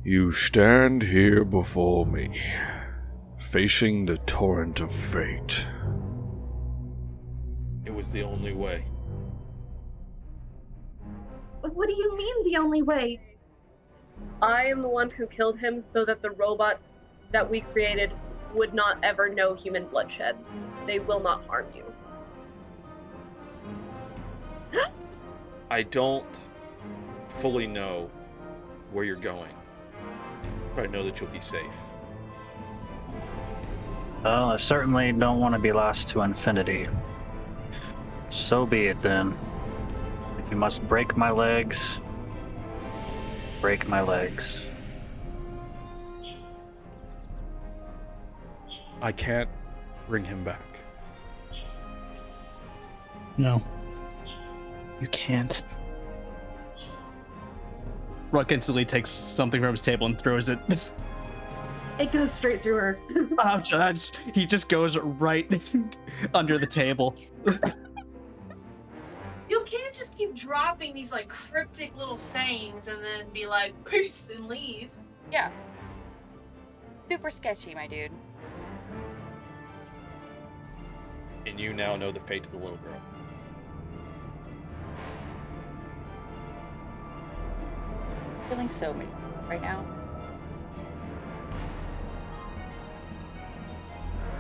You stand here before me, facing the torrent of fate. It was the only way. What do you mean the only way? I am the one who killed him so that the robots that we created would not ever know human bloodshed. They will not harm you. I don't fully know where you're going, but I know that you'll be safe. Well, I certainly don't want to be lost to infinity. So be it then. If you must break my legs, break my legs. I can't bring him back. No. You can't. Ruck instantly takes something from his table and throws it. It goes straight through her. He just goes right under the table. You can't just keep dropping these like cryptic little sayings and then be like, peace, and leave. Yeah. Super sketchy, my dude. And you now know the fate of the little girl. Feeling so many right now.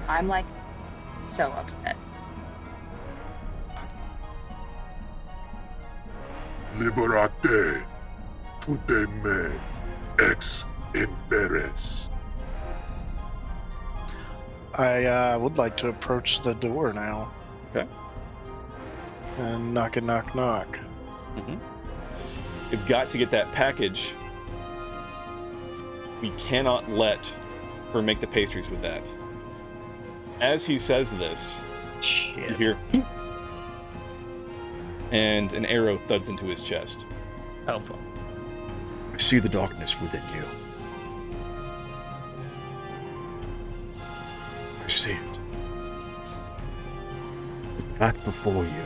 I'm like so upset. Liberate tuteme ex inferes. I would like to approach the door now. Okay. And knock. Mm-hmm. You've got to get that package. We cannot let her make the pastries with that. As he says this, Shit. you hear and an arrow thuds into his chest. Oh, fuck. I see the darkness within you. I see it. The path before you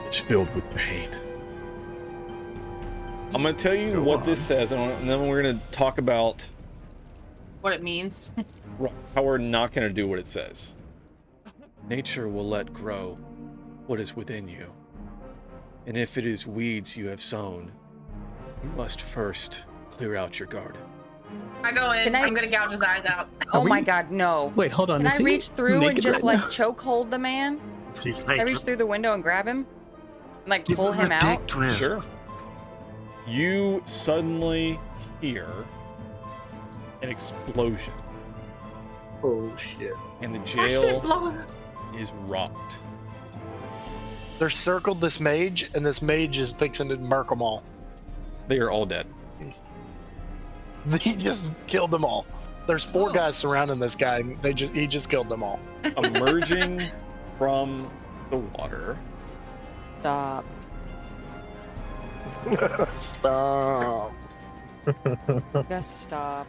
is filled with pain. I'm going to tell you what this says, and then we're going to talk about What it means. how we're not going to do what it says. Nature will let grow what is within you. And if it is weeds you have sown, you must first clear out your garden. I go in. Can I- I'm gonna gouge his eyes out. Oh my god, no. Wait, hold on. Can is I he reach through and naked just right like chokehold the man? He's Can I reach through the window and grab him? And like Give pull him him a out? dick twist. Sure. You suddenly hear an explosion, Oh shit. and the My shit jail blowing up. is rocked. They're circled this mage, and this mage is fixing to murk them all. They are all dead. He just killed them all. There's four guys surrounding this guy. And he just killed them all. Emerging from the water, Stop. Stop. Just stop.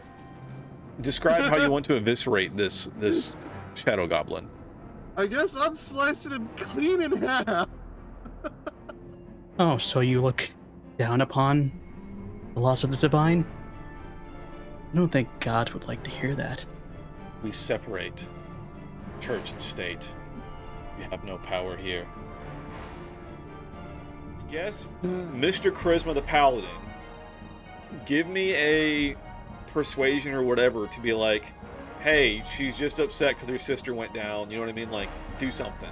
describe how you want to eviscerate this shadow goblin. I guess I'm slicing him clean in half. Oh, so you look down upon the loss of the divine? I don't think God would like to hear that. We separate church and state. We have no power here. Yes, Mr. Charisma the Paladin, give me a persuasion or whatever to be like, hey, she's just upset because her sister went down. You know what I mean? Like, do something.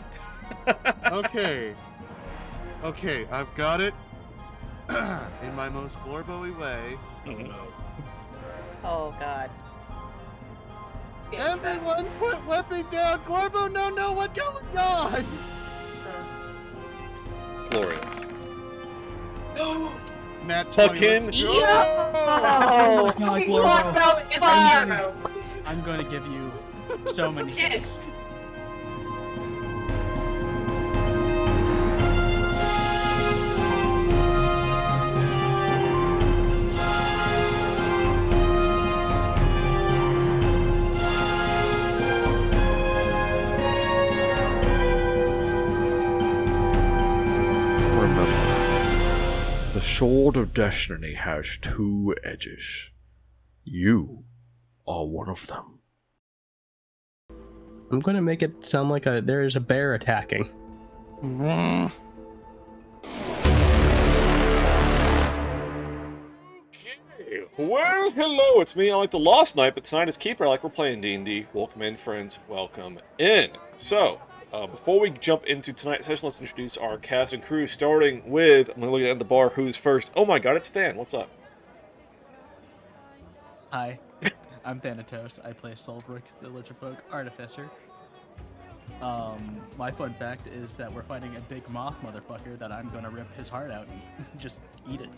Okay, I've got it. In my most Glorbo-y way. Oh god. Everyone put weapon down! Glorbo, no, what's going on? Glorious. Matt 20, Fucking let's go. Oh my God, Glorbo. Fire! I'm going to give you so many Kiss. hits. sword of destiny has two edges. You are one of them. I'm going to make it sound like there is a bear attacking. Well, hello, it's me, Alek the Lost Knight, but tonight is Keeper. Like we're playing D&D. Welcome in, friends. Welcome in. So, before we jump into tonight's session, let's introduce our cast and crew, starting with, I'm going to look at the bar, who's first. Oh my god, it's Than. What's up? Hi, I'm Thanatos. I play Solbrook, the Lichterfolk Artificer. My fun fact is that we're fighting a big moth motherfucker that I'm going to rip his heart out and just eat it.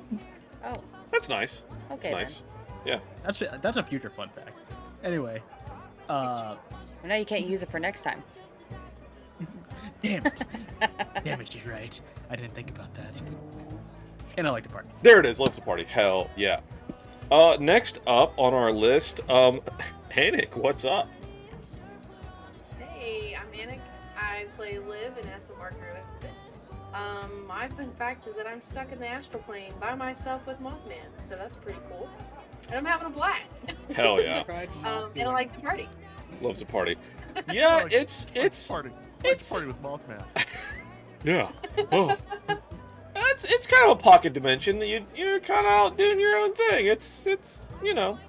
Oh. That's nice. Okay. That's nice. Yeah. That's a future fun fact. Anyway, Well, now you can't use it for next time. damn it. Damn it, she's right. I didn't think about that. And I like to party. There it is. Left the party. Hell yeah. Next up on our list, Anic, what's up? Hey, I'm Anic. I play Liv in SMR Druid. My fun fact is that I'm stuck in the astral plane by myself with Mothman, so that's pretty cool. And I'm having a blast. Hell yeah. And I like to party. Loves to party. Yeah, it's party with Mothman. Yeah. Oh. It's kind of a pocket dimension. You're kind of out doing your own thing. It's you know.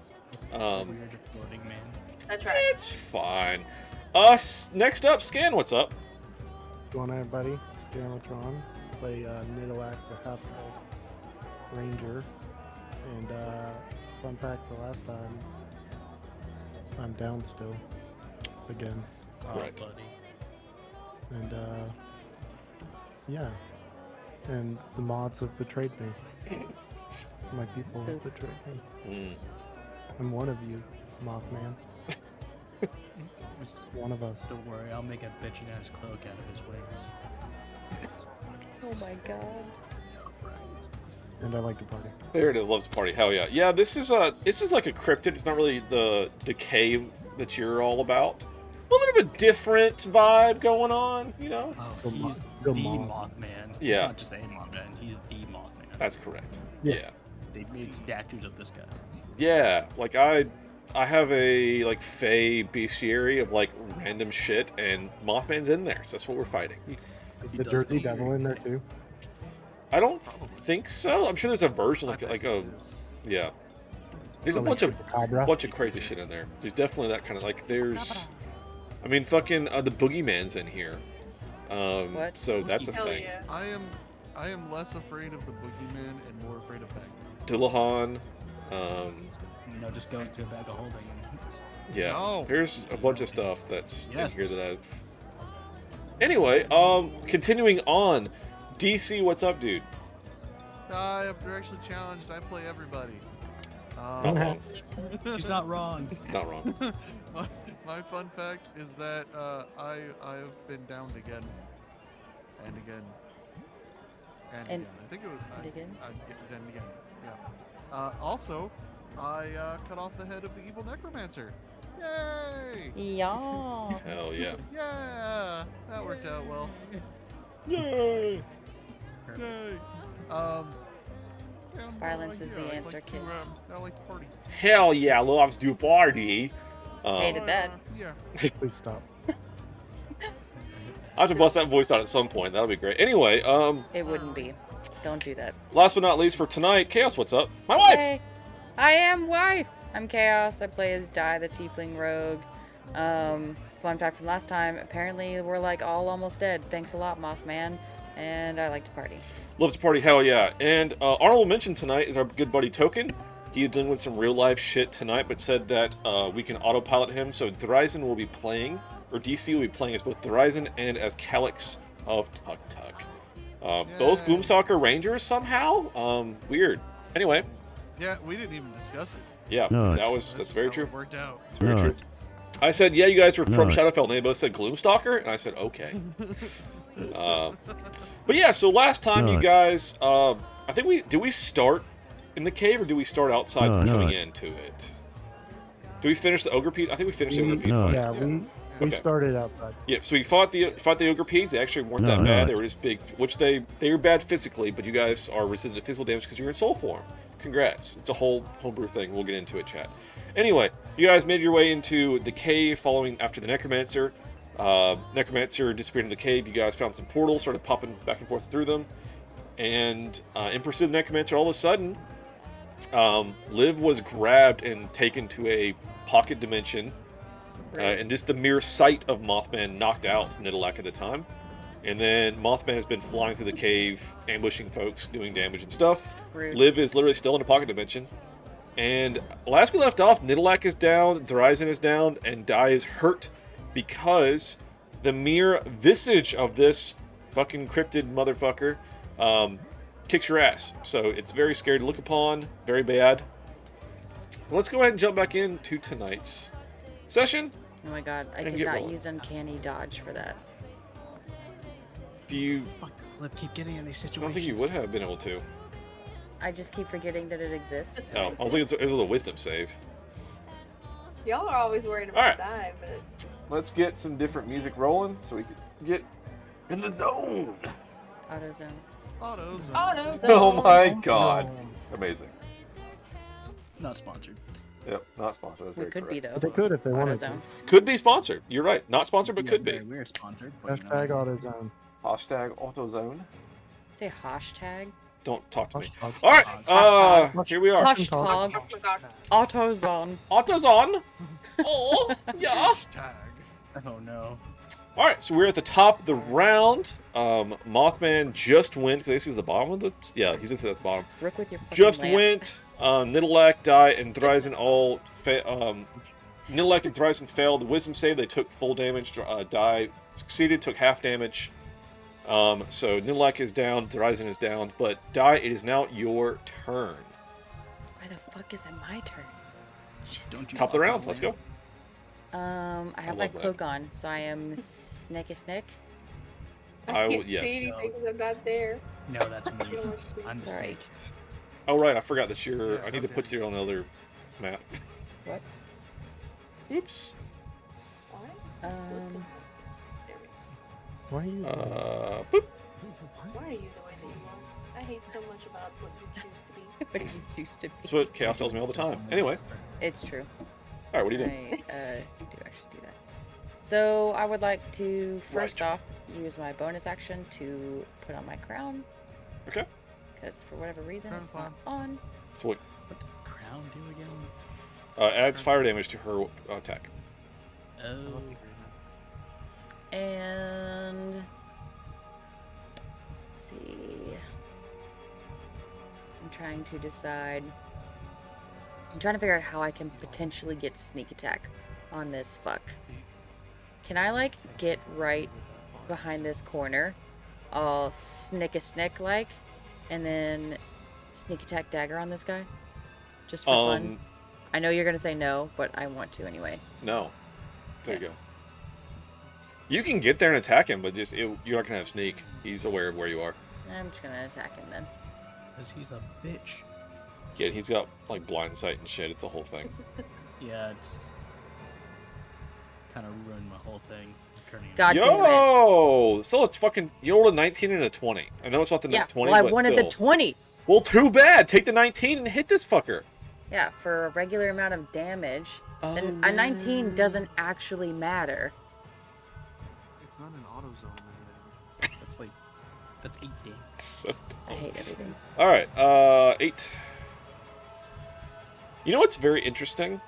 Weird floating man. That's right. It's fine. Next up, Scan. What's up? What's going on, everybody? Scanlitron. Play Nidalak, the half ranger. And fun fact: the last time I'm down still again. Right. Buddy. And yeah. And the mods have betrayed me. My people have betrayed me. I'm one of you, Mothman. It's one of us. Don't worry, I'll make a bitchin' ass cloak out of his wings. Oh my god. And I like to party. There it is. Loves to party. Hell yeah. Yeah, this is like a cryptid. It's not really the decay that you're all about. A little bit of a different vibe going on, you know? Oh, he's the the moth. Mothman. Yeah. He's not just a Mothman, he's the Mothman. That's correct. Yeah. Yeah. They made statues of this guy. Yeah. Like I have a like Fey bestiary of like random shit, and Mothman's in there, so that's what we're fighting. Is the Jersey Devil in there too? I don't think so. I'm sure there's a version like a yeah. There's a bunch of crazy shit in there. There's definitely that kind of like there's. I mean, fucking the Boogeyman's in here. What? So that's a Hell thing. yeah. I am less afraid of the boogeyman and more afraid of Bagman. Dillahan. Just go into a bag of holding. And Yeah. No. There's a bunch of stuff that's Yes. in here that I've. Anyway, continuing on. DC, what's up, dude? I am directionally challenged. I play everybody. Not wrong. She's not wrong. Not wrong. My fun fact is that I've been downed again and again and again. I think it was again? and again. Yeah. Also, I cut off the head of the evil necromancer. Yay! Yeah. Hell yeah. Yeah, that worked out well. Yay! Yay! Violence is the answer, kids. I like to party. Hell yeah, loves to party. Hated that. Yeah. Please stop. I have to bust that voice out at some point. That'll be great. Anyway, It wouldn't be. Don't do that. last but not least for tonight, Kaoz, what's up? My wife! Hey, I am wife. I'm Kaoz. I play as Dai, the Tiefling Rogue. Fun fact from last time, apparently we're like all almost dead. Thanks a lot, Mothman. And I like to party. Loves to party, hell yeah. And honorable mention tonight is our good buddy Token. He is dealing with some real life shit tonight, but said that we can autopilot him. So Thryzen will be playing, or DC will be playing as both Thryzen and as Calyx of Tug Tug. Both Gloomstalker Rangers somehow. Weird. Anyway. Yeah, we didn't even discuss it. Yeah, that's very true. It worked out. It's very true. I said, yeah, you guys are from Shadowfell, and they both said Gloomstalker, and I said, okay. But yeah, so last time you guys, I think did we start in the cave, or do we start outside coming into it? Do we finish the Ogre Pete? I think we finished the Ogre Pete fight. Yeah, We Okay. started outside. Yep. So we fought the ogre peas. They actually weren't that No, bad. no. They were just big, which they were bad physically, but you guys are resistant to physical damage because you're in soul form. Congrats. It's a whole homebrew thing. We'll get into it, chat. Anyway, you guys made your way into the cave following after the necromancer. Necromancer disappeared in the cave. You guys found some portals, started popping back and forth through them, and in pursuit of the necromancer, all of a sudden, Liv was grabbed and taken to a pocket dimension. And just the mere sight of Mothman knocked out Nidalak at the time. And then Mothman has been flying through the cave, ambushing folks, doing damage and stuff. Rude. Liv is literally still in a pocket dimension. And last we left off, Nidalak is down, Dryzen is down, and Dai is hurt because the mere visage of this fucking cryptid motherfucker kicks your ass. So it's very scary to look upon, very bad. Let's go ahead and jump back into tonight's session. Oh my god, I And did get not rolling. use uncanny dodge for that. Do you... Fuck, does Liv keep getting in these I situations? don't think you would have been able to. I just keep forgetting that it exists. Oh, I was thinking it was a wisdom save. Y'all are always worried All right. about that, but Let's get some different music rolling so we can get in the zone. AutoZone. Autos. AutoZone. Oh my god. Amazing. Not sponsored. Yep, not sponsored. That's We very could be correct. though. They could if they wanted to. AutoZone. Could be sponsored. You're right. Not sponsored, but Yeah, could be. We're sponsored. but, you know. Hashtag AutoZone. Hashtag AutoZone. Say hashtag. Don't talk to me. Hashtag. All right. Hashtag. Here we are. Hashtag. AutoZone. AutoZone. Oh, yeah. Hashtag. Oh no. All right, so we're at the top of the round. Mothman just went, because I guess he's at the bottom of the... Yeah, he's at the bottom. Rick with your fucking Just lamp. went. Nidalak, Dai, and Thryzen all... Nidalak and Thryzen failed the wisdom save. They took full damage. Dai succeeded, took half damage. So Nidalak is down, Thryzen is down. But Dai, it is now your turn. Why the fuck is it my turn? Shit. Don't you Top of the walk round, that let's way? go. I have I my love that. cloak on, so I am Snicky Snick. I will, can't yes. see anything because I'm not there. No, that's me. You don't want to speak. I'm the Sorry. snake. Oh, right, I forgot that you're... Yeah, I need to okay. put you on the other map. What? Oops. Why is this Um, looking- There we go. Why are you? Boop. Why are you the way that you are? I hate so much about what you choose to be. But it used to be. That's what Chaos tells me all the time. Anyway. It's true. All right, what are you doing? I do actually do that. So I would like to first Right. off use my bonus action to put on my crown. Okay. Because for whatever reason Crown it's not clown. on. So what? What the crown do again? Adds fire damage to her attack. Oh. And let's see. I'm trying to decide. I'm trying to figure out how I can potentially get sneak attack on this fuck. Can I like get right behind this corner, all snick like, and then sneak attack dagger on this guy? Just for fun. I know you're gonna say no, but I want to anyway. No. There Okay. you go. You can get there and attack him, but you're not gonna have sneak. He's aware of where you are. I'm just gonna attack him then. Because he's a bitch. Yeah, he's got like blind sight and shit. It's a whole thing. Yeah, it's kind of ruined my whole thing. Turning God damn it. Yo! So it's fucking... You rolled a 19 and a 20. I know it's not the Yeah, 20, well, I but wanted still. the 20. Well, too bad. Take the 19 and hit this fucker. Yeah, for a regular amount of damage. Oh, Then a 19 doesn't actually matter. It's not an auto zone, man. That's like, that's 8 days. So I hate everything. All right, 8. You know what's very interesting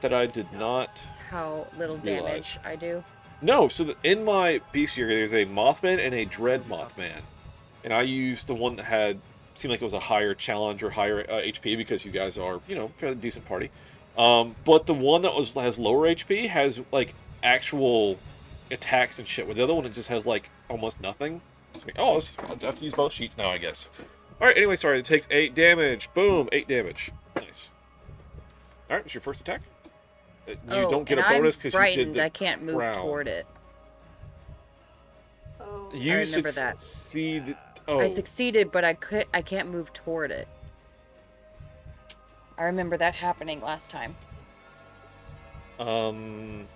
that I did not How little realize? damage I do. No, so in my bestiary there's a Mothman and a Dread Mothman, and I used the one that had seemed like it was a higher challenge or higher HP because you guys are, you know, a decent party. But the one that has lower HP has like actual attacks and shit. Where the other one it just has like almost nothing. It's like, oh, I'll have to use both sheets now, I guess. All right. Anyway, sorry. It takes 8 damage. Boom, 8 damage. Nice. All right. What's your first attack? You don't get a and bonus I'm because you did frightened. the I can't move crown. toward it. Oh, You I remember that. succeed. Oh, I succeeded, but I can't move toward it. I remember that happening last time. um,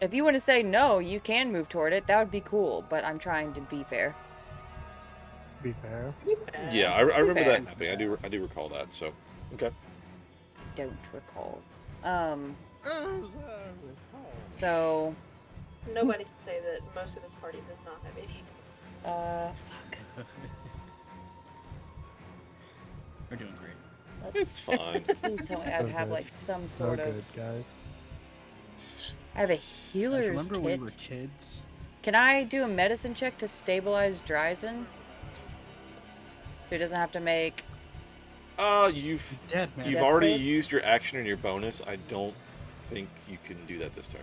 If you want to say no, you can move toward it. That would be cool, but I'm trying to be fair. Be fair. Yeah, I remember fair. that happening. I do recall that. So, okay. Don't recall. So, Nobody can say that most of this party does not have ADD. fuck. We're doing great. It's fine. Please tell me I So have good. like some So sort of. good, guys. I have a Guys, healer's remember kit. when we were kids? Can I do a medicine check to stabilize Dryzen? So he doesn't have to make. You've Dead, man. you've Death already saves? used your action and your bonus. I don't think you can do that this turn.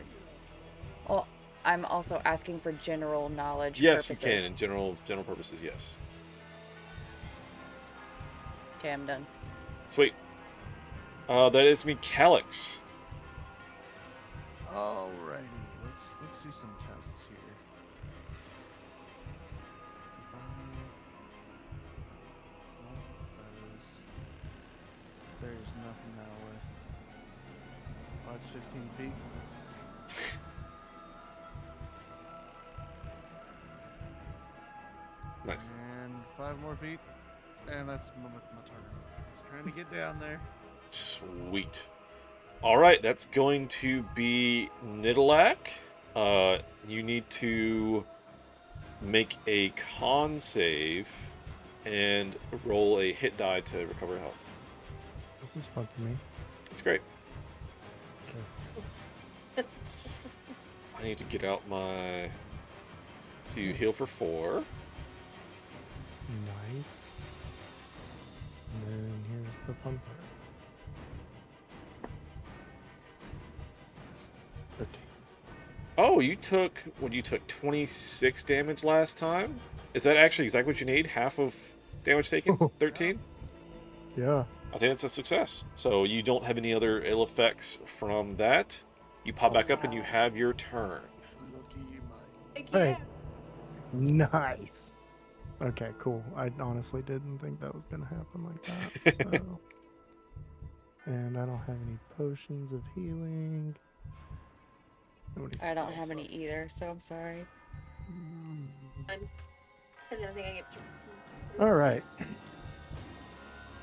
Well, I'm also asking for general knowledge Yes, purposes. you can. In general purposes, yes. Okay, I'm done. Sweet. That is me, Calix. Alrighty, let's do some tests here. There's nothing that way. Oh, that's 15 feet. Nice. And 5 more feet. And that's my turn. Just trying to get down there. Sweet. All right, that's going to be Nidalak. You need to make a con save and roll a hit die to recover health. This is fun for me. It's great. Okay. I need to get out my... So you heal for 4. Nice. And then here's the fun part. 13. Oh, you took 26 damage last time? Is that actually exactly what you need? Half of damage taken? 13? Yeah. I think that's a success. So you don't have any other ill effects from that. You pop back up and you have your turn. Hey. Nice. Okay, cool. I honestly didn't think that was gonna happen like that. So. And I don't have any potions of healing. Nobody's I don't have spells any either, so I'm sorry. And then I think I get All right.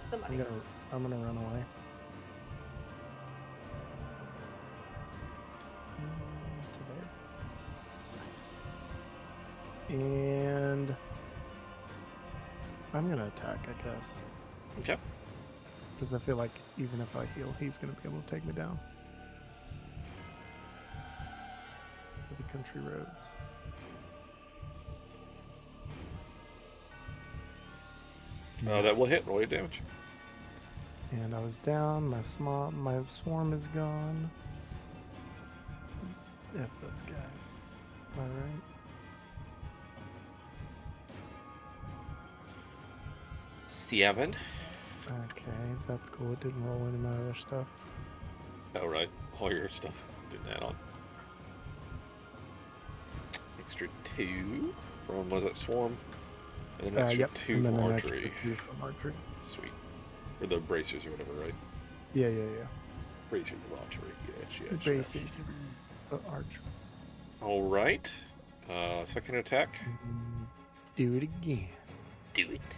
somebody. I'm gonna run away. To there. Nice. And I'm gonna attack, I guess. Okay. Because I feel like even if I heal, he's gonna be able to take me down. For the country roads. That will hit. Roll your damage. And I was down. My swarm is gone. F those guys. Am I right? Seven. Okay, that's cool. It didn't roll any of my other stuff. Oh, right. All your stuff didn't add on. Extra 2 from, what is that, Swarm? And then extra Yep. 2 And then from an extra archery. 2 from archery. Sweet. Or the bracers or whatever, right? Yeah. Bracers of archery. Yes. Bracers of archery. All right. Second attack. Do it again. Do it.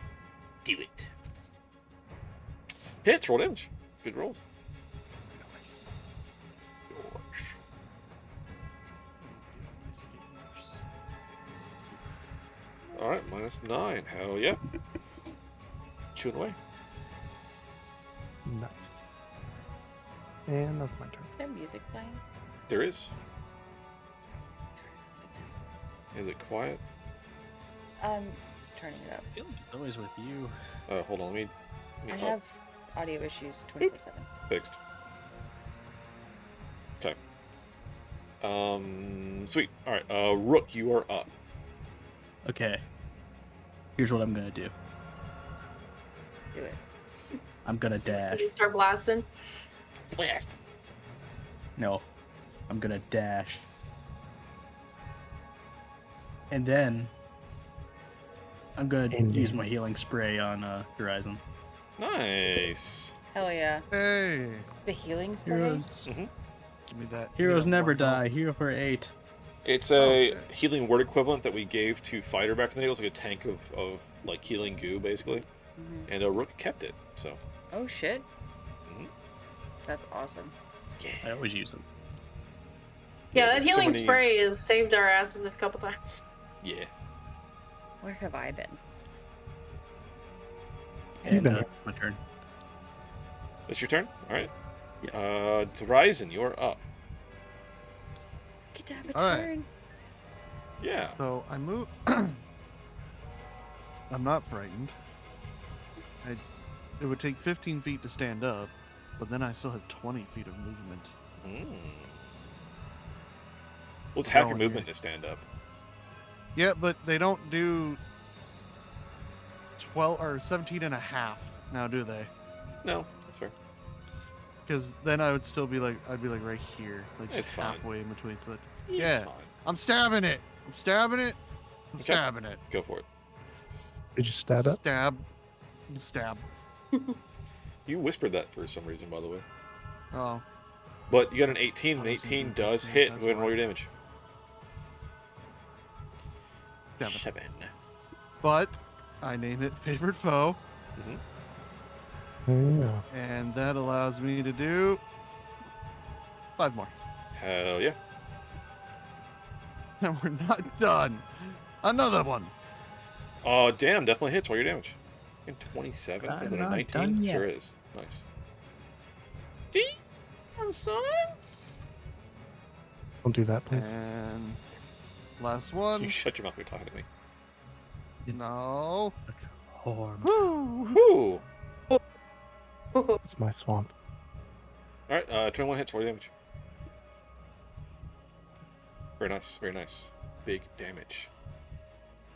Hits. Roll damage. Good rolls. Yours. All right, -9. Hell yeah. Chewing away. Nice. And that's my turn. Is there music playing? There is. Is it quiet? I'm turning it up. I feel like it's always with you. Hold on. Let me I have audio issues 24/7. Fixed. Okay. Sweet. All right. Rook, you are up. Okay. Here's what I'm gonna do. Do it. I'm gonna dash. Start blasting. Blast. No. I'm gonna dash. And then I'm gonna use my healing spray on Horizon. Nice. Hell yeah. Hey. The healing spray? Heroes. Give me that. Heroes give me that never one health. die. Hero for 8. It's a okay. healing word equivalent that we gave to Fighter back in the day. It was like a tank of like healing goo, basically. And Rook kept it, so. Oh shit. Mhm. That's awesome. Yeah. I always use them. Yeah, that there's so healing many- spray has saved our asses a couple times. Yeah. Where have I been? And my turn. It's your turn? Alright. Yeah. Dryzen, you're up. Get to have a All right. turn. Yeah. So I move. I'm not frightened. It would take 15 feet to stand up, but then I still have 20 feet of movement. Let's half your Going movement here. to stand up. Yeah, but they don't do 12 or 17 and a half now, do they? No, that's fair. Because then I would still be like, I'd be like right here, like just It's fine. halfway in between. So that, It's yeah, fine. I'm stabbing it. I'm stabbing it. I'm Okay. stabbing it. Go for it. Did you stab it? Stab. Stab. You whispered that for some reason, by the way. Oh. But you got an 18, and That was 18 a good does thing, hit. that's Go ahead and roll why. your damage. 7. 7. But I name it favorite foe, Yeah. and that allows me to do 5 more. Hell yeah. And we're not done. Another one. Oh, damn, definitely hits. Roll your damage. And 27. Is it a I'm not 19? done yet. Sure is. Nice. Damn, son. Don't do that, please. And last one. You shut your mouth when you're talking to me. No. Woo! It's my swamp. Alright, 21 hits. Roll your damage. Very nice. Very nice. Big damage.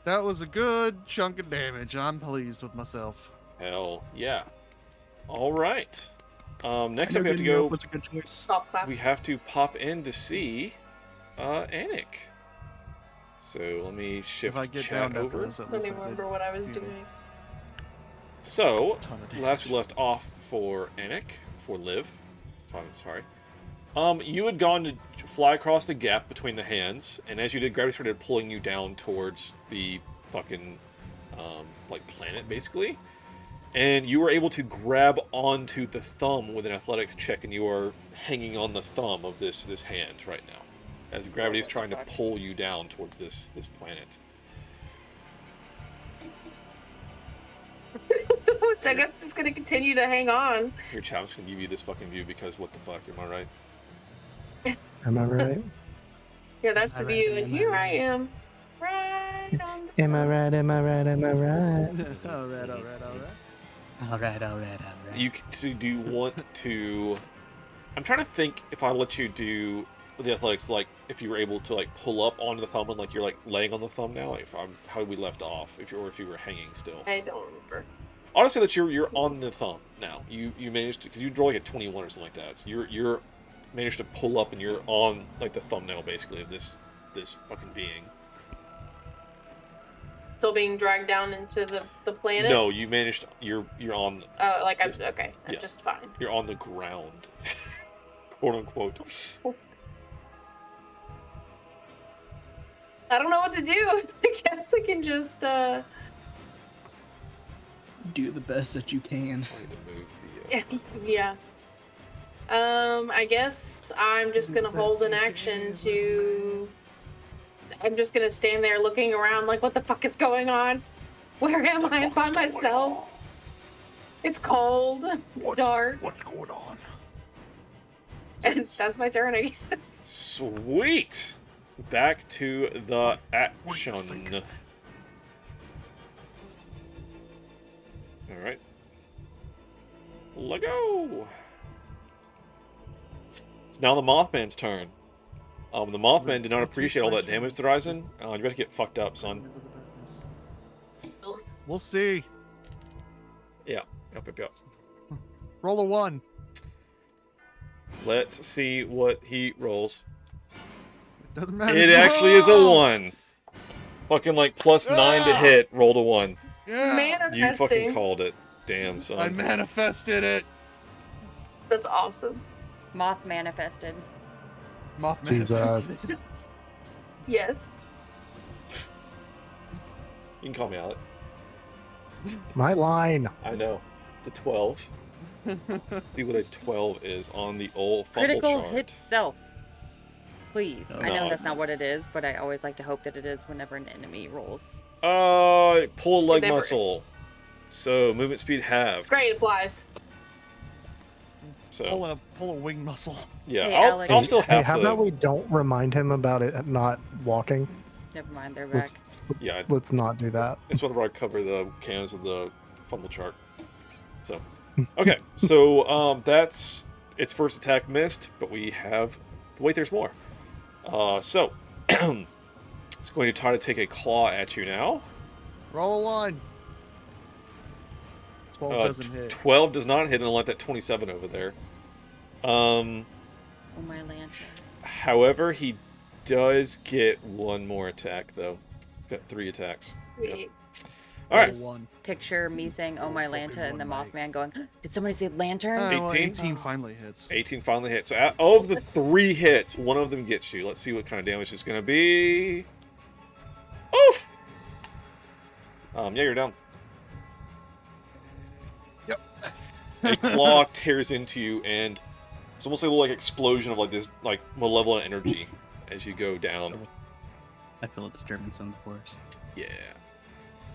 That was a good chunk of damage. I'm pleased with myself. Hell yeah. Alright. Next up we have to Energy go. was a good choice. Golf clap. We have to pop in to see Anic. So let me shift If I get chat down after over. this, at Let least me I remember did. what I was Excuse me. doing. So, Ton of last we damage. left off for Anic, for Liv. I'm sorry. You had gone to fly across the gap between the hands, and as you did, gravity started pulling you down towards the fucking, like, planet, basically. And you were able to grab onto the thumb with an athletics check, and you are hanging on the thumb of this hand right now, as gravity is trying to pull you down towards this planet. I guess I'm just gonna continue to hang on. Your chat's gonna give you this fucking view because what the fuck, am I right? Am I right? Yeah, that's the Alright, view, am and I here right? I am, right on the. Am I right? Am I right? Am I right? all right. Alright. So do you want to? I'm trying to think if I let you do the athletics, like if you were able to like pull up onto the thumb and like you're like laying on the thumb now. Like, how we left off, if you were hanging still. I don't remember. Honestly, that you're on the thumb now. You managed to, because you roll like a 21 or something like that. So you're managed to pull up and you're on like the thumbnail basically of this fucking being. Still being dragged down into the planet. No, you managed. You're on. Oh, like I'm Yes. okay. I'm Yeah. just fine. You're on the ground, quote unquote. I don't know what to do. I guess I can just Do the best that you can. Trying to move the. yeah. I guess I'm just gonna hold an action to. I'm just gonna stand there looking around like, what the fuck is going on? Where am I by myself? It's cold. It's dark. What's going on? And that's my turn, I guess. Sweet. Back to the action. All right. Let go. It's now the Mothman's turn. The Mothman did not appreciate all that damage to Ryzen. You better get fucked up, son. We'll see. Yeah. Yep. Roll a 1. Let's see what he rolls. Doesn't matter. It actually is a 1. Fucking like +9 to hit. Rolled a 1. Yeah. You fucking Manifesting. called it. Damn, son. I manifested it. That's awesome. Moth manifested. Mothman. Jesus. Yes. You can call me Alek. My line. I know. It's a 12. Let's see what a 12 is on the old fumble Critical chart. hit self. Please. I know No. that's not what it is, but I always like to hope that it is whenever an enemy rolls. Pull a leg never muscle. So movement speed halved. Great, it flies. So Pull a wing muscle. yeah, Hey, I'll Alek. still Hey, have how the. about we don't remind him about it not walking? Never mind, they're back. Let's, Yeah, let's not do that. it's whenever I cover the cans with the fumble chart. So, okay, so that's its first attack missed, but we have. Wait, there's more. So it's going to try to take a claw at you now. Roll a 1. 12 doesn't hit. 12 does not hit, unlike that 27 over there. Oh my lantern. However, he does get one more attack, though. He's got 3 attacks. Yep. All right. Picture me saying, "Oh my Lanta," and the Mothman going, "Did somebody say lantern?" Well, 18? 18 finally hits. 18 finally hits. So out of the 3 hits, one of them gets you. Let's see what kind of damage it's going to be. Oof! Yeah, you're down. Yep. A claw tears into you, and it's almost like a little explosion of like this like malevolent energy as you go down. I feel a disturbance on the force. Yeah.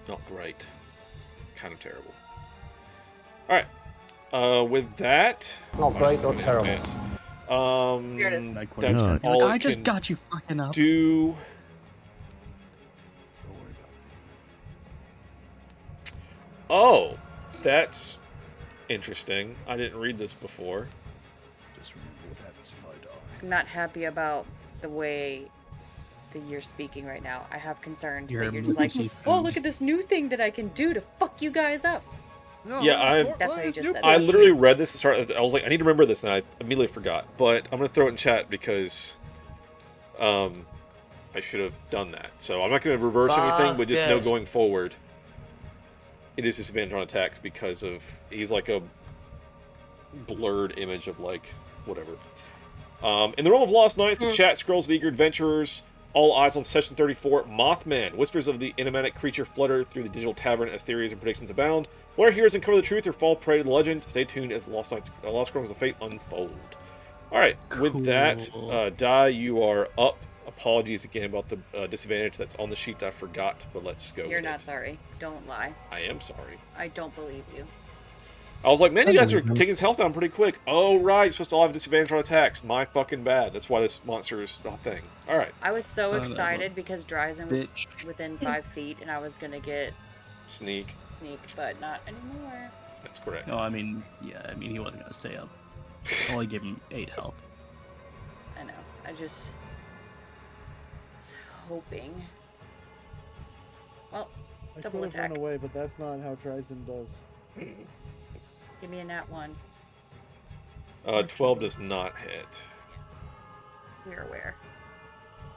Not great. Kind of terrible. Alright. With that... Not great or terrible. Here it is. That's Like, all I it just can got you fucking up. do... Oh! That's interesting. I didn't read this before. Just remember what happens if I die. I'm not happy about the way that you're speaking right now. I have concerns that you're just like, "Oh, look at this new thing that I can do to fuck you guys up." No, Yeah, That's how you just said I it. literally read this to start. I was like, I need to remember this, and I immediately forgot. But I'm gonna throw it in chat because, I should have done that. So I'm not gonna reverse anything, but just know going forward, it is disadvantage on attacks because of he's like a blurred image of like whatever. In the realm of lost nights, the chat scrolls of the eager adventurers. All eyes on session 34. Mothman. Whispers of the enigmatic creature flutter through the digital tavern as theories and predictions abound. Will our heroes uncover the truth or fall prey to the legend? Stay tuned as the Lost Chronicles of Fate unfold. Alright, with that, Dai, you are up. Apologies again about the disadvantage that's on the sheet that I forgot, but let's go You're with not it. sorry. Don't lie. I am sorry. I don't believe you. I was like, man, you guys are taking his health down pretty quick. Oh, right, you're supposed to all have disadvantage on attacks. My fucking bad. That's why this monster is a thing. Alright. I was so excited because Dryzen was within 5 feet and I was gonna get Sneak. sneak, but not anymore. That's correct. No, I mean, yeah, I mean, he wasn't going to stay up. Only gave him 8 health. I know. I just was hoping. Well, I double could have attack. run away, but that's not how Dryzen does. Give me a nat 1. 12 does not hit. We're aware.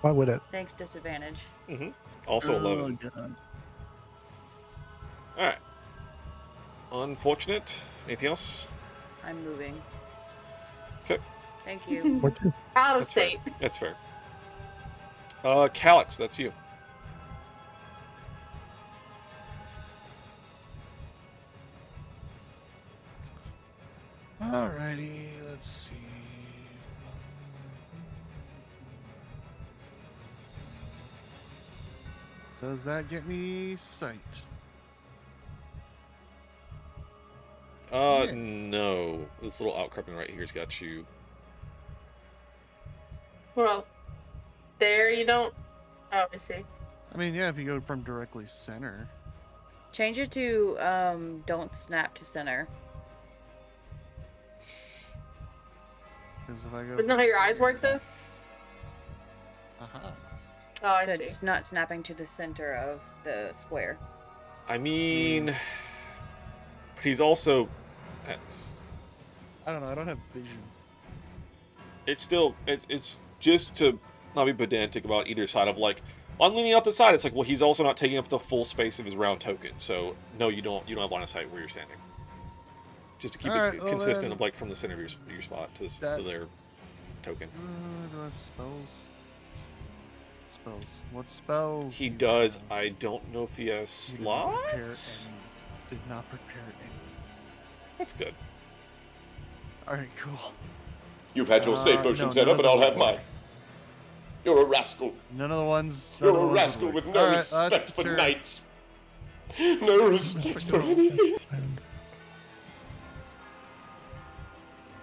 Why would it? Thanks, disadvantage. Also Oh, 11. God. Alright. Unfortunate. Anything else? I'm moving. Okay. Thank you. Out of That's fair. state. That's fair. Calix, that's you. Alrighty, let's see. Does that get me sight? No. This little outcropping right here's got you. Well, there you don't. Oh, I see. I mean, yeah, if you go from directly center. Change it to don't snap to center. Because if I go. But not how your eyes work, though? Aha. Oh, I So see. it's not snapping to the center of the square. I mean, but he's also. I don't know. I don't have vision. It's still. It's just to not be pedantic about either side of like. I'm leaning out the side. It's like, well, he's also not taking up the full space of his round token. So no, you don't have line of sight where you're standing. Just to keep Alright, it well consistent then, of like from the center of your spot to their. token. Do I have spells? Spells. What spells? He do you does. have? I don't know if he has He did not prepare slots. any. Did not prepare any. That's good. Alright, cool. You've had your save potion set up, and I'll have mine. You're a rascal. None of the ones. You're a rascal with no respect for knights. No respect for anything.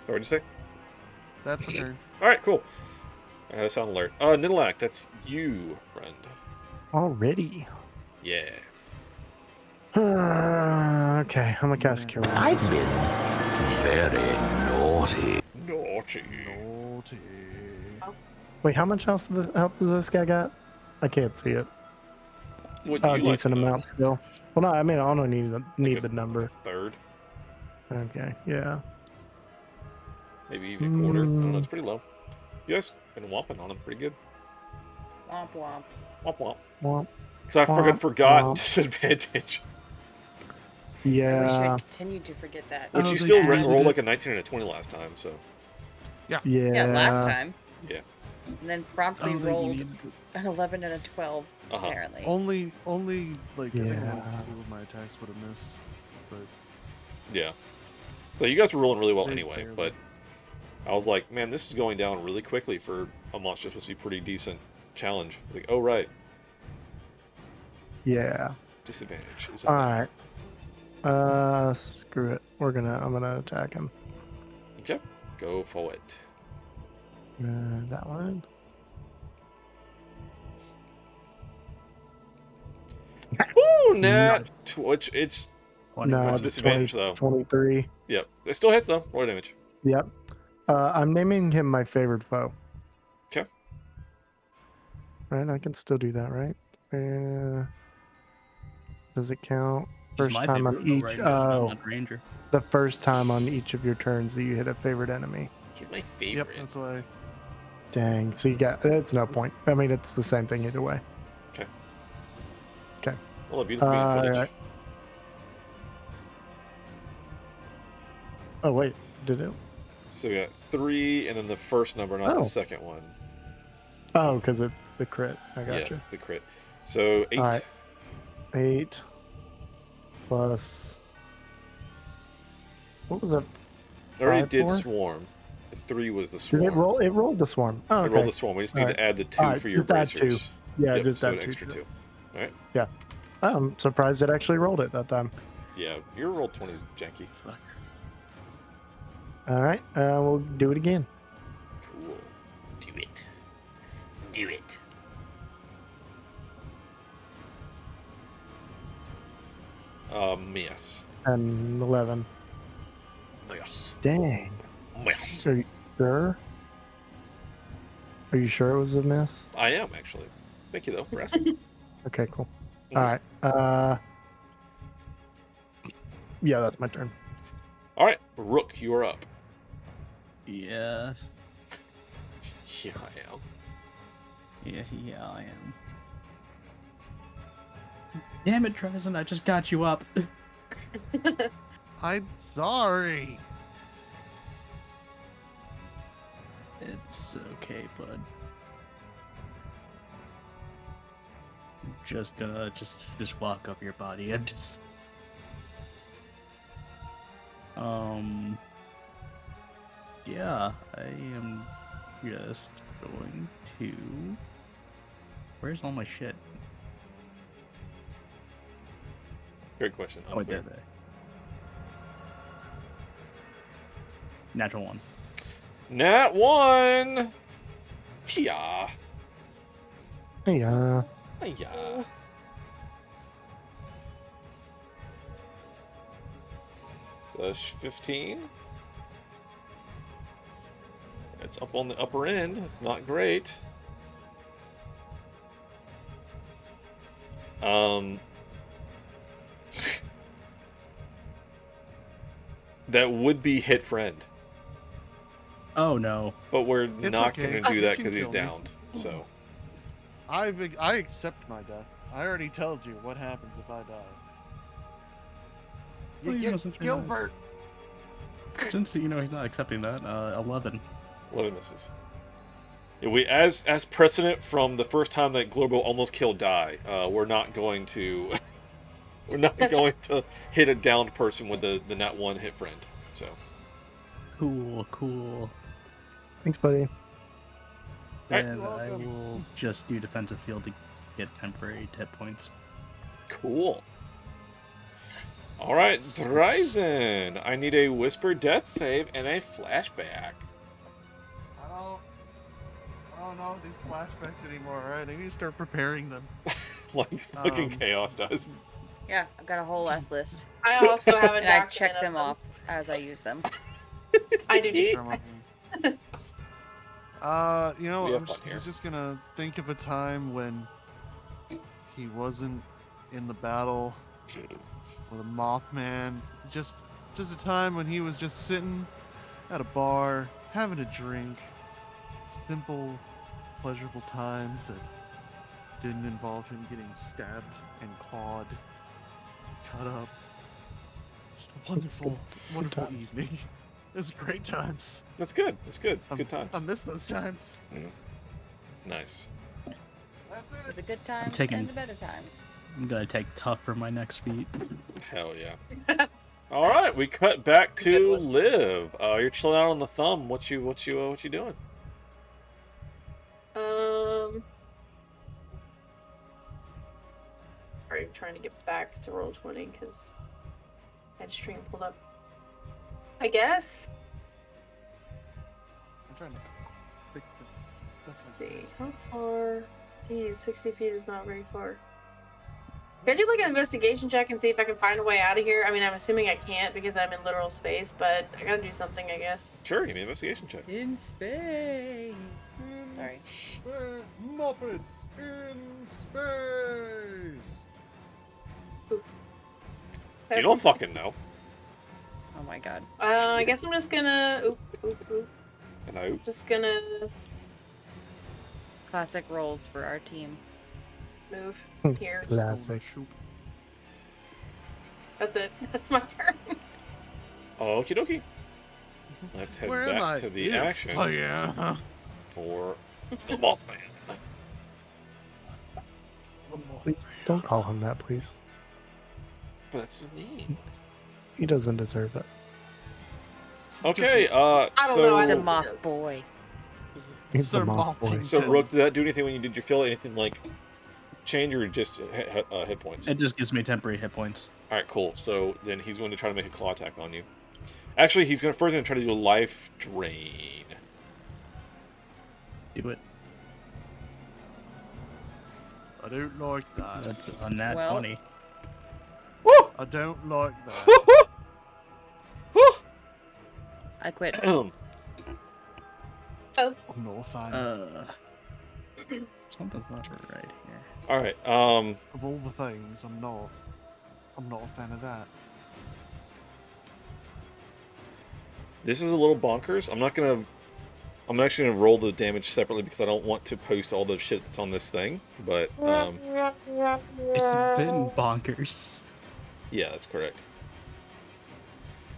What did you say? That's prepared. All right, cool. I had a sound alert. Nidalak, that's you, friend. Already. Yeah. Okay, I'm gonna cast Cure Wounds. I've been very naughty. Naughty. Naughty. Wait, how much health does this guy got? I can't see it. What Oh, you like decent to know? amount still. Well, no, I mean, I don't need the number. Third, Okay, yeah. maybe even a quarter. I don't know. It's pretty low. You guys been whopping on him pretty good. Womp womp. Womp womp. Well, Because I fucking forgot womp. disadvantage. I wish I Yeah. continued to forget that. Which you still rolled like a 19 and a 20 last time, so. Yeah. Yeah, last time. Yeah. And then promptly rolled an 11 and a 12, apparently. Only like I think Yeah. two of my attacks would have missed, but Yeah. So you guys were rolling really well They anyway, barely. but I was like, man, this is going down really quickly for a monster supposed to be pretty decent challenge. I was like, oh, right. Yeah. Disadvantage. Is a All thing. right. Screw it. I'm gonna attack him. Okay. Go for it. That one. Woo! Nat! Nice. It's No, it's it's disadvantage, 20, though. 23. Yep. It still hits, though. Roll damage. Yep. I'm naming him my favorite foe. Okay. Right, I can still do that, right? Does it count? He's First my time on favorite though, each. right now, Oh, not Ranger. the first time on each of your turns that you hit a favorite enemy. He's my favorite. yep, that's why. Dang. So you got. It's no point. I mean, it's the same thing either way. Okay. Okay. Well, a beautiful being footage. Alright. Oh wait, did it? So we got 3, and then the first number, not Oh. the second one. Oh, because of the crit. I got Yeah, you. the crit. So 8. All right. 8 plus. What was it? I already 5, did 4? swarm. The 3 was the Did swarm. it roll? It rolled the swarm. Oh, okay. It rolled the swarm. We just need All right. to add the 2 All right, for your just add 2. bracers. Yeah, Yep, just so add an 2. extra 2. All right. Yeah. I'm surprised it actually rolled it that time. Yeah, your roll 20 is janky. All right. We'll do it again. Cool. Do it. Do it. Miss. And 11. Miss. Dang. Miss. Are you sure? Are you sure it was a miss? I am, actually. Thank you, though, for asking. Okay, cool. All right. Yeah, that's my turn. All right, Rook, you are up. Yeah. Yeah, I am. Yeah, I am. Damn it, Trevisan, I just got you up. I'm sorry. It's okay, bud. I'm just gonna just walk up your body and just yeah, I am just going to where's all my shit? Great question. Oh, wait, there. Natural 1. Nat 1! Yeah. Yeah. Yeah. So that's 15. It's up on the upper end. It's not great. That would be hit friend. Oh no. But we're It's not okay. going to do You that can because he's kill me. downed. So. I accept my death. I already told you what happens if I die. You Well, you know, get since you're not- Gilbert. Since you know he's not accepting that, 11. 11 misses. We as precedent from the first time that Glorbo almost killed Die, we're not going to hit a downed person with the nat 1 hit friend. So Cool. Thanks, buddy. And I will just do defensive field to get temporary hit points. Cool. All right, Dryzen. I need a whispered death save and a flashback. I don't know these flashbacks anymore. All right, I need to start preparing them. Like fucking Chaos does. Yeah, I've got a whole ass list. I also have a And I document check of them off as I use them. I do too. You know, We have I fun here. was just gonna think of a time when he wasn't in the battle with a Mothman. Just a time when he was just sitting at a bar, having a drink. Simple, pleasurable times that didn't involve him getting stabbed and clawed, cut up. Just a wonderful, wonderful evening. It was great times. That's good. That's good. Good time. I miss those times. Nice. That's For it. the good times taking- and the better times. I'm gonna take tough for my next feat. Hell yeah. All right, we cut back to Liv. You're chilling out on the thumb. What you doing? Alright, trying to get back to Roll20 because I had stream pulled up. I guess. I'm trying to fix the. Let's see. How far? Geez, 60 feet is not very far. Can I do like an investigation check and see if I can find a way out of here? I mean, I'm assuming I can't because I'm in literal space, but I gotta do something, I guess. Sure, give me an investigation check. In space. Sorry. Muppets in space. Oof. You don't fucking know. Oh my god. I guess I'm just gonna. Oop. No. Just gonna Classic rolls for our team. move here. Classic. That's it. That's my turn. Okie dokie. Let's head Where am I? back to the Yeah, action oh, yeah. for the Mothman. Please don't call him that, please. But that's his name. He doesn't deserve it. Okay, don't know, I The don't- moth boy. He's the They're moth boy. mopping. So, Rook, did that do anything when you did your fill? Anything like change or just hit points? It just gives me temporary hit points. All right, cool. So then he's going to try to make a claw attack on you. Actually, he's going to first try to do a life drain. Do it. I don't like that. That's a nat Well- 20. I don't like that. I quit. Oh. I'm not a fan. Something's not right here. All right. Of all the things, I'm not a fan of that. This is a little bonkers. I'm actually gonna roll the damage separately because I don't want to post all the shit that's on this thing. But It's been bonkers. yeah, that's correct.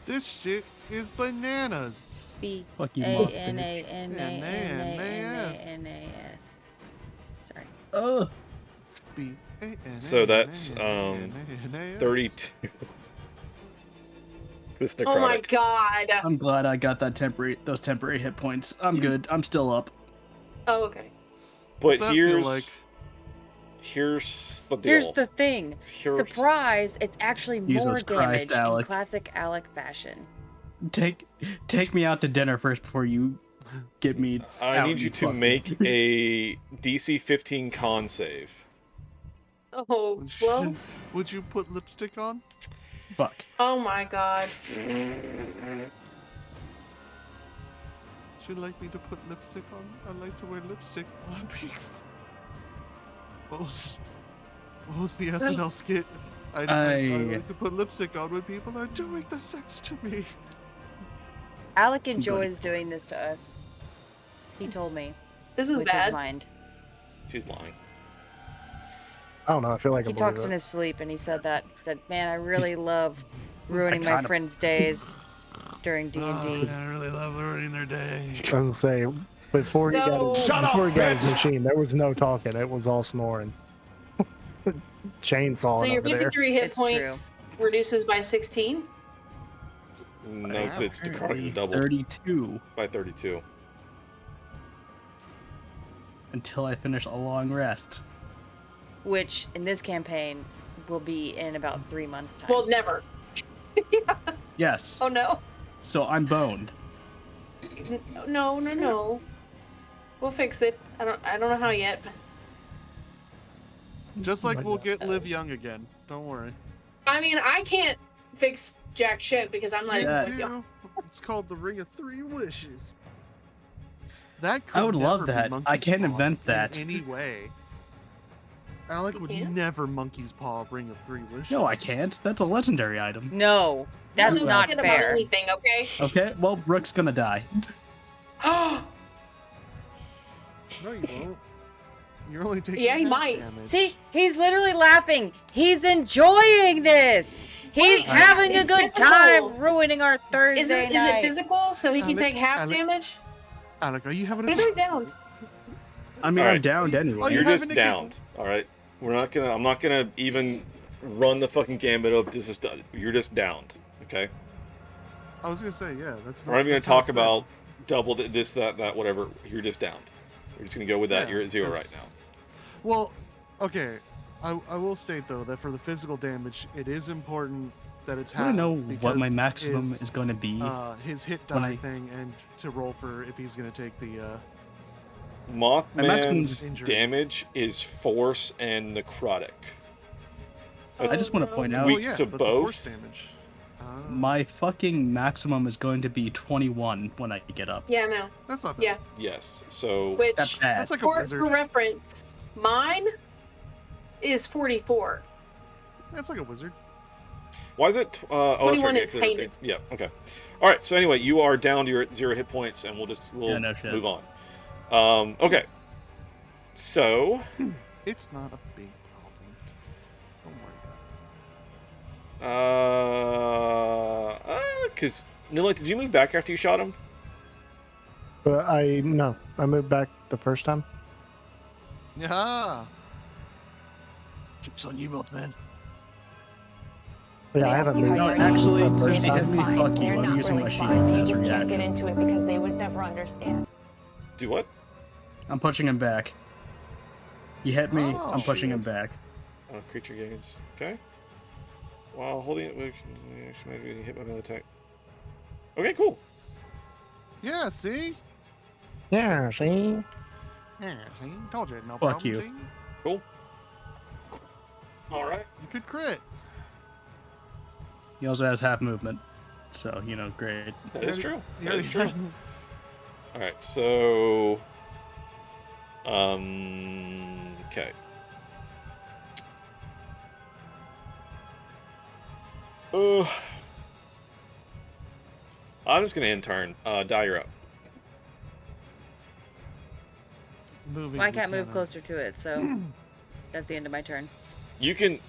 This shit is bananas. Fuck you, moth B-A-N-A-N-A-N-A-N-A-S. Sorry. So that's 32. This necrotic. Oh my god. I'm glad I got those temporary hit points. I'm good. I'm still up. Oh, okay. But What's that feel here's like? here's the deal. Here's the thing. Here's- Surprise! It's actually more Jesus damage Christ, in Alek. classic Alek fashion. Take me out to dinner first before you get me. I out, need you to fuck. make a DC 15 con save. Oh, well. Would you put lipstick on? Fuck. Oh my god. Would you like me to put lipstick on? I like to wear lipstick. What was the SNL skit? I like to put lipstick on when people are doing the sex to me. Alek enjoys doing this to us. He told me. This is with bad. His mind. She's lying. I don't know. I feel like He I'm talks in over it. his sleep, and he said that. He said, "Man, I really love ruining my kinda- friends' days during D&D." Oh, I really love ruining their day. I was gonna say, Before he got his, So- before he got his machine, there was no talking. It was all snoring. Chainsaw. So your over there. 53 hit It's points reduces by 16. No, it's the Chronicles doubled 32 by 32. until I finish a long rest. Which, in this campaign, will be in about 3 months' time. Well, never. Yes. Oh no. So I'm boned. No. We'll fix it. I don't know how yet. Just like we'll get live young again. Don't worry. I mean, I can't fix jack shit because I'm not Yeah. even with you. It's called the Ring of Three Wishes. That I would could love never be that. Monkey's I can't Paw invent that. in any way. Alec would can't? never Monkey's Paw Ring of Three Wishes. No, I can't. That's a legendary item. No, that's Don't not forget about fair. anything, okay? Okay, well, Brooke's gonna die. No, you won't. You're only taking Yeah, he half might. damage. See, he's literally laughing. He's enjoying this. He's having a It's good physical. time ruining our Thursday Is it night. physical so he can Alec, take half Alec. damage? Alec, are you having a Put it down. I mean, All I'm right. downed anyway. You're having just a downed. All right. I'm not gonna even run the fucking gambit of this is done. You're just downed. Okay. I was gonna say, yeah, that's. We're not even gonna that sounds talk good. about double this, that, whatever. You're just downed. We're just gonna go with that. Yeah, You're at 0 that's- right now. Well, okay. I will state though that for the physical damage, it is important that it's I want to know halved what my because maximum his, is going to be. his hit when die I- thing, and to roll for if he's gonna take the. My Mothman's maximum- damage is force and necrotic. I just want to point out weak to but the force both. damage. my fucking maximum is going to be 21 when I get up. Yeah, no. That's not bad. Yeah. Yes. So Which, That's bad. That's like a for wizard. reference, mine is 44. That's like a wizard. why is it? Oh, that's 21 right. is yeah, heinous. yeah. Okay. All right. So anyway, you are down to your 0 hit points, and we'll Yeah, no shit. move on. Okay. So. It's not a big problem. Don't worry about it. Because Nilay, did you move back after you shot him? But I moved back the first time. Yeah. Chips on you both, man. Yeah, I haven't moved. No, back actually, the first since he hit time. me, fuck you. I'm using my shield as a Just can't get reaction. into it because they would never understand. Do what? I'm pushing him back. He hit me. Oh, I'm pushing him shit. back. Creature gains. Okay. While holding it, we can hit by another attack. Okay, cool. Yeah. See. Yeah, see? Yeah. See. Told you. No Fuck problem. you. See? Cool. All right. You could crit. He also has half movement. So, great. That is true. You That is already- true. All right. So. Okay. I'm just gonna end turn. Die, you're up. Moving. Well, I we can't move kinda- closer to it, so that's the end of my turn. You can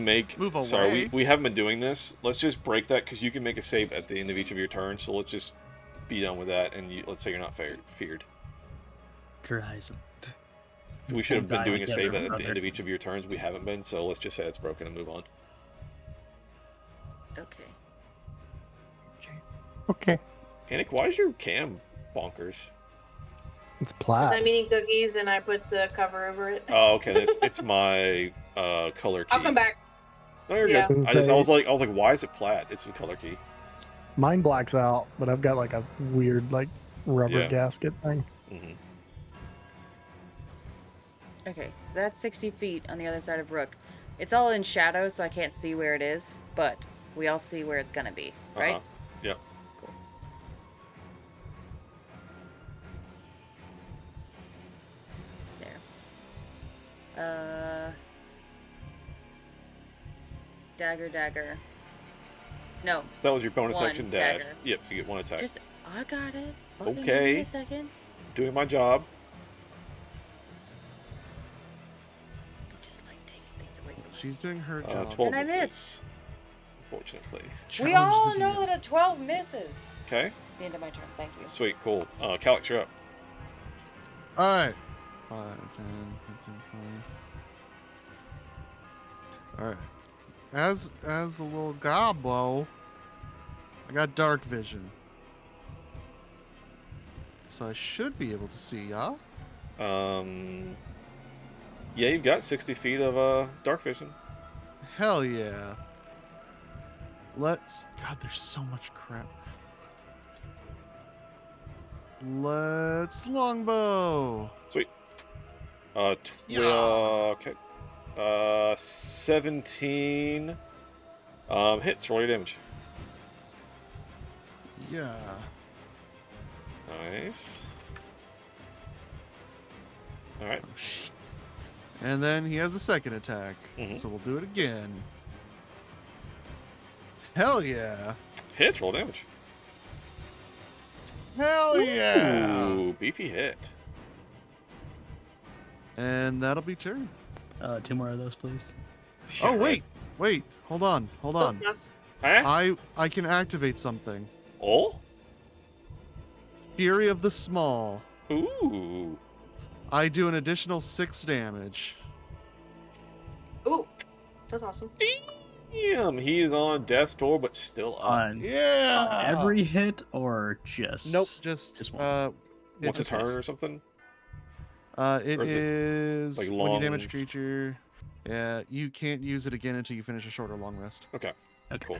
make. Move Sorry, away. we haven't been doing this. Let's just break that because you can make a save at the end of each of your turns. So let's just be done with that, and let's say you're not feared. Horizon. So we should have been Die doing a together, save at the brother. end of each of your turns. We haven't been, so let's just say it's broken and move on. Okay. Okay. Anic, why is your cam bonkers? It's I'm plaid. eating cookies and I put the cover over it. Oh, okay. It's my color key. I'll come back. No, you're Yeah. good. I was like, why is it plaid? It's the color key. Mine blacks out, but I've got like a weird rubber Yeah. gasket thing. Mm-hmm. Okay, so that's 60 feet on the other side of Rook. It's all in shadow, so I can't see where it is, but we all see where it's gonna be, right? Yep. There. Dagger. No. That was your bonus one action dash. dagger. Yep, you get one attack. Just, I got it. Fucking Give Okay. me a second. Doing my job. Just like taking things away from She's doing her 12 And I misses, miss. unfortunately. We all know that a 12 misses. Okay. It's the end of my turn. Thank you. Sweet, cool. Calyx, you're up. Alright. 5, 10, 15, 20. Alright. As a little gobbo, I got dark vision. So I should be able to see, yeah? Yeah, you've got 60 feet of dark vision. Hell yeah. Let's... God, there's so much crap. Let's longbow. Sweet. 12. Okay. 17. Hits. Roll your damage. Yeah. Nice. All right. And then he has a second attack. Mhm. So we'll do it again. Hell yeah. Hits. Roll damage. Hell yeah. Ooh, beefy hit. And that'll be turn. 2 more of those, please. Oh, wait. Wait. Hold on. Hold on. Huh? I can activate something. Oh? Fury of the Small. Ooh. I do an additional 6 damage. Ooh, that's awesome. Damn, he is on death's door, but still up. On every hit or just? Nope, just one. Once a turn or something? It Or is it, is like, when long- you damage a creature. Yeah, you can't use it again until you finish a short or long rest. Okay. Cool.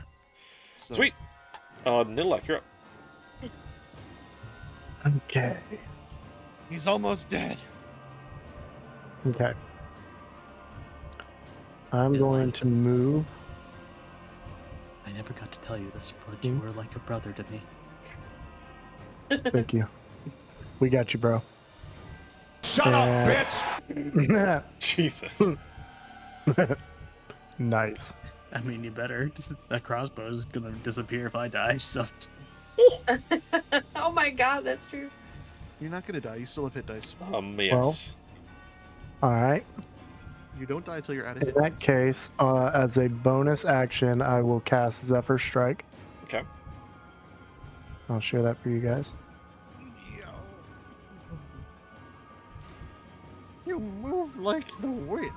So- Sweet. Nidalek, you're up. Okay. He's almost dead. Okay. I'm going to move. I never got to tell you this, but you were like a brother to me. Thank you. We got you, bro. Shut up, bitch! Jesus. Nice. I mean, you better. That crossbow is gonna disappear if I die, so... Oh my god, that's true. You're not gonna die. You still have hit dice. Yes. Alright. You don't die until you're out of In hit. that case, as a bonus action, I will cast Zephyr Strike. Okay. I'll share that for you guys. You move like the wind.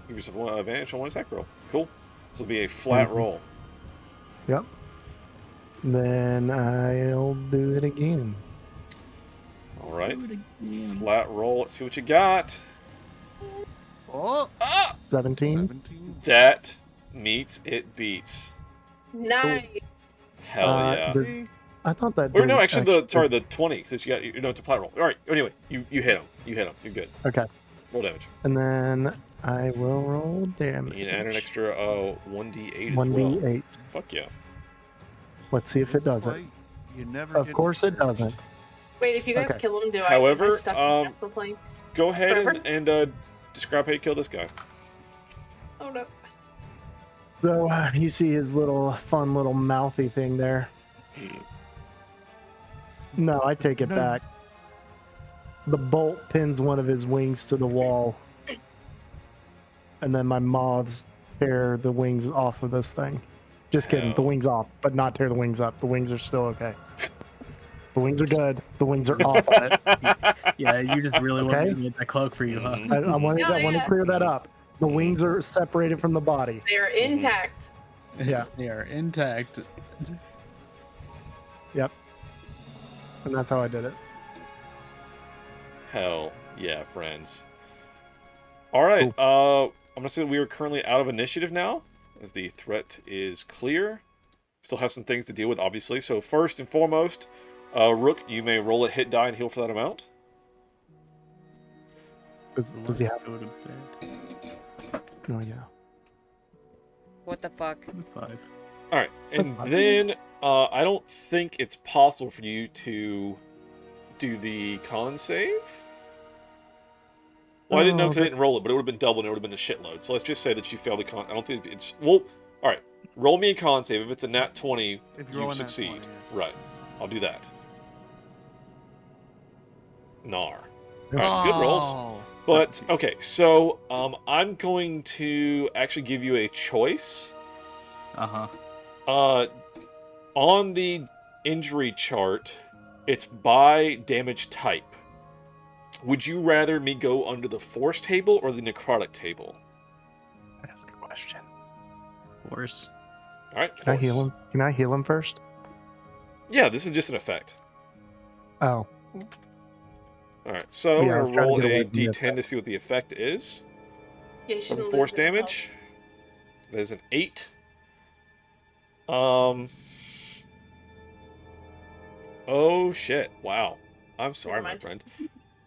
Give yourself one advantage on one attack roll. Cool. This will be a flat roll. Yep. Then I'll do it again. All right. Flat roll. Let's see what you got. Oh! 17. That meets it beats. Nice. Hell yeah. I thought that. Or no, did actually, the 20, because you got, it's a flat roll. All right. Anyway, you hit him. You hit him. You're good. Okay. Roll damage. And then I will roll damage. You can add an extra 1d8 as 1d8. well. Fuck yeah. Let's see if it does it. You never. Of course it doesn't. Wait, if you guys Okay. kill him, do However, I get my stuff in Astral Plane? Go ahead Forever? and describe how you kill this guy. Oh no. So you see his little fun little mouthy thing there. No, I take it back. The bolt pins one of his wings to the wall. And then my moths tear the wings off of this thing. Just kidding, the wings off, but not tear the wings up. The wings are still okay. The wings are good. The wings are off of it. Yeah, you just really want Okay. me to get that cloak for you, huh? I want to clear that up. The wings are separated from the body. They're intact. Yeah. They are intact. Yep. And that's how I did it. Hell yeah, friends. All right. I'm gonna say that we are currently out of initiative now, as the threat is clear. Still have some things to deal with, obviously. So first and foremost, Rook, you may roll a hit die and heal for that amount. Does he have? Oh yeah. What the fuck? 5. All right, and then I don't think it's possible for you to do the con save. Well, I didn't know because I didn't roll it, but it would have been double and it would have been a shitload. So let's just say that you failed the con. I don't think it's well. All right, roll me a con save. If it's a nat 20, If you roll you a nat succeed. 20, Right, I'll do that. Nar. All right, good rolls. Oh. But okay, so I'm going to actually give you a choice. On the injury chart, it's by damage type. Would you rather me go under the force table or the necrotic table? That's a good question. Force. All right, Can I force. heal him? Can I heal him first? Yeah, this is just an effect. Oh. All right, so Yeah, I we're was gonna trying to roll get away a from the d10 to see what the effect is. Yeah, you shouldn't From lose force any health. damage. There's an 8. Oh shit! Wow. I'm sorry, my friend.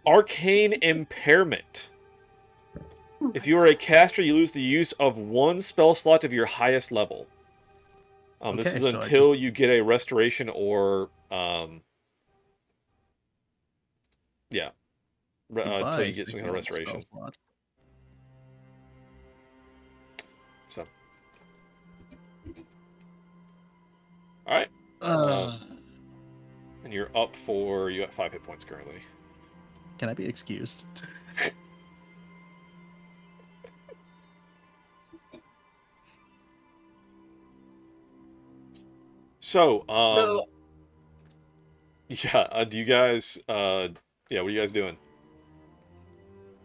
Arcane impairment. If you are a caster, you lose the use of 1 spell slot of your highest level. This Okay, is so I until just- you get a restoration or yeah, until you get some kind of restoration. So, all right. And you're up for, you got 5 hit points currently. Can I be excused? So, So- yeah, do you guys, yeah, what are you guys doing?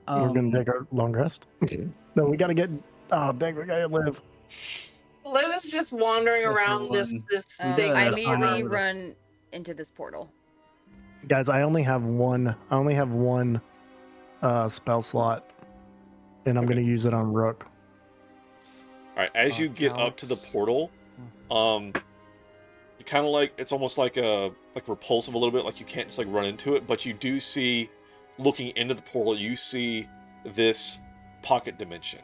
We're gonna take our long rest. No, we gotta get. Oh dang, we gotta live. Liv is just wandering around this thing. I immediately run into this portal. Guys, I only have one. I only have one spell slot, and I'm gonna use it on Rook. All right, as you get up to the portal, kind of like, it's almost like repulsive a little bit, like you can't just like run into it, but you do see, looking into the portal, you see this pocket dimension,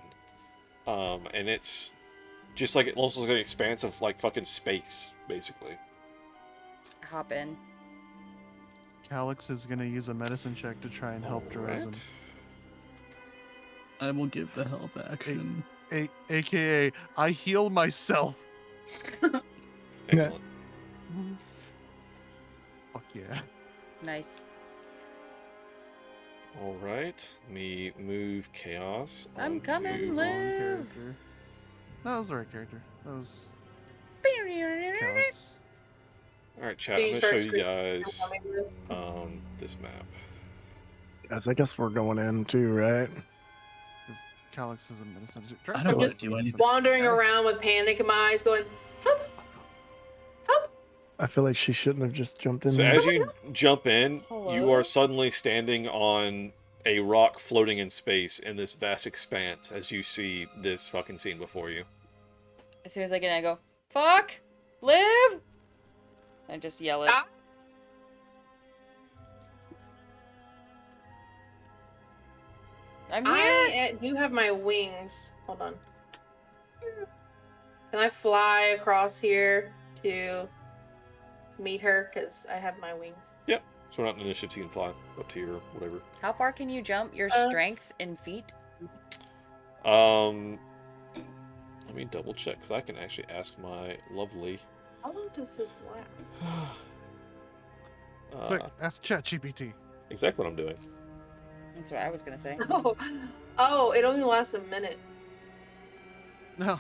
and it's just like, it almost looks like an expanse of like fucking space, basically. Hop in. Alex is gonna use a medicine check to try and help Drezen. I will give the help action. AKA, I heal myself. Excellent. Fuck yeah. Nice. All right, let me move Kaoz. I'm coming, onto- Liv. No, that was the right character. That was. All right, chat. So I'm you gonna show start you screaming, guys this map. Guys, I guess we're going in too, right? Calix is a medicine. I'm just wandering around with panic in my eyes, going, "Help!" I feel like she shouldn't have just jumped in. So there. as you jump in, you are suddenly standing on a rock floating in space in this vast expanse as you see this fucking scene before you. As soon as I get in, I go, fuck! Live! And just yell it. I'm here! I do have my wings. Hold on. Can I fly across here to meet her? Because I have my wings. Yep. So we're not in initiative, so you can fly up to your whatever. How far can you jump? Your strength in feet? Let me double check, because I can actually ask my lovely... How long does this last? Quick, ask ChatGPT. Exactly what I'm doing. That's what I was gonna say. Oh, it only lasts a minute. No.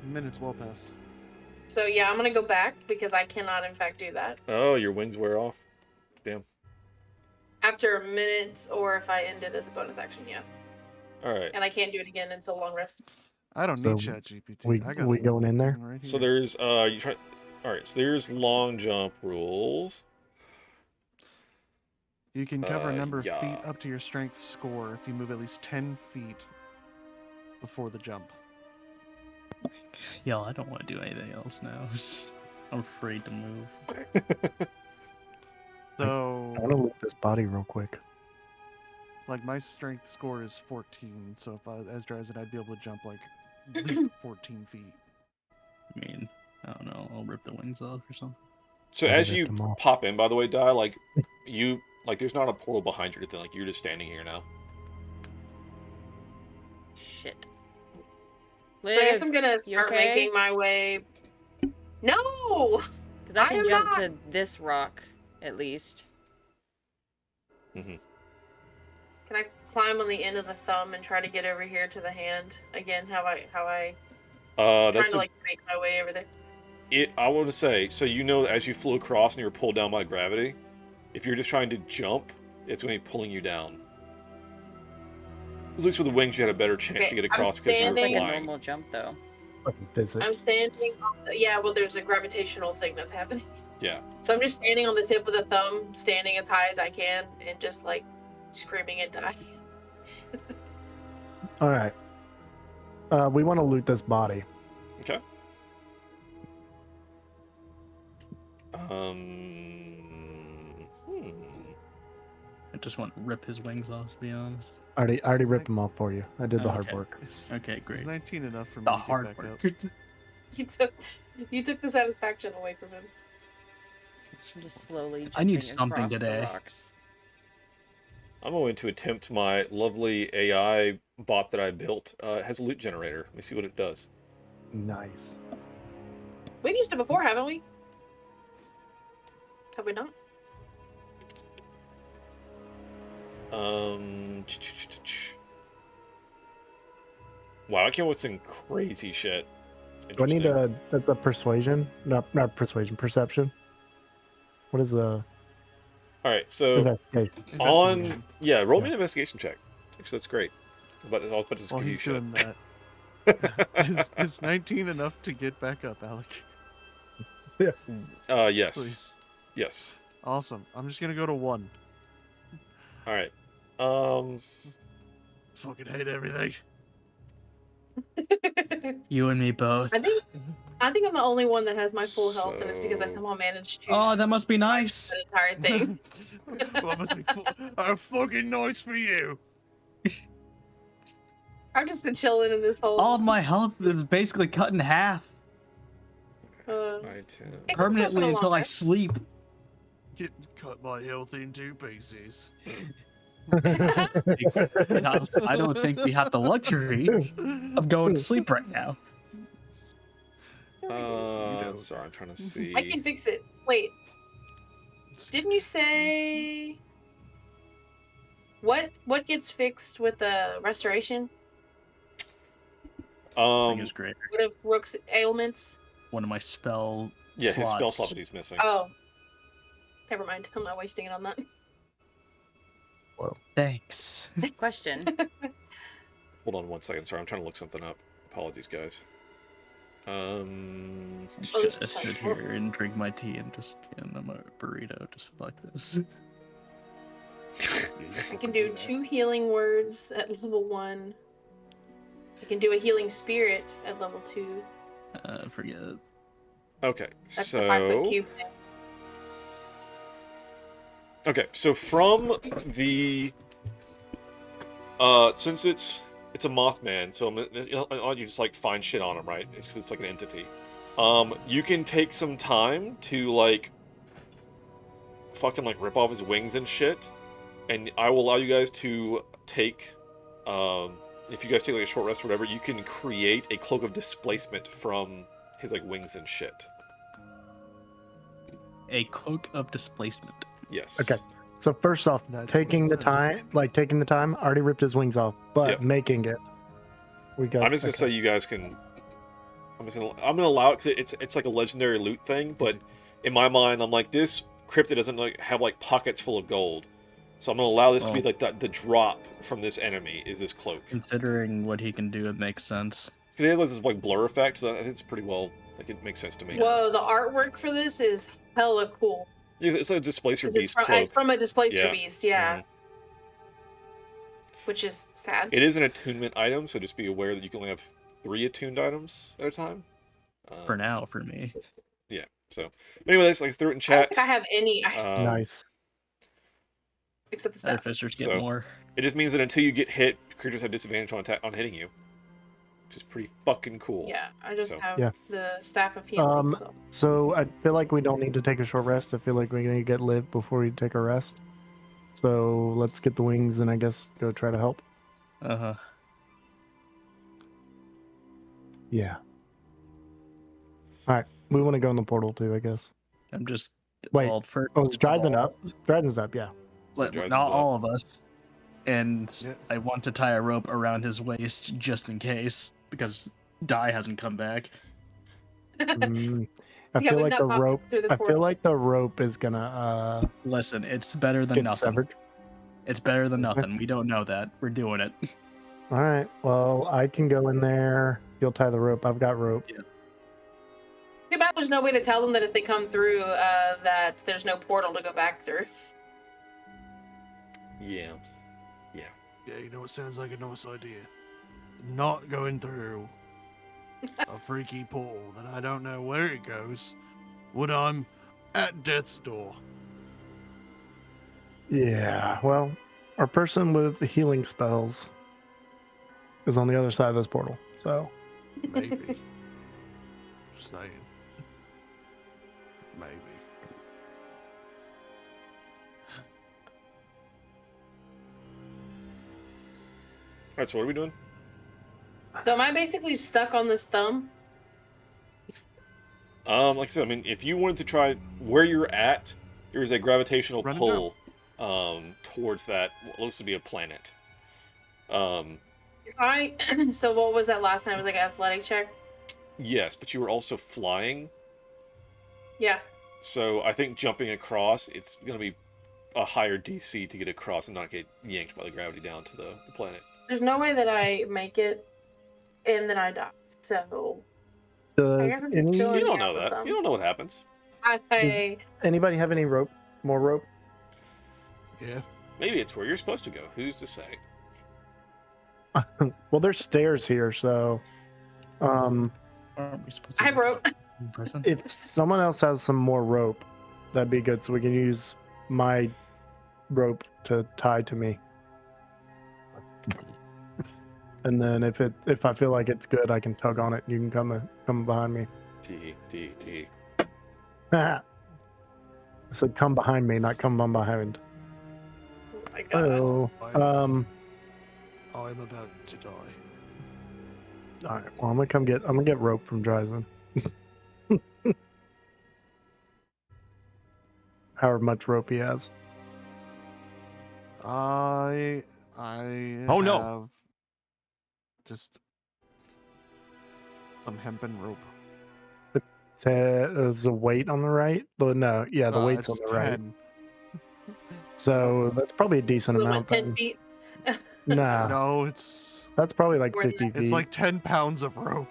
Minutes well past. So yeah, I'm gonna go back because I cannot in fact do that. Oh, your wings wear off? Damn. After a minute, or if I end it as a bonus action, yeah. Alright. And I can't do it again until long rest. I don't So need ChatGPT. we going in there? Right So here. there's, you try... Alright, so there's long jump rules. You can cover a number of yeah. feet up to your strength score if you move at least 10 feet before the jump. Yo, I don't want to do anything else now. I'm afraid to move. So, I want to loot this body real quick. like, my strength score is 14, so if I was as Drezen, I'd be able to jump, like, at least 14 feet. I mean, I don't know. I'll rip the wings off or something. So Yeah, as rip you them off. pop in, by the way, Di, like, you... Like, there's not a portal behind you or anything. Like, you're just standing here now. Shit. So I guess I'm Liv, gonna you start okay? making my way. No! Because I can am jump not. to this rock, at least. Mm-hmm. Can I climb on the end of the thumb and try to get over here to the hand again? How I trying That's to like make my way over there. I want to say, so you know, as you flew across and you were pulled down by gravity, if you're just trying to jump, it's going to be pulling you down. At least with the wings, you had a better chance to get across because you were It's like a flying. normal jump, though. I'm standing on yeah, well, there's a gravitational thing that's happening. Yeah. So I'm just standing on the tip of the thumb, standing as high as I can, and just, like, screaming at die. All right. We want to loot this body. Okay. I just want to rip his wings off, to be honest. I already ripped them off for you. I did the hard Okay. work. Okay, great. Is 19 enough for me The to get hard back work. up? You took the satisfaction away from him. Just slowly I need jumping something across the today. rocks. I'm going to attempt my lovely AI bot that I built. It has a loot generator. Let me see what it does. Nice. We've used it before, haven't we? Have we not? Wow, I came up with some crazy shit. Do I need that's a persuasion? Not persuasion, perception. What is the... All right, so Investigation. roll me an investigation check. Actually, that's great. But I was about to just While give you he's shit. doing that, is 19 enough to get back up, Alec? Yeah. Yes. Please. Yes. Awesome. I'm just gonna go to 1. All right. Fucking hate everything. You and me both. I think I'm the only one that has my full health, and it's because I somehow managed to. Oh, that must be nice. The entire thing. Well, that must be fucking nice for you. I've just been chilling in this whole. All of my health is basically cut in half permanently until I sleep. Get cut my health in 2 pieces. I don't think we have the luxury of going to sleep right now. Sorry, I'm trying to see. I can fix it. Wait. Didn't you say what gets fixed with the restoration? I think it's great. What of Rook's ailments? One of my spell Yeah, slots. his spell slot that he's missing. Oh. Never mind. I'm not wasting it on that. Whoa. Thanks. Question. Hold on 1 second. Sorry, I'm trying to look something up. Apologies, guys. Just gonna sit here and drink my tea and just get a burrito. Just fuck this. I can do 2 healing words at level 1. I can do a healing spirit at level 2. Forget it. Okay, That's the 5-foot cube thing. Okay, so from the since it's a Mothman, so you just like find shit on him, right? It's like an entity. You can take some time to like fucking like rip off his wings and shit, and I will allow you guys to take if you guys take like a short rest or whatever, you can create a cloak of displacement from his like wings and shit. A cloak of displacement. Yes. Okay. So first off, taking the time, I already ripped his wings off, but making it, we got. I'm just gonna say you guys can. I'm gonna allow it because it's like a legendary loot thing, but in my mind, I'm like this cryptid doesn't like have like pockets full of gold, so I'm gonna allow this to be like the drop from this enemy is this cloak. Considering what he can do, it makes sense. Because they have this like blur effect, so I think it's pretty well. Like it makes sense to me. Whoa, the artwork for this is hella cool. Yeah, it's like a displacer beast cloak. It's from a displacer beast, yeah. Mhm. Which is sad. It is an attunement item, so just be aware that you can only have 3 attuned items at a time. For now, for me. Yeah. So, anyway, let's like throw it in I chat. don't think I have any items. Nice. Except the staff. Artificers get more. It just means that until you get hit, creatures have disadvantage on hitting you, which is pretty fucking cool. Yeah, I just have Yeah. the staff of healing. So I feel like we don't need to take a short rest. I feel like we're gonna get live before we take a rest. So let's get the wings and I guess go try to help. Yeah. All right, we want to go in the portal too, I guess. I'm just wait. Well, first it's Dryden up. Dryden's up, yeah. Not all of us. And I want to tie a rope around his waist just in case, because Dai hasn't come back. I feel like the rope. I feel like the rope is gonna. Listen, it's better than get nothing. severed. It's better than nothing. We don't know that. We're doing it. All right. Well, I can go in there. You'll tie the rope. I've got rope. Yeah. Too bad there's no way to tell them that if they come through, that there's no portal to go back through. Yeah. Yeah, you know what sounds like a nice idea? Not going through a freaky portal that I don't know where it goes when I'm at death's door. Yeah. Well, our person with the healing spells is on the other side of this portal. So Maybe. Just saying. Maybe. Alright, so what are we doing? So am I basically stuck on this thumb? Like I said, I mean, if you wanted to try where you're at, there's a gravitational Run it pull towards that what looks to be a planet. If I so what was that last time? It was like an athletic check? Yes, but you were also flying, Yeah. so I think jumping across, it's going to be a higher DC to get across and not get yanked by the gravity down to the planet. There's no way that I make it and then I die. So does I haven't any, until You don't I'm know with that. them. You don't know what happens. anybody have any rope? More rope? Yeah. Maybe it's where you're supposed to go. Who's to say? Well, there's stairs here, so Aren't we supposed to I have rope. in person? if someone else has some more rope, that'd be good. So we can use my rope to tie to me. And then if I feel like it's good, I can tug on it. You can come behind me. T. I said come behind me, not come on behind. Oh my god. Oh, I'm about to die. all right. Well, I'm gonna get rope from Dryzen. However much rope he has. I Oh, no. have just some hempen rope. Is the weight on the right? No, yeah, the weight's on It's the right. 10. So that's probably a decent What, amount. 10 Then. feet? Nah, No, it's that's probably like More than 50 that. feet. it's like 10 pounds of rope.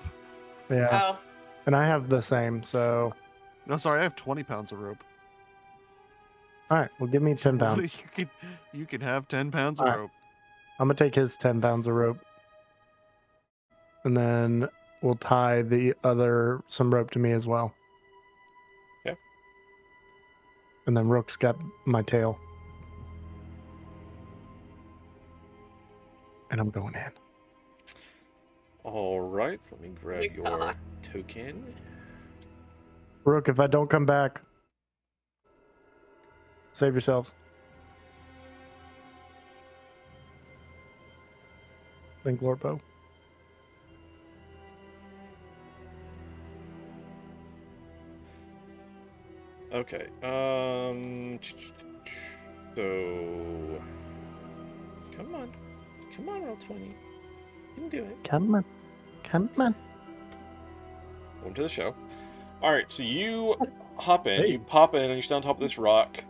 Yeah, Oh. and I have the same. So, No, sorry, I have 20 pounds of rope. all right, well, give me 10 pounds. You can have 10 pounds of All right. rope. I'm gonna take his 10 pounds of rope, and then we'll tie some rope to me as well. Okay. And then Rook's got my tail, and I'm going in. All right, let me grab Good your God. token. Rook, if I don't come back, save yourselves. Think, Lorpo. Okay. So, come on, Roll20. You can do it. Come on. Welcome to the show. All right, so you hop in, you pop in, and you stand on top of this rock.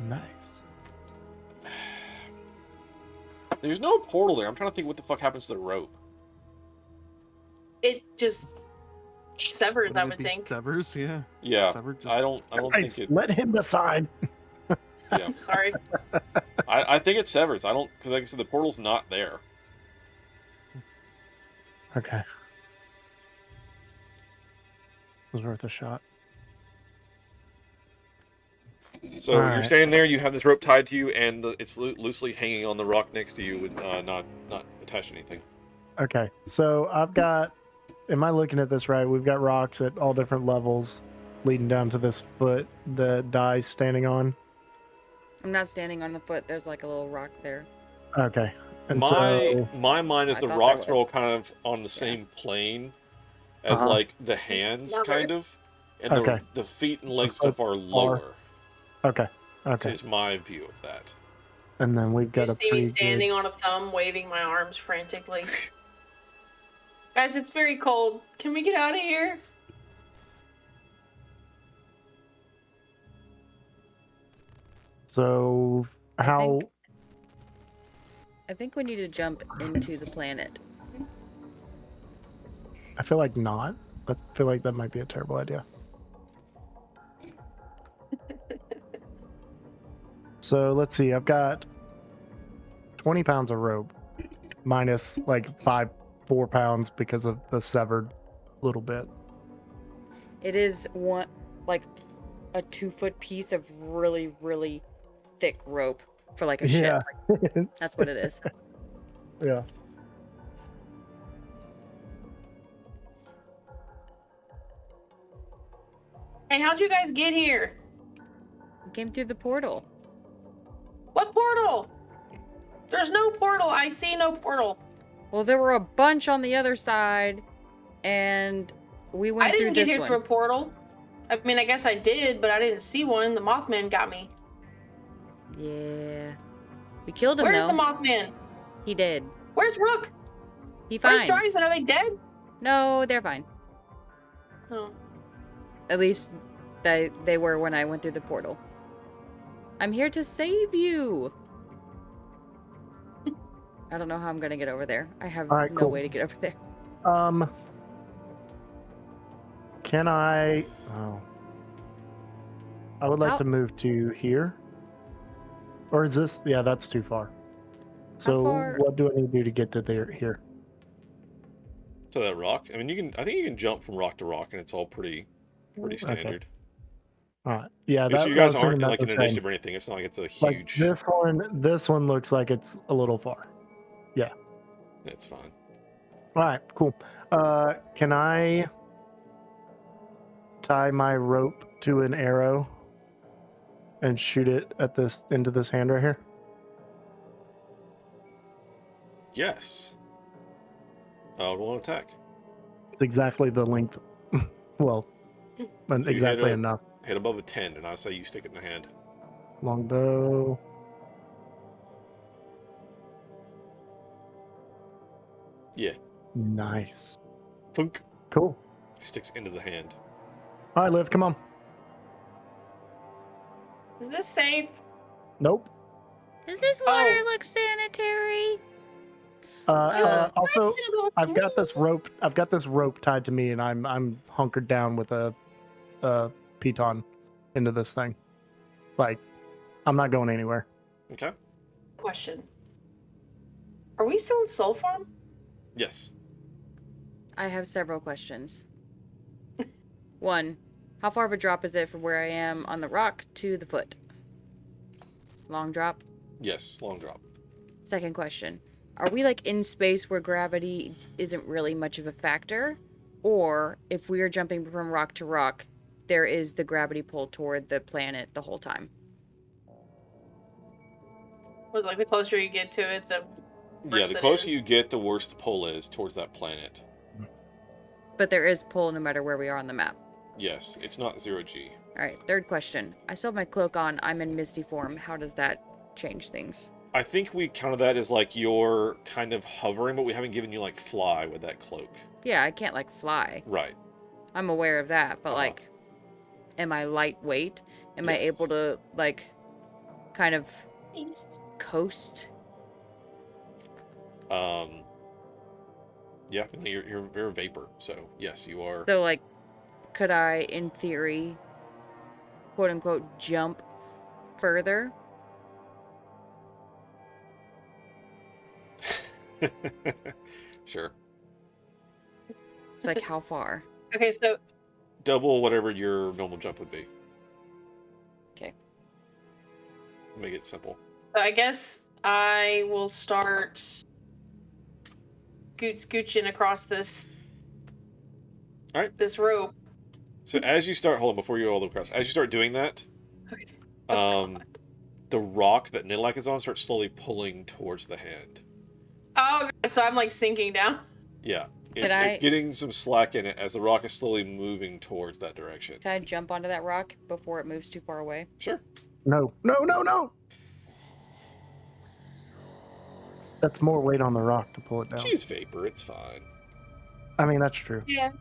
Nice. There's no portal there. I'm trying to think what the fuck happens to the rope. It just severs, I Wouldn't it would be think. Severs, yeah. Yeah, Severed just- I don't Guys, think it. let him decide. Yeah, Sorry. I think it severs. I don't, because like I said, the portal's not there. Okay. It was worth a shot. So All you're right. standing there. You have this rope tied to you, and it's loosely hanging on the rock next to you, with not attached to anything. Okay, so I've got. Am I looking at this right? We've got rocks at all different levels, leading down to this foot that Dai's standing on. I'm not standing on the foot. There's like a little rock there. Okay. And My mind is I the thought rocks there are all was. kind of on the same plane as Uh-huh. like the hands, Love kind it. of, and Okay. the feet and legs The stuff foot's are lower. Okay. Okay. Is my view of that. And then we've You got a see me pretty standing on a thumb, waving my arms frantically. Guys, it's very cold. Can we get out of here? So how? I think we need to jump into the planet. I feel like not. I feel like that might be a terrible idea. So let's see. I've got 20 pounds of rope, minus like 4 pounds because of the severed little bit. It is like a 2-foot piece of really, really thick rope for like a ship. That's what it is. Yeah. Hey, how'd you guys get here? We came through the portal. What portal? There's no portal. I see no portal. Well, there were a bunch on the other side, and we went through this one. I didn't get here through a portal. I mean, I guess I did, but I didn't see one. The Mothman got me. Yeah. We killed him, Where's though. the Mothman? He did. Where's Rook? He fine. Where's Dryson? Are they dead? No, they're fine. Oh. At least they were when I went through the portal. I'm here to save you. I don't know how I'm gonna get over there. I have no way to get over there. Can I? Oh. I would like to move to here. Or is this? Yeah, that's too far. So what do I need to do to get to there here? To that rock? I mean, I think you can jump from rock to rock, and it's all pretty standard. Okay. All right. Yeah, so you guys aren't like in initiative or anything. It's not like it's a huge. Like this one looks like it's a little far. Yeah. It's fine. All right. Cool. Can I tie my rope to an arrow and shoot it at into this hand right here? Yes. Roll an attack. It's exactly the length. Well, So exactly enough. Hit above a 10, and I say you stick it in the hand. Longbow. Yeah. Nice. Thunk. Cool. Sticks into the hand. All right, Liv, come on. Is this safe? Nope. Does this water look sanitary? Also, I've got this rope. I've got this rope tied to me, and I'm hunkered down with a piton into this thing. Like, I'm not going anywhere. Okay. Question. Are we still in Soul Farm? Yes. I have several questions. 1, how far of a drop is it from where I am on the rock to the foot? Long drop? Yes, long drop. Second question. Are we like in space where gravity isn't really much of a factor? Or if we are jumping from rock to rock, there is the gravity pull toward the planet the whole time? Was like the closer you get to it, the Yeah, the closer you get, the worse the pull is towards that planet. But there is pull no matter where we are on the map. Yes, it's not 0G. Alright, third question. I still have my cloak on. I'm in misty form. How does that change things? I think we counted that as like you're kind of hovering, but we haven't given you like fly with that cloak. Yeah, I can't like fly. Right. I'm aware of that, but like, am I lightweight? Am I able to like kind of coast? Yeah, you're a vapor, so yes, you are. So like, could I, in theory, quote unquote, jump further? Sure. It's like how far? Okay, so Double whatever your normal jump would be. Okay. Make it simple. So I guess I will start scooching across this. All right. This rope. So as you start, hold on, before you go all the way across, as you start doing that, the rock that Nidalak is on starts slowly pulling towards the hand. Oh, God, so I'm like sinking down. Yeah, it's getting some slack in it as the rock is slowly moving towards that direction. Can I jump onto that rock before it moves too far away? Sure. No. That's more weight on the rock to pull it down. She's vapor, it's fine. I mean, that's true. Yeah.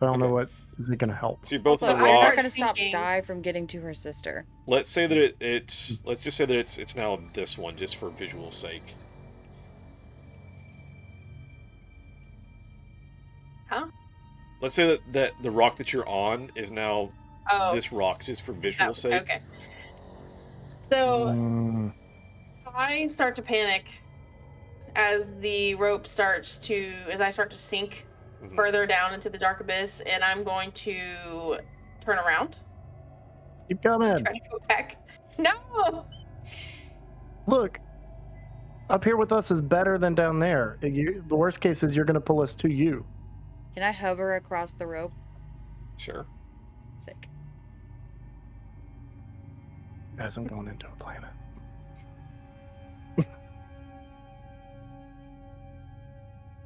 I don't know what is it going to help? So you're both Also, on the I'm rock. not going to stop Di from getting to her sister. Let's say that let's just say that it's now this one, just for visual sake. Huh? Let's say that the rock that you're on is now this rock, just for visual sake. Okay. So I start to panic as the rope as I start to sink further down into the dark abyss, and I'm going to turn around. Keep coming. Try to go back. No! Look, up here with us is better than down there. The worst case is you're going to pull us to you. Can I hover across the rope? Sure. Sick. Guys, I'm going into a planet.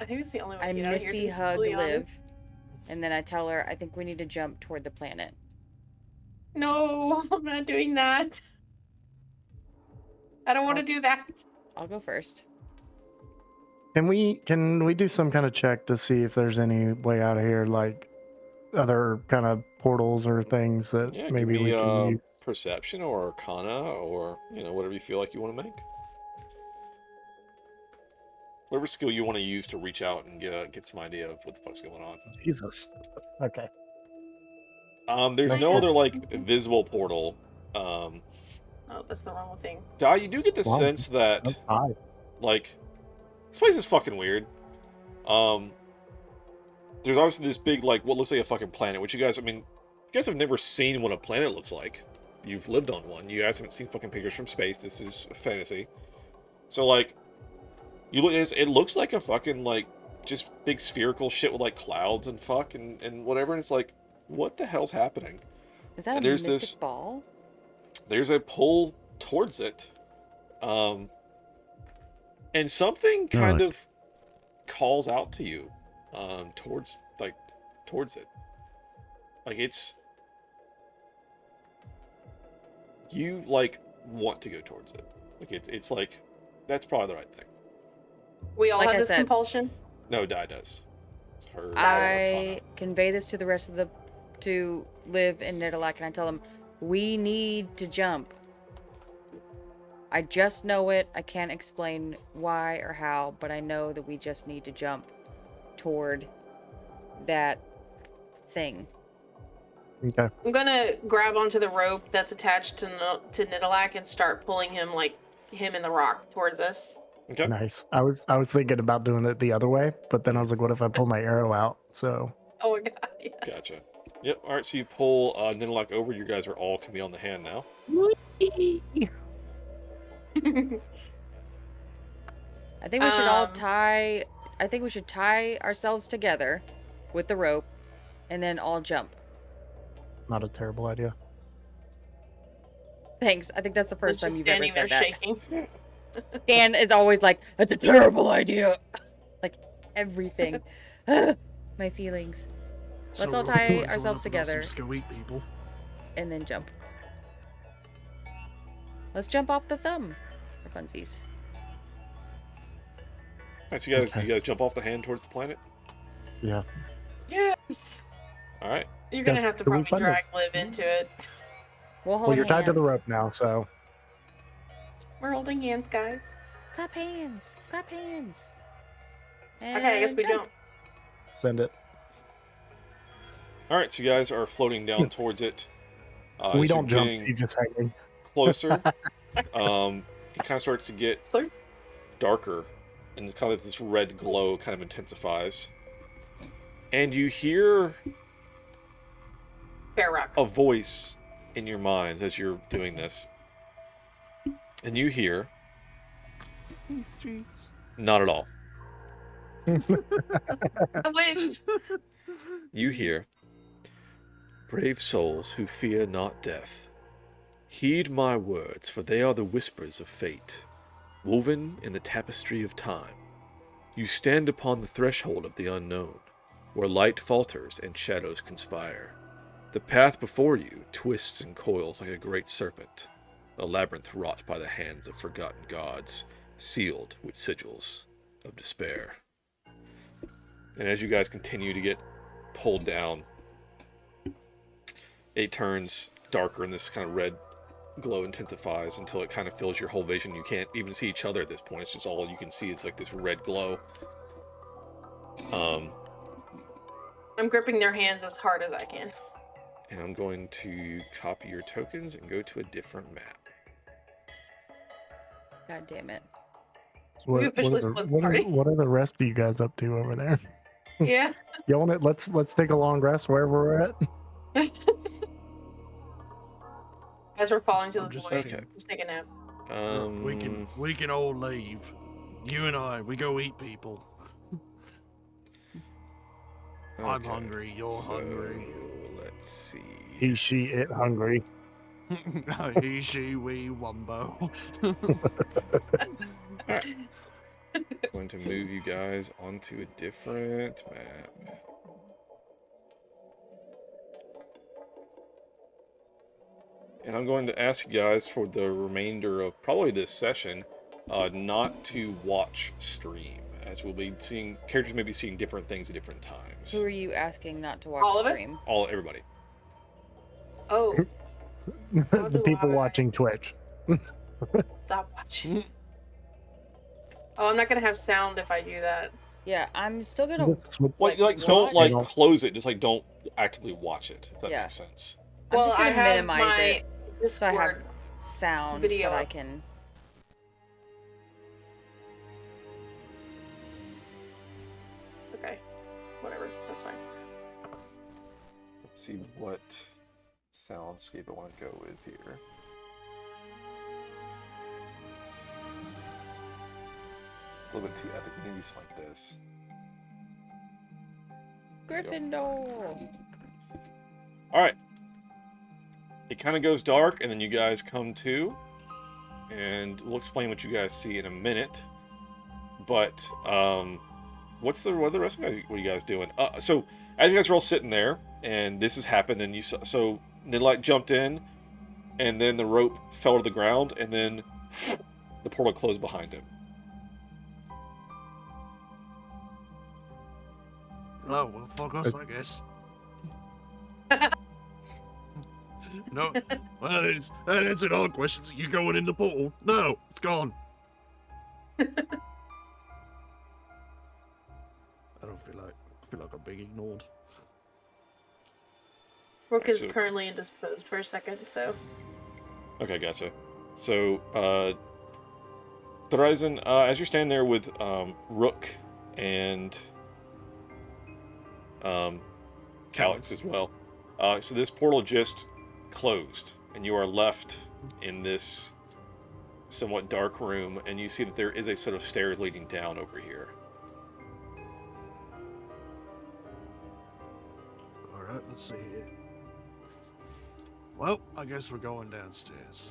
I think it's the only way I to get out of here, to misty be hug completely Liv, honest. and then I tell her I think we need to jump toward the planet. No, I'm not doing that. I don't want to do that. I'll go first. Can we do some kind of check to see if there's any way out of here, like other kind of portals or things that maybe we can use? Perception or Arcana or whatever you feel like you want to make. Whatever skill you want to use to reach out and get some idea of what the fuck's going on. Jesus. Okay. There's no other visible portal. Oh, that's the wrong thing. Di, you do get the sense that this place is fucking weird. There's obviously this big what looks like a fucking planet, which you guys have never seen what a planet looks like. You've lived on one. You guys haven't seen fucking pictures from space. This is fantasy. So you look at it looks like a fucking just big spherical shit with clouds and fuck and whatever, and it's what the hell's happening? Is that a mystic ball? There's a pull towards it. And something kind of calls out to you towards it. It's you want to go towards it. It's that's probably the right thing. We all have this compulsion? No, Di does. It's her. I convey this to the rest of to Liv and Nidalak, and I tell them, we need to jump. I just know it. I can't explain why or how, but I know that we just need to jump toward that thing. Okay. I'm gonna grab onto the rope that's attached to Nidalak and start pulling him him and the rock towards us. Okay. Nice. I was thinking about doing it the other way, but then I was like, what if I pull my arrow out? So. Oh my god. Yeah. Gotcha. Yep. All right. So you pull Nidalak over. You guys are all can be on the hand now. I think we should all tie. I think we should tie ourselves together with the rope, and then all jump. Not a terrible idea. Thanks. I think that's the first time you've ever said that. Shaking. Dan is always like, "That's a terrible idea." Everything. My feelings. Let's all tie ourselves together. Go eat people. And then jump. Let's jump off the thumb for funsies. Alright, so you guys jump off the hand towards the planet? Yeah. Yes. Alright. You're gonna have to probably drag Liv into it. We'll hold Well, you're tied to the hands. rope now, so. We're holding hands, guys. Clap hands. Clap hands. Okay, I guess And we jump. don't. Send it. Alright, so you guys are floating down towards it. We as don't you're jump. getting You just hanging. closer. It kind of starts to get darker, and it's kind of this red glow kind of intensifies. And you hear Bear rock. a voice in your minds as you're doing this. And you hear, Streets. not at all. I wish. You hear, brave souls who fear not death, heed my words, for they are the whispers of fate, woven in the tapestry of time. You stand upon the threshold of the unknown, where light falters and shadows conspire. The path before you twists and coils like a great serpent, a labyrinth wrought by the hands of forgotten gods, sealed with sigils of despair. And as you guys continue to get pulled down, it turns darker and this kind of red glow intensifies until it kind of fills your whole vision. You can't even see each other at this point. It's just all you can see is like this red glow. I'm gripping their hands as hard as I can. And I'm going to copy your tokens and go to a different map. God damn it. So We officially split the party. what are the rest of you guys up to over there? Yeah. Yelling it, let's take a long rest wherever we're at. As we're falling to the just void, okay. just take a nap. We can all leave. You and I, we go eat people. I'm Okay, hungry. You're hungry. Let's see. He, she, it hungry. He, she, we, wumbo. Alright. Going to move you guys onto a different map. And I'm going to ask you guys for the remainder of probably this session, not to watch stream, as we'll be seeing characters may be seeing different things at different times. Who are you asking not to watch All of us? stream? Everybody. Oh. The people watching Twitch. Stop watching. Oh, I'm not gonna have sound if I do that. Yeah, I'm still gonna. Don't like close it. Just like don't actively watch it. If that Yeah. makes sense. I'm Well, just gonna I have minimize my it so I have Discord sound video that I up. can. Okay. Whatever. That's fine. Let's see what soundscape I want to go with here. It's a little bit too epic. Maybe something like this. Gryffindor. All right. It kind of goes dark, and then you guys come to, and we'll explain what you guys see in a minute. But what are the rest of you guys, what are you guys doing? So as you guys are all sitting there, and this has happened, and so Nidlight jumped in, and then the rope fell to the ground, and then the portal closed behind him. Oh, well, fuck us, I guess. No, that answered all questions. You going in the portal? No, it's gone. I feel like I'm being ignored. Rook is So- currently indisposed for a second, so. Okay, gotcha. So, Thryzen, as you're standing there with Rook and Calyx as well, so this portal just closed, and you are left in this somewhat dark room, and you see that there is a set of stairs leading down over here. Alright, let's see here. Well, I guess we're going downstairs.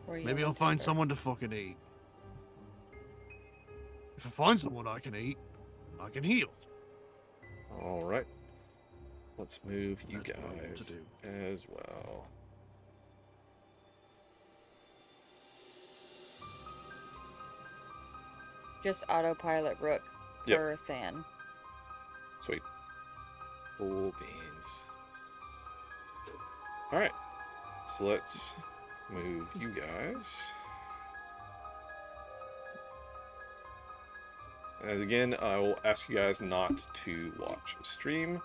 Maybe I'll find someone to fucking eat. If I find someone I can eat, I can heal. Alright. Let's move you guys as well. Just autopilot Rook Yep. per Than. Sweet. Cool beans. Alright. So let's move you guys. As again, I will ask you guys not to watch stream.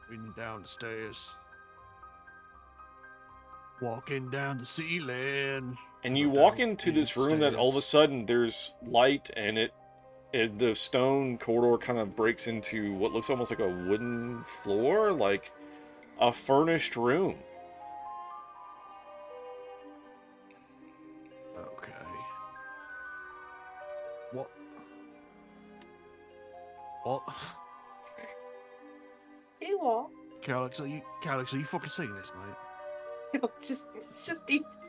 Going downstairs. Walking down the ceiling. And you walk into this room that all of a sudden there's light, and the stone corridor kind of breaks into what looks almost like a wooden floor, like a furnished room. Okay. What? Hey, Wall. Calyx, are you fucking seeing this, mate? It's just decent.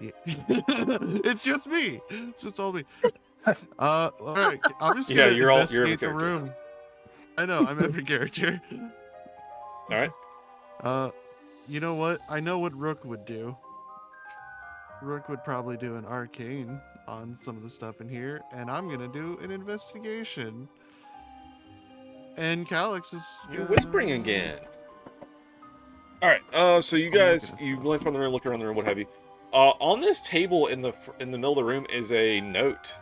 Yeah. It's just me. It's just all me. All right. I'm just gonna you're every investigate the character. room. I know. I'm every character. All right. You know what? I know what Rook would do. Rook would probably do an arcane on some of the stuff in here, and I'm gonna do an investigation. And Calyx is. You're whispering again. All right. So you guys, you glance around the room, look around the room, what have you. On this table in the middle of the room is a note.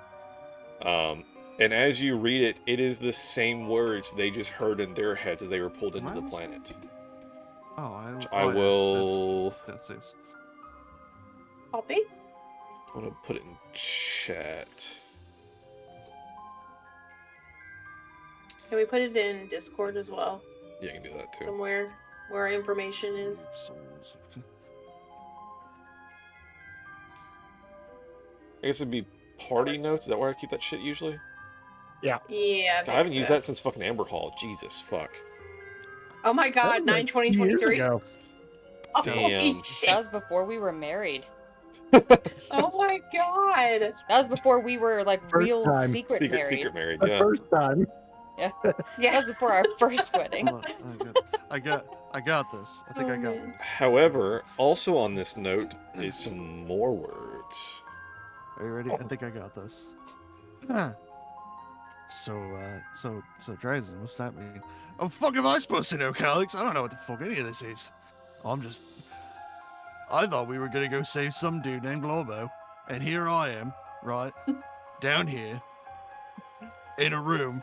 And as you read it, it is the same words they just heard in their heads as they were pulled into the planet. Oh, I will. That saves. Copy. I'm gonna put it in chat. Can we put it in Discord as well? Yeah, you can do that too. Somewhere where our information is. I guess it'd be party notes. Is that where I keep that shit usually? Yeah. Yeah. I haven't used that since fucking Amber Hall. Jesus fuck. Oh my god, 9/20/23. Years ago. Holy Damn. shit. That was before we were married. Oh my god. That was before we were like First real time. secret married. Secret married, The yeah. first time. Yeah. That was before our first wedding. Hold on, I got this. I think I got this. However, also on this note is some more words. Are you ready? I think I got this. Huh. So Drazen, what's that mean? Oh, fuck am I supposed to know, Calyx? I don't know what the fuck any of this is. I thought we were gonna go save some dude named Lobo, and here I am, right, down here, in a room,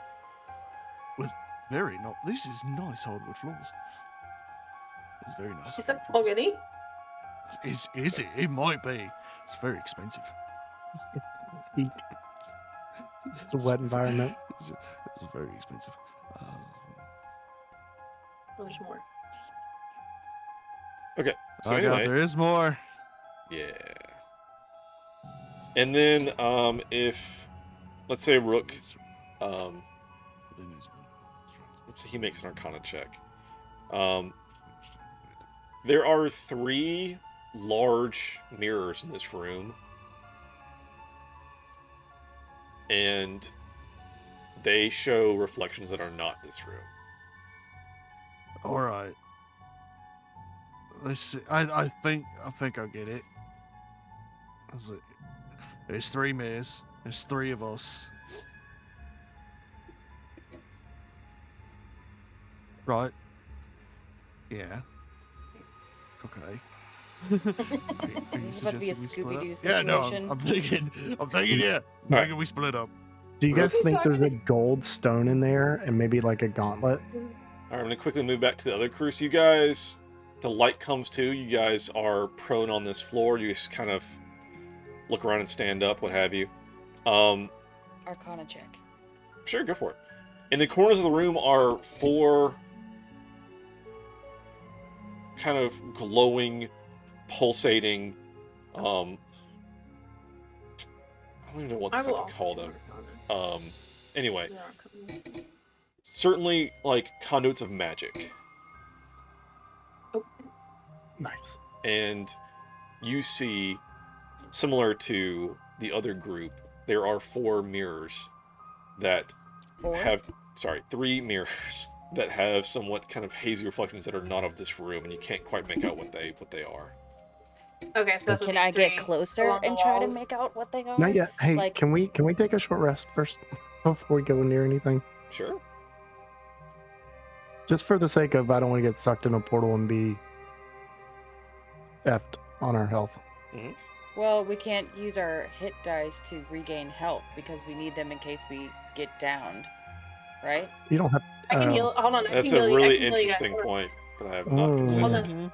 with this is nice hardwood floors. It's very nice. Is that Pogany? Is it? It might be. It's very expensive. It's a wet environment. It's very expensive. There's more. Okay, so Oh, anyway, God, there is more. yeah. And then, if let's say Rook, let's say he makes an Arcana check. There are 3 large mirrors in this room, and they show reflections that are not this room. All right. Let's see. I think I get it. There's 3 mirrors. There's 3 of us. Right. Yeah. Okay. Are you This would be a suggesting we split Scooby-Doo up? Yeah, no, situation. I'm thinking, yeah. I'm thinking we split up. Do you guys What are you think there's a talking- gold stone in there and maybe like a gauntlet? Alright, I'm gonna quickly move back to the other crew. So you guys, the light comes to, you guys are prone on this floor. You just kind of look around and stand up, what have you. Arcana check. Sure, go for it. In the corners of the room are 4 kind of glowing, pulsating, I don't even know what the I will fuck to call also them. Anyway, do Arcana. certainly like conduits of magic. Nice. And you see, similar to the other group, there are 4 mirrors that 4? have, 3 mirrors that have somewhat kind of hazy reflections that are not of this room, and you can't quite make out what they are. Okay, so that's what Can these I get 3 closer along the and try to walls. make out what they are? Not yet. Hey, Like- can we take a short rest first before we go near anything? Sure. Just for the sake of I don't want to get sucked in a portal and be effed on our health. Well, we can't use our hit dice to regain health because we need them in case we get downed, right? You don't have. I can heal. Hold on. I That's can a heal really you. I can heal you guys. interesting point that I have not Oh. considered. Hold on.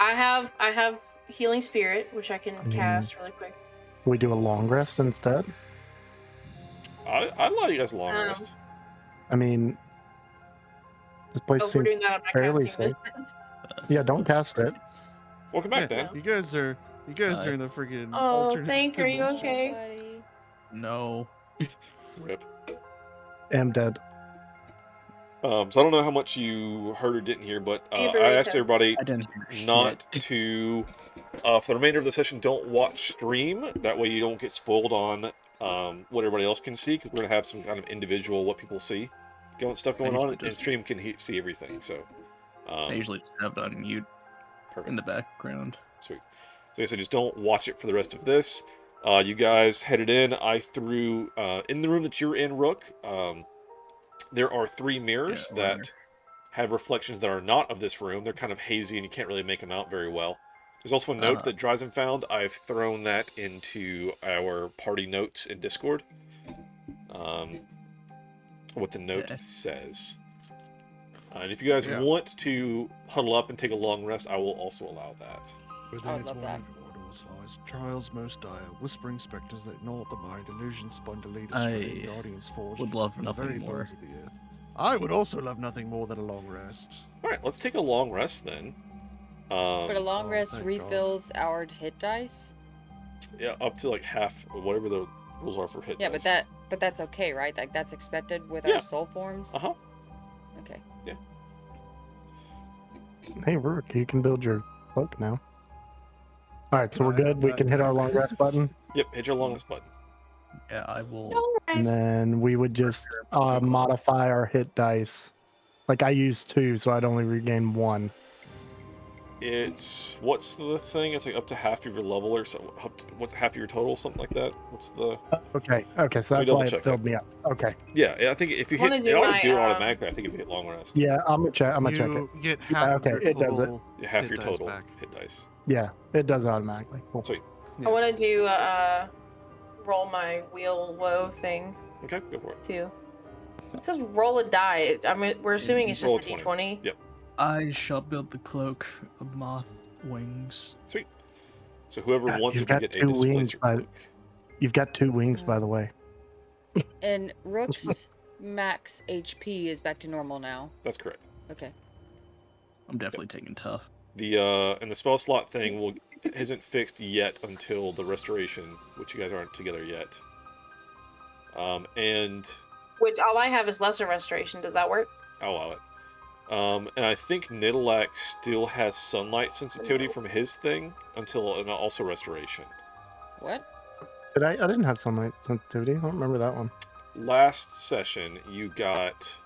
I have healing spirit, which I can cast really quick. Can we do a long rest instead? I'd allow you guys a long rest. I mean, this place Oh, we're seems doing that. I'm not fairly casting safe. this. Yeah, don't cast it. Welcome back, Dan. You guys are in the freaking. Oh, alternate thank you. Are you dimension. okay? No. Rip. Am dead. So I don't know how much you heard or didn't hear, but Hey, I asked Burrito. everybody I didn't hear not shit. to, for the remainder of the session, don't watch stream. That way you don't get spoiled on what everybody else can see, because we're going to have some kind of individual what people see stuff going usually on, and just- stream can see everything. So I usually just have it on mute in the background. Sweet. So I said, just don't watch it for the rest of this. You guys headed in. I threw in the room that you're in, Rook. There are 3 mirrors that have reflections that are not of this room. They're kind of hazy, and you can't really make them out very well. There's also a note that Dryzen found. I've thrown that into our party notes in Discord. What the note says. And if you guys want to huddle up and take a long rest, I will also allow that. I would love that. Lies, trials most dire, whispering spectres that ignore the mind, illusions spun to lead us within guardians forged. Would love from nothing the very more. bones of the earth. I would also love nothing more than a long rest. Alright, let's take a long rest then. But a long rest refills our hit dice? Yeah, up to like half, whatever the rules are for hit dice. Yeah, but that's okay, right? Like that's expected with our soul forms? Uh-huh. Okay. Yeah. Hey, Rook, you can build your cloak now. Alright, so we're good. We can hit our long rest button. Yep, hit your long rest button. Yeah, I will. And then we would just modify our hit dice. Like I used 2, so I'd only regain 1. It's what's the thing? It's like up to half of your level or so. What's half of your total? Something like that. What's the? Okay, so that's why it filled me up. Okay. Yeah, I think if you hit, it ought to do it automatically. I think if you hit long rest. Yeah, I'm gonna check. I'm gonna check it. You get half okay, it does it. Yeah, half your total hit dice. Yeah, it does automatically. Cool. Sweet. I want to do roll my wheel woe thing. Okay, go for it. Too. It says roll a die. I mean, we're assuming it's just a d20. Yep. I shall build the cloak of moth wings. Sweet. So whoever wants You've it can got get a 2 displacer wings, cloak. You've got 2 wings, by the way. And Rook's max HP is back to normal now. That's correct. Okay. I'm definitely taking tough. The and the spell slot thing isn't fixed yet until the restoration, which you guys aren't together yet. And Which all I have is lesser restoration. Does that work? I'll allow it. And I think Nidalak still has sunlight sensitivity from his thing until and also restoration. What? I didn't have sunlight sensitivity. I don't remember that one. Last session, you got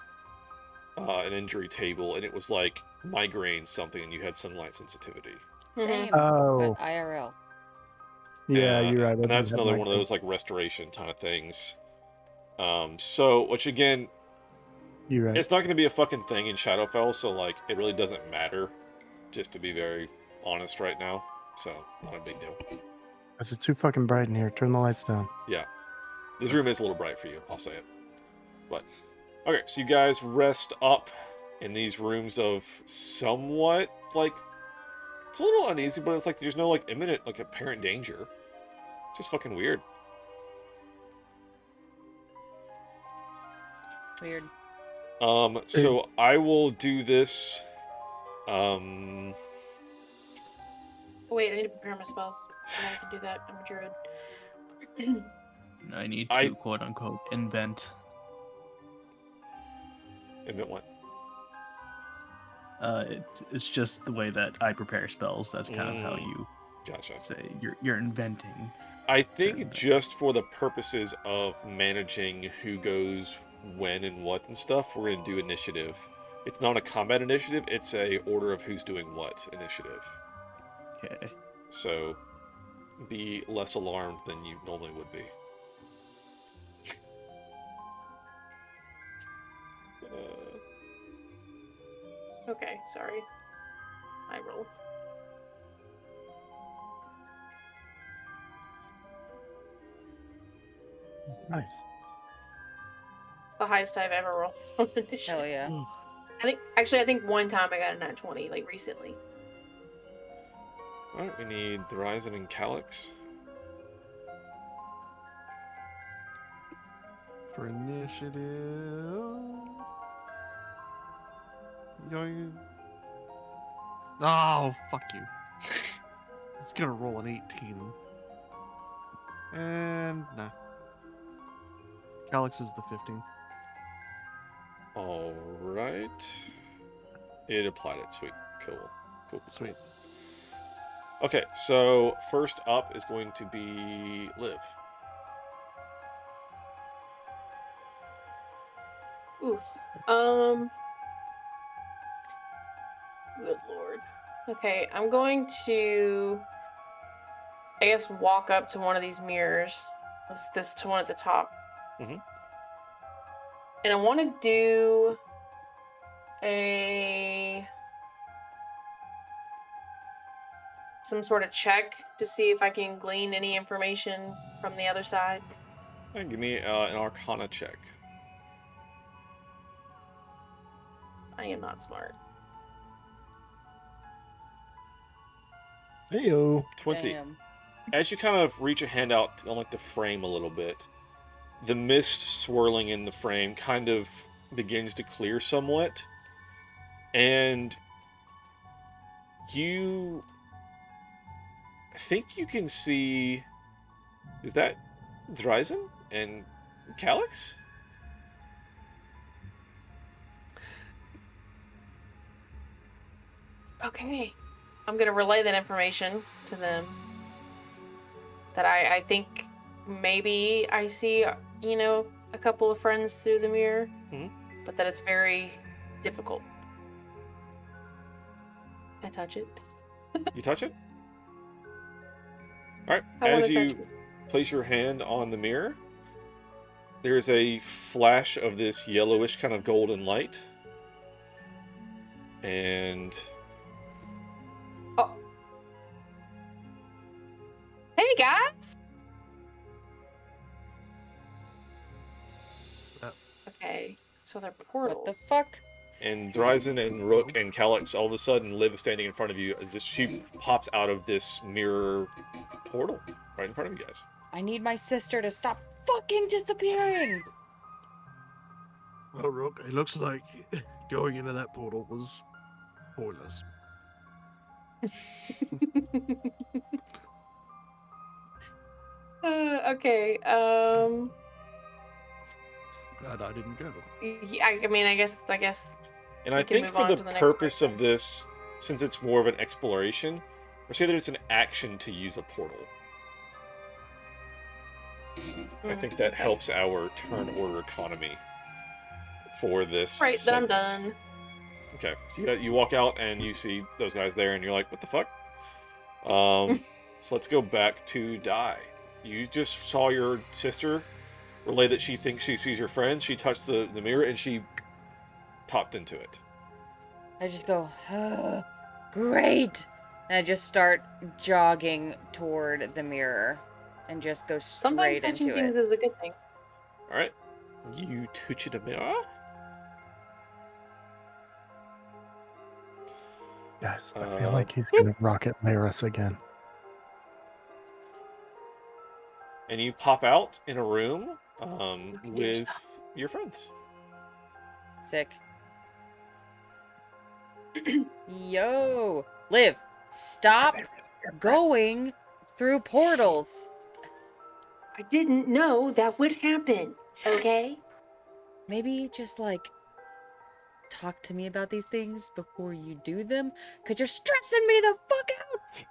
an injury table, and it was like migraine something, and you had sunlight sensitivity. Same, Oh. but IRL. Yeah, you're right. And that's another one of those like restoration kind of things. So, which again, you're right. It's not going to be a fucking thing in Shadowfell, so like it really doesn't matter. Just to be very honest right now, so not a big deal. This is too fucking bright in here. Turn the lights down. Yeah, this room is a little bright for you. I'll say it. But okay, so you guys rest up in these rooms of somewhat like it's a little uneasy, but it's like there's no like imminent like apparent danger. Just fucking weird. Weird. So I will do this. Wait, I need to prepare my spells. And I can do that. I'm a druid. I need to quote unquote invent. Invent what? It's just the way that I prepare spells. That's kind of how you say you're inventing. I think just for the purposes of managing who goes when and what and stuff, we're going to do initiative. It's not a combat initiative, it's a order of who's doing what initiative. Okay. So, be less alarmed than you normally would be. Okay, sorry. I roll. Nice. It's the highest I've ever rolled on initiative. Hell yeah. I think one time I got a nat 20, like recently. Alright, we need the Horizon and Calyx. For initiative. Oh, fuck you. It's gonna roll an 18. And nah. Calyx is the 15. Alright. It applied it. Sweet. Cool. Sweet. Okay, so first up is going to be Liv. Oof. Good lord. Okay, I'm going to, I guess, walk up to one of these mirrors. This one at the top. Mm-hmm. And I want to do some sort of check to see if I can glean any information from the other side. Give me an Arcana check. I am not smart. Heyo. 20. Damn. As you kind of reach a hand out on like the frame a little bit, the mist swirling in the frame kind of begins to clear somewhat, and you think you can see, is that Dryzen and Calyx? Okay. I'm going to relay that information to them. That I think maybe I see, you know, a couple of friends through the mirror, but that it's very difficult. I touch it. You touch it? Alright, I as wanna you touch it. place your hand on the mirror, there's a flash of this yellowish kind of golden light. And... Oh. Hey, guys! Okay, so they're portals. What the fuck? And Dryzen and Rook and Calyx all of a sudden live standing in front of you. She pops out of this mirror portal right in front of you guys. I need my sister to stop fucking disappearing. Well, Rook, it looks like going into that portal was pointless. Okay, Glad I didn't go. yeah, I mean, I guess. And I think for the purpose of this, since it's more of an exploration, or say that it's an action to use a portal. I think that helps our turn order economy for this. Right, then I'm segment. done. Okay, so you walk out and you see those guys there, and you're like, "What the fuck?" So let's go back to Die. You just saw your sister relay that she thinks she sees your friends. She touched the mirror and she popped into it. I just go, oh, great! And I just start jogging toward the mirror and just go straight Sometimes touching into things it. is a good thing. Alright. You touch the mirror. Guys, I feel like he's gonna rocket layer us again. And you pop out in a room with your friends. Sick. Yo, Liv, stop going through portals. I didn't know that would happen, okay? Maybe just like talk to me about these things before you do them, because you're stressing me the fuck out.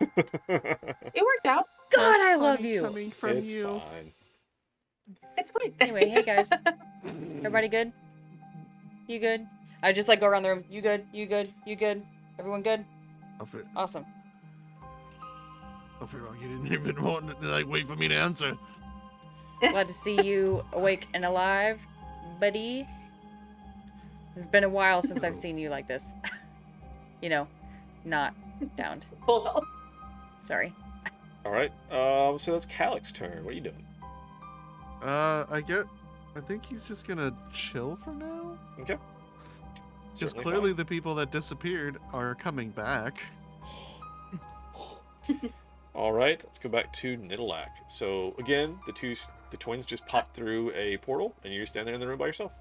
It worked out. God, I love you. Coming from It's you. fine. It's fine. Anyway, hey guys. Everybody good? You good? I just like go around the room. You good? You good? You good? Everyone good? Awesome. I feel like you didn't even want to wait for me to answer. Glad to see you awake and alive, buddy. It's been a while since I've seen you like this. You know, not downed. Full. Sorry. Alright, so that's Calyx's turn. What are you doing? I think he's just gonna chill for now. Okay. Because Certainly clearly the people that disappeared are coming back. Alright, let's go back to Nidalak. So again, the twins just popped through a portal and you're standing there in the room by yourself.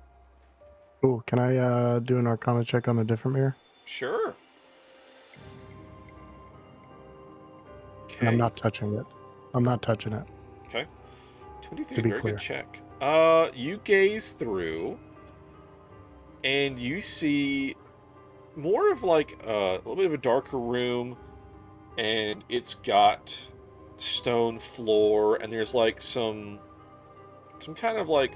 Cool. Can I do an Arcana check on a different mirror? Sure. And I'm not touching it. I'm not touching it. Okay. 23, To be very clear. good check. You gaze through, and you see more of like a little bit of a darker room, and it's got stone floor, and there's like some kind of like,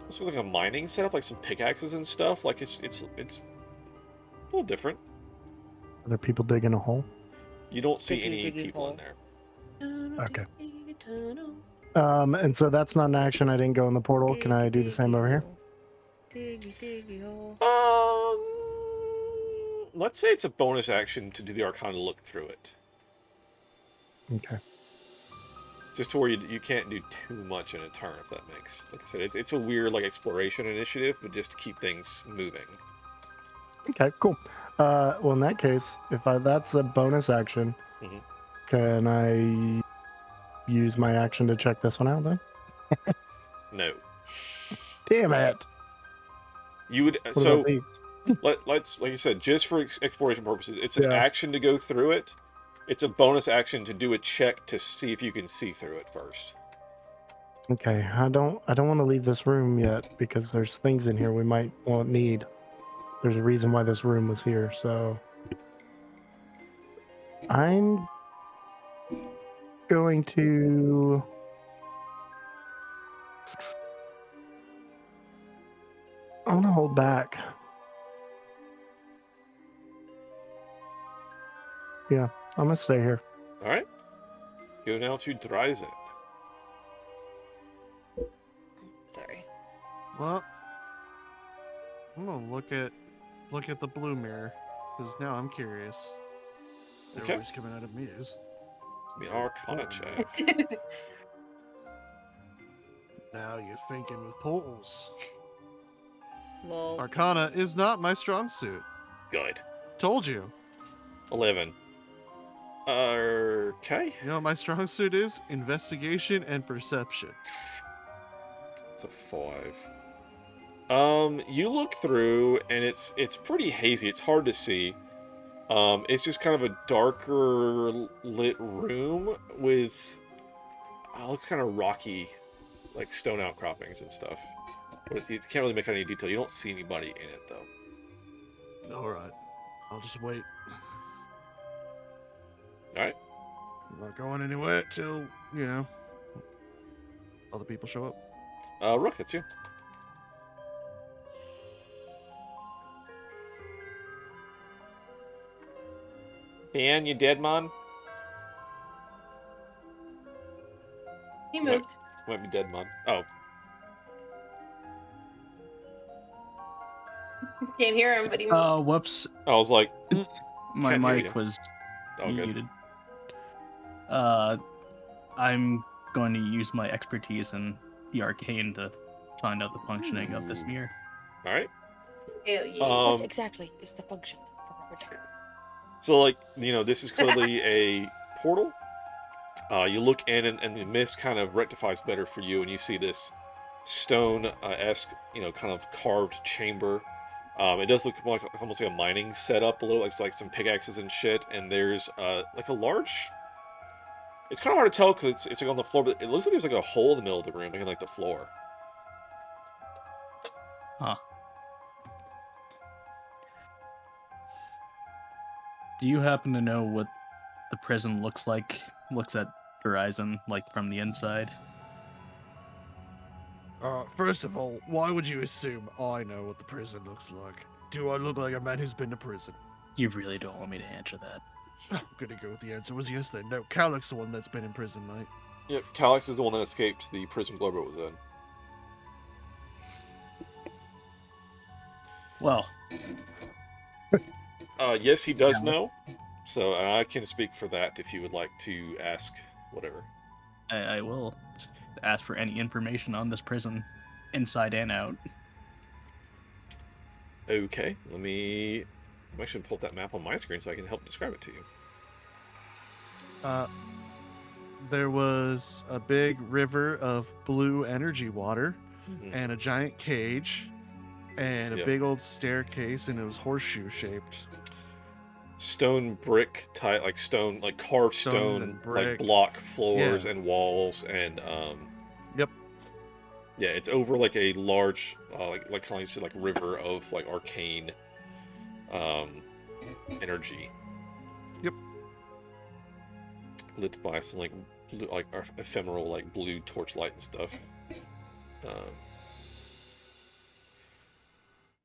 this looks like a mining setup, like some pickaxes and stuff. Like it's a little different. Are there people digging a hole? You don't see Diggy, any diggy people hole. in there. Okay. And so that's not an action. I didn't go in the portal. Can I do the same over here? Diggy, diggy hole. Let's say it's a bonus action to do the Arcana look through it. Okay. Just to where you can't do too much in a turn, if that makes... Like I said, it's a weird like exploration initiative, but just to keep things moving. Okay, cool. Well, in that case, if that's a bonus action, can I use my action to check this one out then? No. Damn it. You would... What so, about these? let's, like you said, just for exploration purposes, it's an action to go through it. It's a bonus action to do a check to see if you can see through it first. Okay, I don't want to leave this room yet because there's things in here we might need. There's a reason why this room was here, so I'm going to I want to hold back. Yeah, I'm gonna stay here. All right. Go now to Dryzen. Sorry. Well, I'm gonna look at the blue mirror because now I'm curious. Okay. Everybody's coming out of muse. The Arcana check. Now you're thinking with portals. Well, Arcana is not my strong suit. Good. Told you. 11. Okay. You know what my strong suit is? Investigation and perception. It's a 5. You look through and it's pretty hazy. It's hard to see. It's just kind of a darker lit room with looks kind of rocky, like stone outcroppings and stuff. But you can't really make out any detail. You don't see anybody in it though. All right. I'll just wait. All right. I'm not going anywhere till, other people show up. Rook, that's you. Dan, you dead, man? He moved. Might be dead, man. Oh. Can't hear him, but he moved. Oh, whoops. I was like, my can't hear mic you. was All good. muted. I'm going to use my expertise in the arcane to find out the functioning of this mirror. All right. Hell yeah. what exactly is the function? So, like, this is clearly a portal. You look in, and the mist kind of rectifies better for you, and you see this stone-esque, kind of carved chamber. It does look like almost like a mining setup, a little. It's like some pickaxes and shit, and there's like a large. It's kind of hard to tell because it's like on the floor, but it looks like there's like a hole in the middle of the room, like in like the floor. Huh. Do you happen to know what the prison looks like? Looks at Horizon, like from the inside? First of all, why would you assume I know what the prison looks like? Do I look like a man who's been to prison? You really don't want me to answer that. I'm gonna go with the answer was yes then. No, Calic's the one that's been in prison, mate. Yep, Calix is the one that escaped the prison Globo was in. Well. Yes, he does know. So I can speak for that if you would like to ask whatever. I will ask for any information on this prison, inside and out. Okay, I'm actually pull up that map on my screen so I can help describe it to you. There was a big river of blue energy water, and a giant cage, and a big old staircase, and it was horseshoe shaped. Stone brick type, like stone, like carved stone like block floors and walls, and Yep. Yeah, it's over like a large, like kind of said, like river of like arcane, energy. Yep. Lit by some like blue, like ephemeral like blue torchlight and stuff.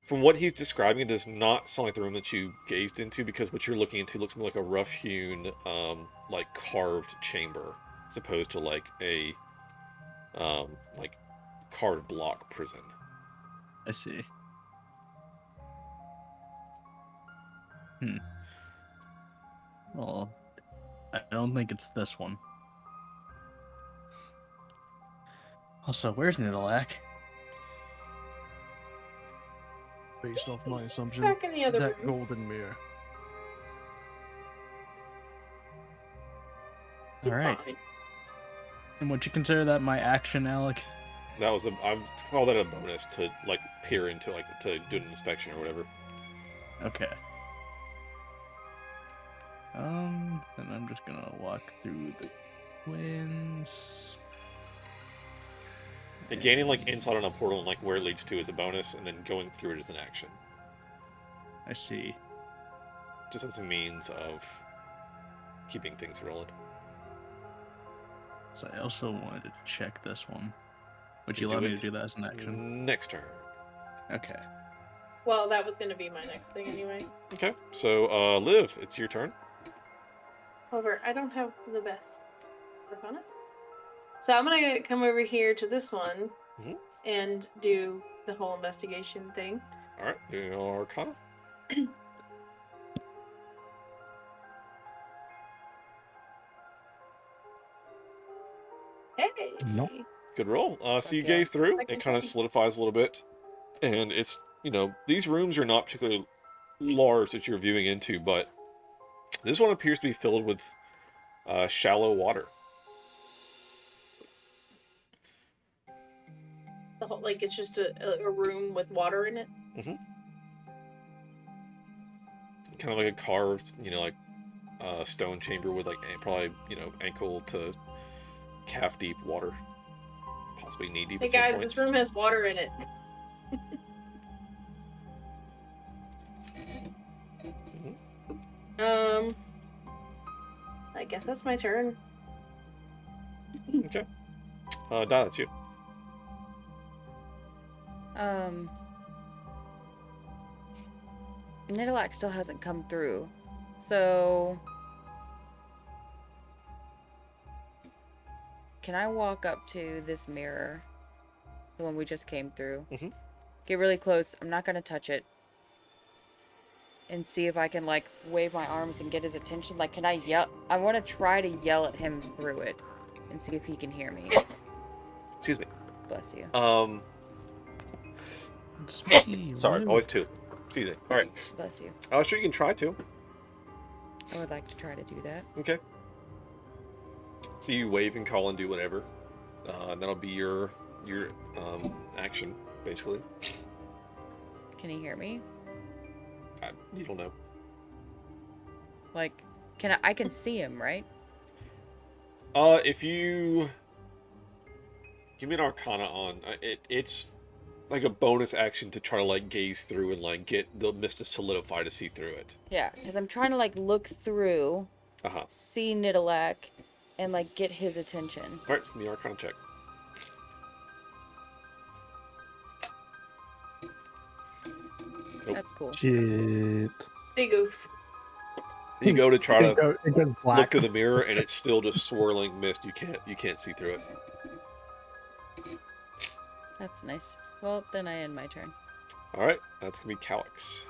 From what he's describing, it does not sound like the room that you gazed into, because what you're looking into looks more like a rough-hewn, like carved chamber, as opposed to like a, like carved block prison. I see. Well, I don't think it's this one. Also, where's Nidalak? Based off my assumption, back in the other that room. golden mirror. All right. And would you consider that my action, Alec? That was I call that a bonus to like peer into to do an inspection or whatever. Okay. And I'm just gonna walk through the twins. And gaining like insight on a portal and like where it leads to is a bonus, and then going through it is an action. I see. Just as a means of keeping things rolling. So I also wanted to check this one. Would You you allow do me it to do that as an action? Next turn. Okay. Well, that was going to be my next thing anyway. Okay, so Liv, it's your turn. However, I don't have the best Arcana. So I'm going to come over here to this one and do the whole investigation thing. All right, do your Arcana. Hey! Nope. Good roll. So you yeah. gaze through, Second it kind of time. solidifies a little bit. And it's, these rooms are not particularly large that you're viewing into, but this one appears to be filled with shallow water. The whole, like, it's just a room with water in it. Mm-hmm. Kind of like a carved, stone chamber with like probably, ankle to calf deep water. Possibly knee deep Hey at some guys, points. this room has water in it. I guess that's my turn. Okay. Da, that's you. Nidalak still hasn't come through. So can I walk up to this mirror? The one we just came through. Mm-hmm. Get really close. I'm not gonna touch it. And see if I can like wave my arms and get his attention. Like, can I yell? I want to try to yell at him through it and see if he can hear me. Excuse me. Bless you. Sorry, always two. Excuse me. All right. Bless you. Sure, you can try to. I would like to try to do that. Okay. So you wave and call and do whatever. And that'll be your action, basically. Can he hear me? You don't know. Like, I can see him, right? If you give me an Arcana on, it's like a bonus action to try to like gaze through and like get the mist to solidify to see through it. Yeah, because I'm trying to like look through, see Nidalak, and like get his attention. All right, give me an Arcana check. Nope. That's cool. Shit. Big oof. You go to try to It goes black. look through the mirror, and it's still just swirling mist. You can't see through it. That's nice. Well, then I end my turn. All right, that's gonna be Calyx.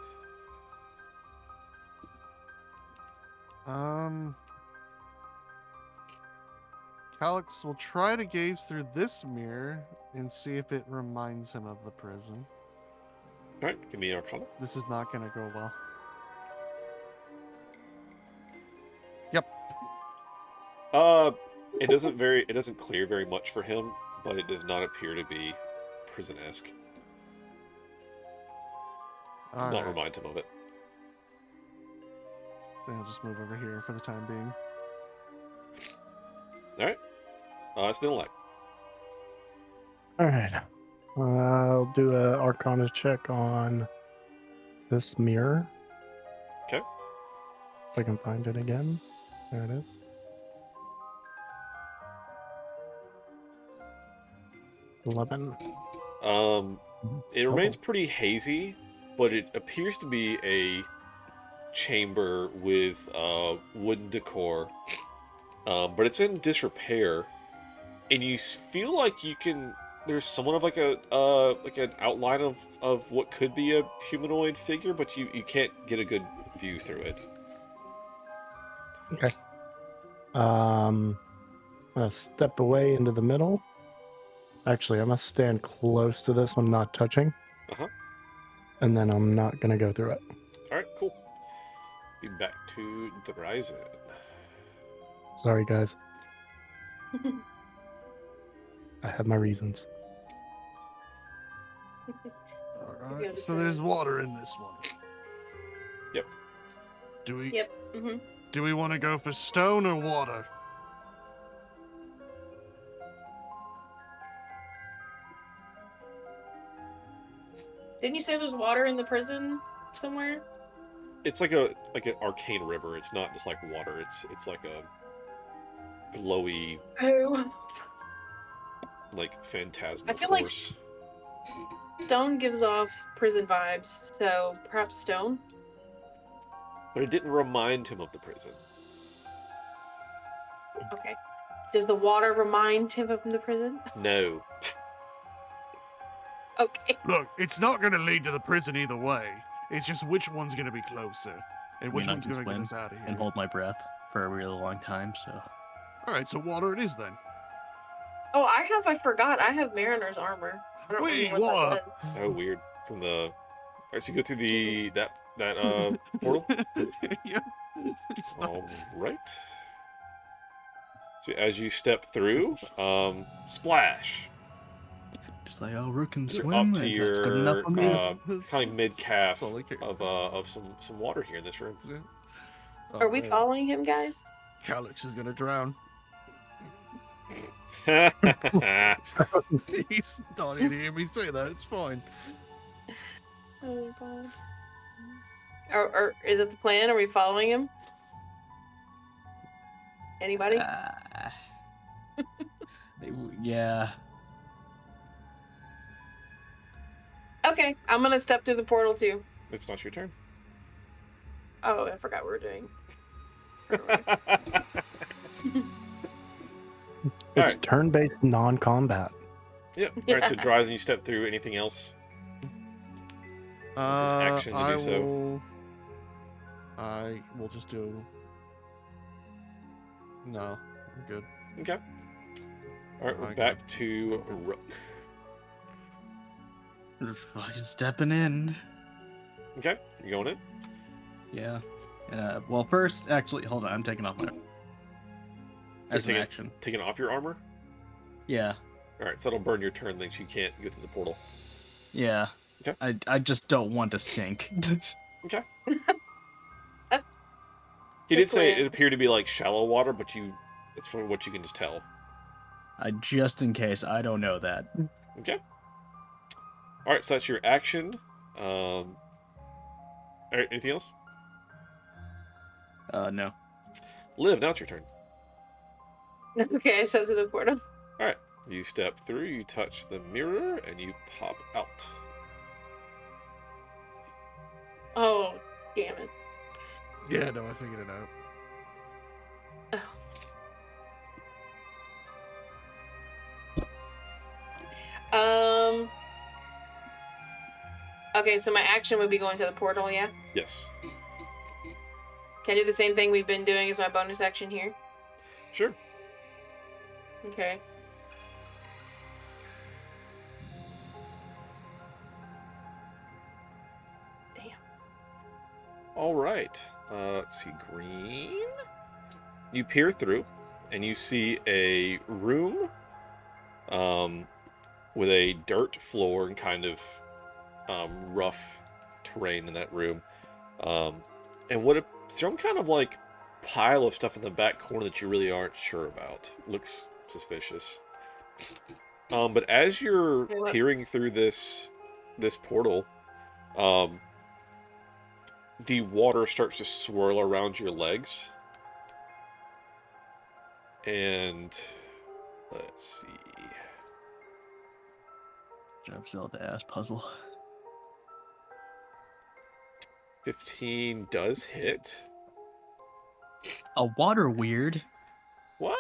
Calyx will try to gaze through this mirror and see if it reminds him of the prison. All right, give me an Arcana. This is not going to go well. Yep. It doesn't clear very much for him, but it does not appear to be prison-esque. Does not remind him of it. Then I'll just move over here for the time being. All right. It's Nidalak. All right. I'll do a Arcana check on this mirror. Okay. If I can find it again. There it is. $11. It remains pretty hazy, but it appears to be a chamber with wooden decor. But it's in disrepair, and you feel like you can there's somewhat of like a like an outline of what could be a humanoid figure, but you can't get a good view through it. Okay. I'm gonna step away into the middle. Actually, I must stand close to this one, not touching. And then I'm not gonna go through it. All right, cool. Be back to the Ryzen. Sorry, guys. I have my reasons. Alright, so there's water in this one. Yep. Do we? Yep. Mm-hmm. Do we want to go for stone or water? Didn't you say there's water in the prison somewhere? It's like an arcane river. It's not just like water. It's like a glowy, Oh. like phantasmal I feel force. like stone gives off prison vibes, so perhaps stone. But it didn't remind him of the prison. Okay. Does the water remind him of the prison? No. Okay. Look, it's not going to lead to the prison either way. It's just which one's going to be closer, and which one's going to get us out of here. And hold my breath for a really long time. So. All right, so water it is then. Oh, I forgot. I have Mariner's armor. I don't Wait, remember what what? that was. Oh, weird. From the. Alright, so you go through that portal. Yeah. All right. So as you step through, splash. Just like, oh, Rook can You're swim. up to That's your good enough for me. kind of mid calf That's all I care. of some water here in this room. Are we following him, guys? Alex is going to drown. He's not going to hear me say that. It's fine. Oh god. Or is it the plan? Are we following him? Anybody? Yeah. Okay, I'm gonna step through the portal too. It's not your turn. Oh, I forgot what we're doing. It's turn-based non-combat. Yep. All right. So drives and you step through. Anything else? It's an action to do so. I will just do. No, I'm good. Okay. All right, we're back to Rook. Fucking stepping in. Okay, you going in? Yeah. Well, first, actually, hold on. I'm taking off my. As an action. Taking off your armor? Yeah. All right, so that'll burn your turn, then you can't go through the portal. Yeah. Okay. I just don't want to sink. Okay. He did say it appeared to be like shallow water, but it's from what you can just tell. Just in case, I don't know that. Okay. All right, so that's your action. All right, anything else? No. Liv, now it's your turn. Okay, I stepped through the portal. All right, you step through, you touch the mirror, and you pop out. Oh, damn it. Yeah, no, I figured it out. Okay, so my action would be going to the portal, yeah? Yes. Can I do the same thing we've been doing as my bonus action here? Sure. Okay. Damn. All right. Let's see. Green. You peer through, and you see a room with a dirt floor and kind of rough terrain in that room. And some kind of like pile of stuff in the back corner that you really aren't sure about. Looks suspicious. But as you're peering through this portal, the water starts to swirl around your legs. And let's see. Job Zelda ass puzzle. 15 does hit. A water weird. What?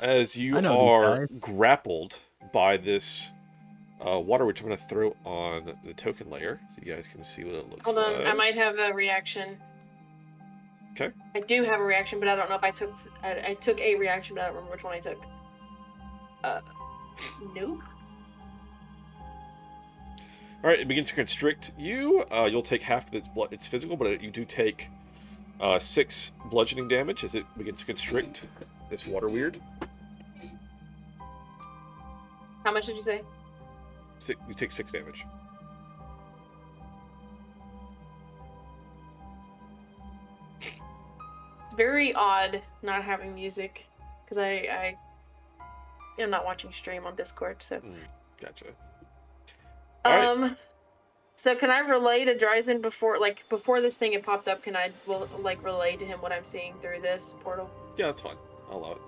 As you I know these are guys. grappled by this water, which I'm going to throw on the token layer so you guys can see what it looks like. Hold on, I might have a reaction. Okay. I do have a reaction, but I don't know if I took... I took a reaction, but I don't remember which one I took. Nope. Alright, it begins to constrict you. You'll take half of its physical, but you do take 6 bludgeoning damage as it begins to constrict this water weird. How much did you say? You take 6 damage. It's very odd not having music, because I am not watching stream on Discord, so... Gotcha. So can I relay to Dryzen before this thing had popped up? Can I relay to him what I'm seeing through this portal? Yeah, that's fine. I'll allow it.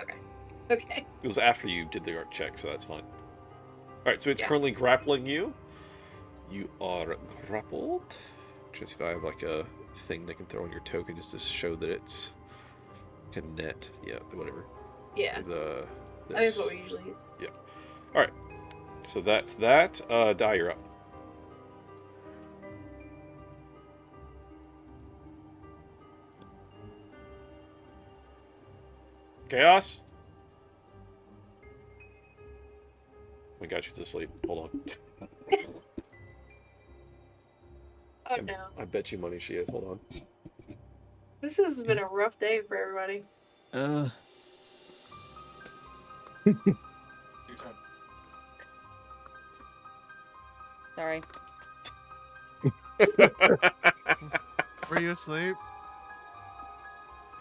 Okay. It was after you did the art check, so that's fine. Alright, so it's currently grappling you. You are grappled. Just if I have like a thing they can throw on your token just to show that it's like a net. Yeah, whatever. Yeah. I think that's what we usually use. Yeah. Alright. So that's that. Die, you're up. Chaos? Oh my god, she's asleep. Hold on. Oh no. I bet you money she is. Hold on. This has been a rough day for everybody. Sorry. Were you asleep?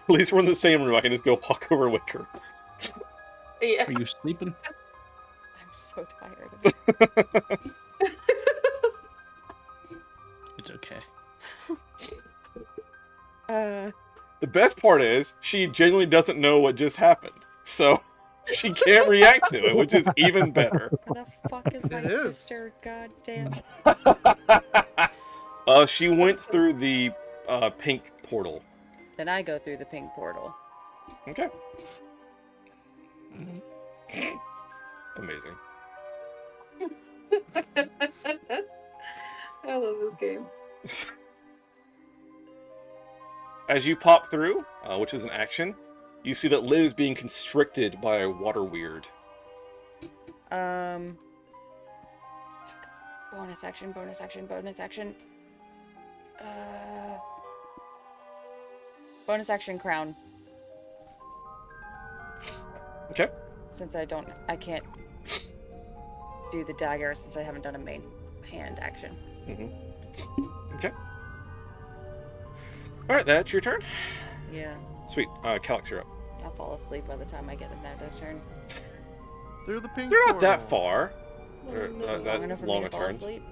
At least we're in the same room. I can just go walk over and wake her. Yeah. Are you sleeping? I'm so tired. It's okay. The best part is, she genuinely doesn't know what just happened. So, she can't react to it, which is even better. Where the fuck is my sister? God damn. She went through the pink portal. Then I go through the pink portal. Okay. Amazing. I love this game. As you pop through, which is an action, you see that Liv is being constricted by a water weird. Bonus action, bonus action, bonus action. Bonus action crown. Okay. Since I can't do the dagger since I haven't done a main hand action. Okay. Alright, that's your turn. Yeah. Sweet. Calyx, you're up. I'll fall asleep by the time I get Thanatos' turn. They're the pink They're not that portal. far. Long That enough for long me a to fall turn. asleep.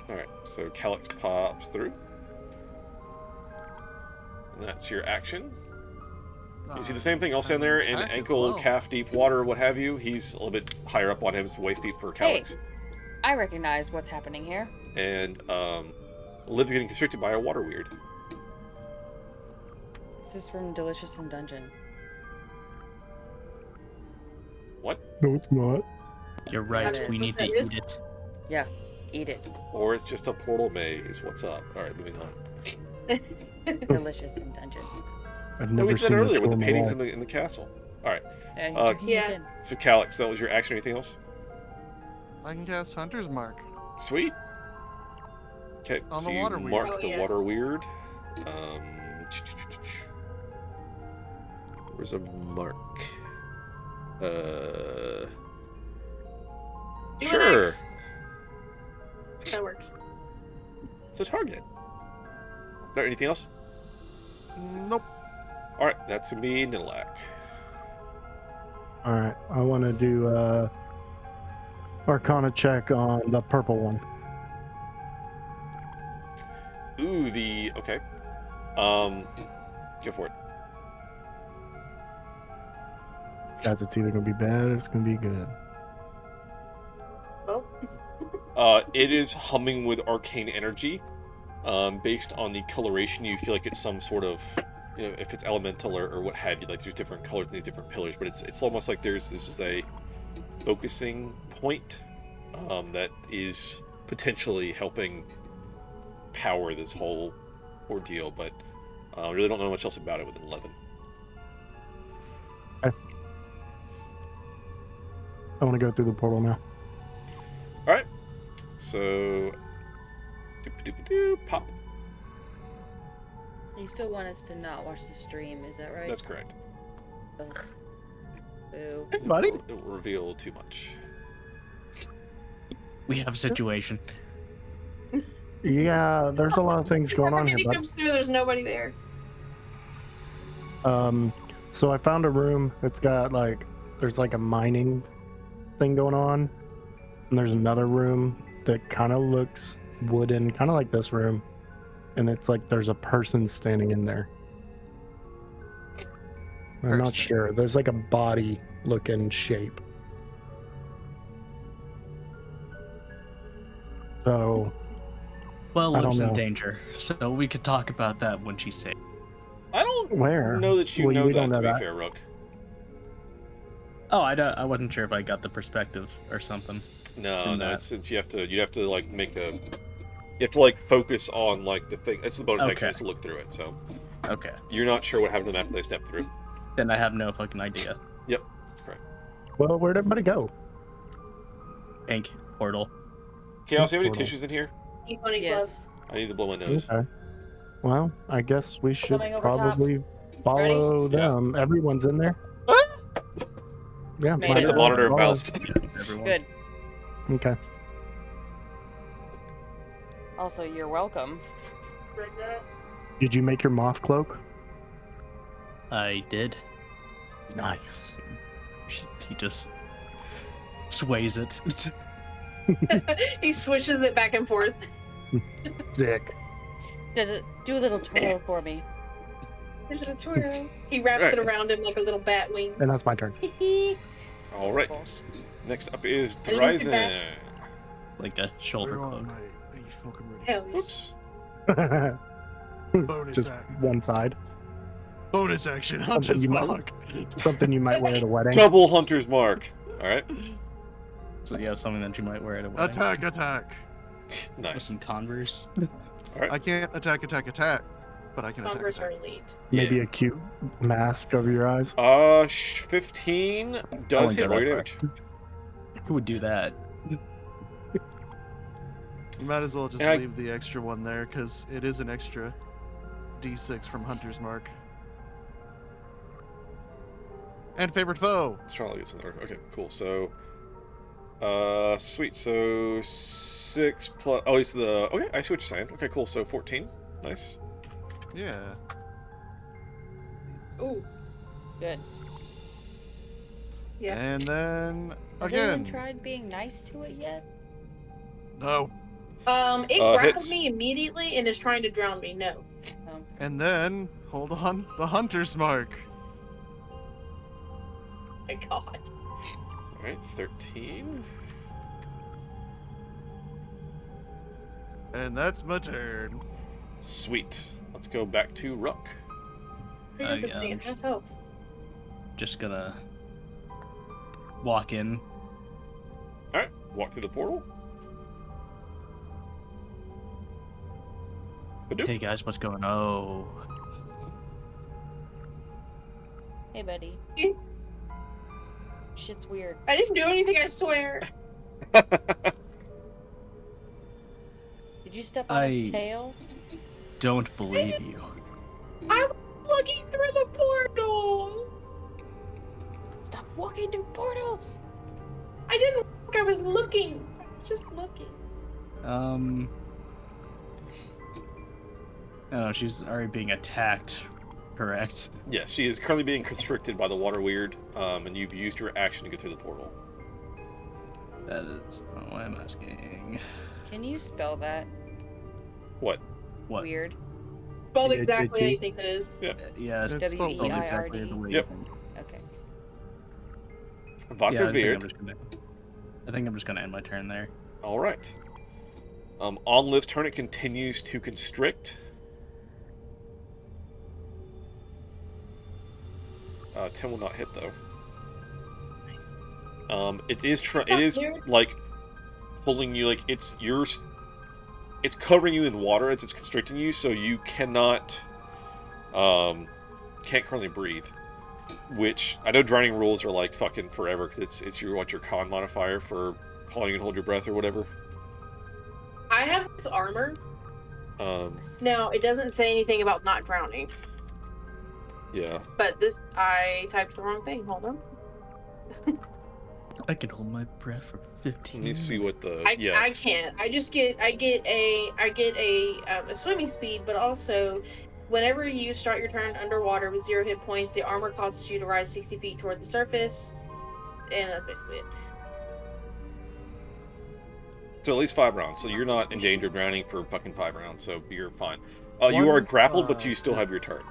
Alright, so Calyx pops through. And that's your action. You see the same thing also in there in ankle, calf deep water, what have you. He's a little bit higher up on him, so waist deep for Calyx. Hey, I recognize what's happening here. And Liv's getting constricted by a water weird. This is from Delicious in Dungeon. What? No, it's not. You're right. We need to eat it. Yeah, eat it. Or it's just a portal maze. What's up? Alright, moving on. Delicious in Dungeon. I've No, we never did that seen a earlier with the troll paintings alive. in the castle. Alright. Yeah. So Calyx, that was your action. Anything else? I can cast Hunter's Mark. Sweet. Okay, On so the you water weird. mark Oh, the yeah. water weird. Where's a mark? Do an Sure. X. That works. It's a target. No, anything else? Nope. Alright, that's me, Nilak. Alright, I want to do Arcana check on the purple one. Ooh, okay. Go for it. Guys, it's either going to be bad or it's going to be good. Well. It is humming with arcane energy. Based on the coloration, you feel like it's some sort of, if it's elemental or what have you, like there's different colors in these different pillars, but it's almost like this is a focusing point that is potentially helping power this whole ordeal, but I really don't know much else about it within 11. Okay. I want to go through the portal now. Alright. So... pop. You still want us to not watch the stream, is that right? That's correct. Ugh. Boo. Hey, buddy. It will reveal too much. We have a situation. Yeah, there's a lot of things going on here, He bud. comes through, there's nobody there. So I found a room that's got like, there's like a mining thing going on, and there's another room that kind of looks wooden, kind of like this room, and it's like there's a person standing in there. I'm not sure. There's like a body looking shape. So Well, I don't lives in know. danger, so we could talk about that when she's safe. I don't Where? know that you Well, know we that, don't know to be that. fair, Rook. Oh, I wasn't sure if I got the perspective or something. No, from no, that. you'd have to like make a, you have to like focus on like the thing. That's the bonus action Okay. is to look through it. So Okay. you're not sure what happened to the map they stepped through. Then I have no fucking idea. Yep, that's correct. Well, where'd everybody go? Pink portal. Chaos, do you have any Portal. tissues in here? Keep on Yes. I need to blow my nose. Okay. Well, I guess we should Coming over top. probably follow Ready? Yeah. them. Everyone's in there. Yeah, Made might it. as The well monitor follow. bounced. Everyone. Good. Okay. Also, you're welcome. Did you make your moth cloak? I did. Nice. He just sways it. He swishes it back and forth. Sick. Does it do a little twirl for me? A little twirl. He wraps Right. it around him like a little bat wing. And that's my turn. All right. Next up is I didn't skip Horizon. Like a shoulder cloak. Hell yeah. Oops. Bonus Just action. one side. Bonus action. Something Hunter's you, mark. might, something you might wear at a wedding. Double Hunter's Mark. All right. So you have something that you might wear at a wedding. Attack, attack. With Nice. some Converse. All right. I can't attack, but I can attack. Converse are attack. elite. Maybe Yeah. a cute mask over your eyes. 15 I does wouldn't hit go roll that damage. Who would do that? You might as well just And I- leave the extra one there, because it is an extra D6 from Hunter's Mark. And favorite foe. Charlie gets in there. Okay, cool. So, sweet. So 6 plus. Oh, it's the. Okay, I see what you're saying. Okay, cool. So 14. Nice. Yeah. Ooh, Good. yeah. And then Has anyone again. tried being nice to it yet? No. It grappled hits. me immediately and is trying to drown me. No. And then hold on, the Hunter's Mark. My God. All right, 13. And that's my turn. Sweet. Let's go back to Rook. Who is this thing? How's health? Just gonna walk in. All right, walk through the portal. Badoop. Hey guys, what's going on? Oh. Hey, buddy. Shit's weird. I didn't do anything, I swear. Did you step on its I- tail? Don't believe you. I was looking through the portal. Stop walking through portals! I didn't look, I was looking. I was just looking. Oh, she's already being attacked, correct? Yes, she is currently being constricted by the water weird, and you've used your action to get through the portal. That is what I'm asking. Can you spell that? What? What? Weird. Spelled exactly how you think it is. Yeah. Yeah, it's It's spelled spelled exactly W-E-I-R-D. the way Yep. you think. Okay. Vater Yeah, I Veerd. think I'm just gonna end my turn there. All right. On Liv's turn, it continues to constrict. 10 will not hit, though. Nice. It is like pulling you, like it's covering you in water as it's constricting you, so you can't currently breathe. Which I know drowning rules are like fucking forever because it's your con modifier for how long you can hold your breath or whatever. I have this armor. Now it doesn't say anything about not drowning. Yeah. But this, I typed the wrong thing. Hold on. I can hold my breath for 15 Let me see what the I can't. I get a swimming speed, but also whenever you start your turn underwater with 0 hit points, the armor causes you to rise 60 feet toward the surface, and that's basically it. So at least 5 rounds. So you're not in danger of drowning for fucking 5 rounds. So you're fine. You are grappled, but you still have your turn.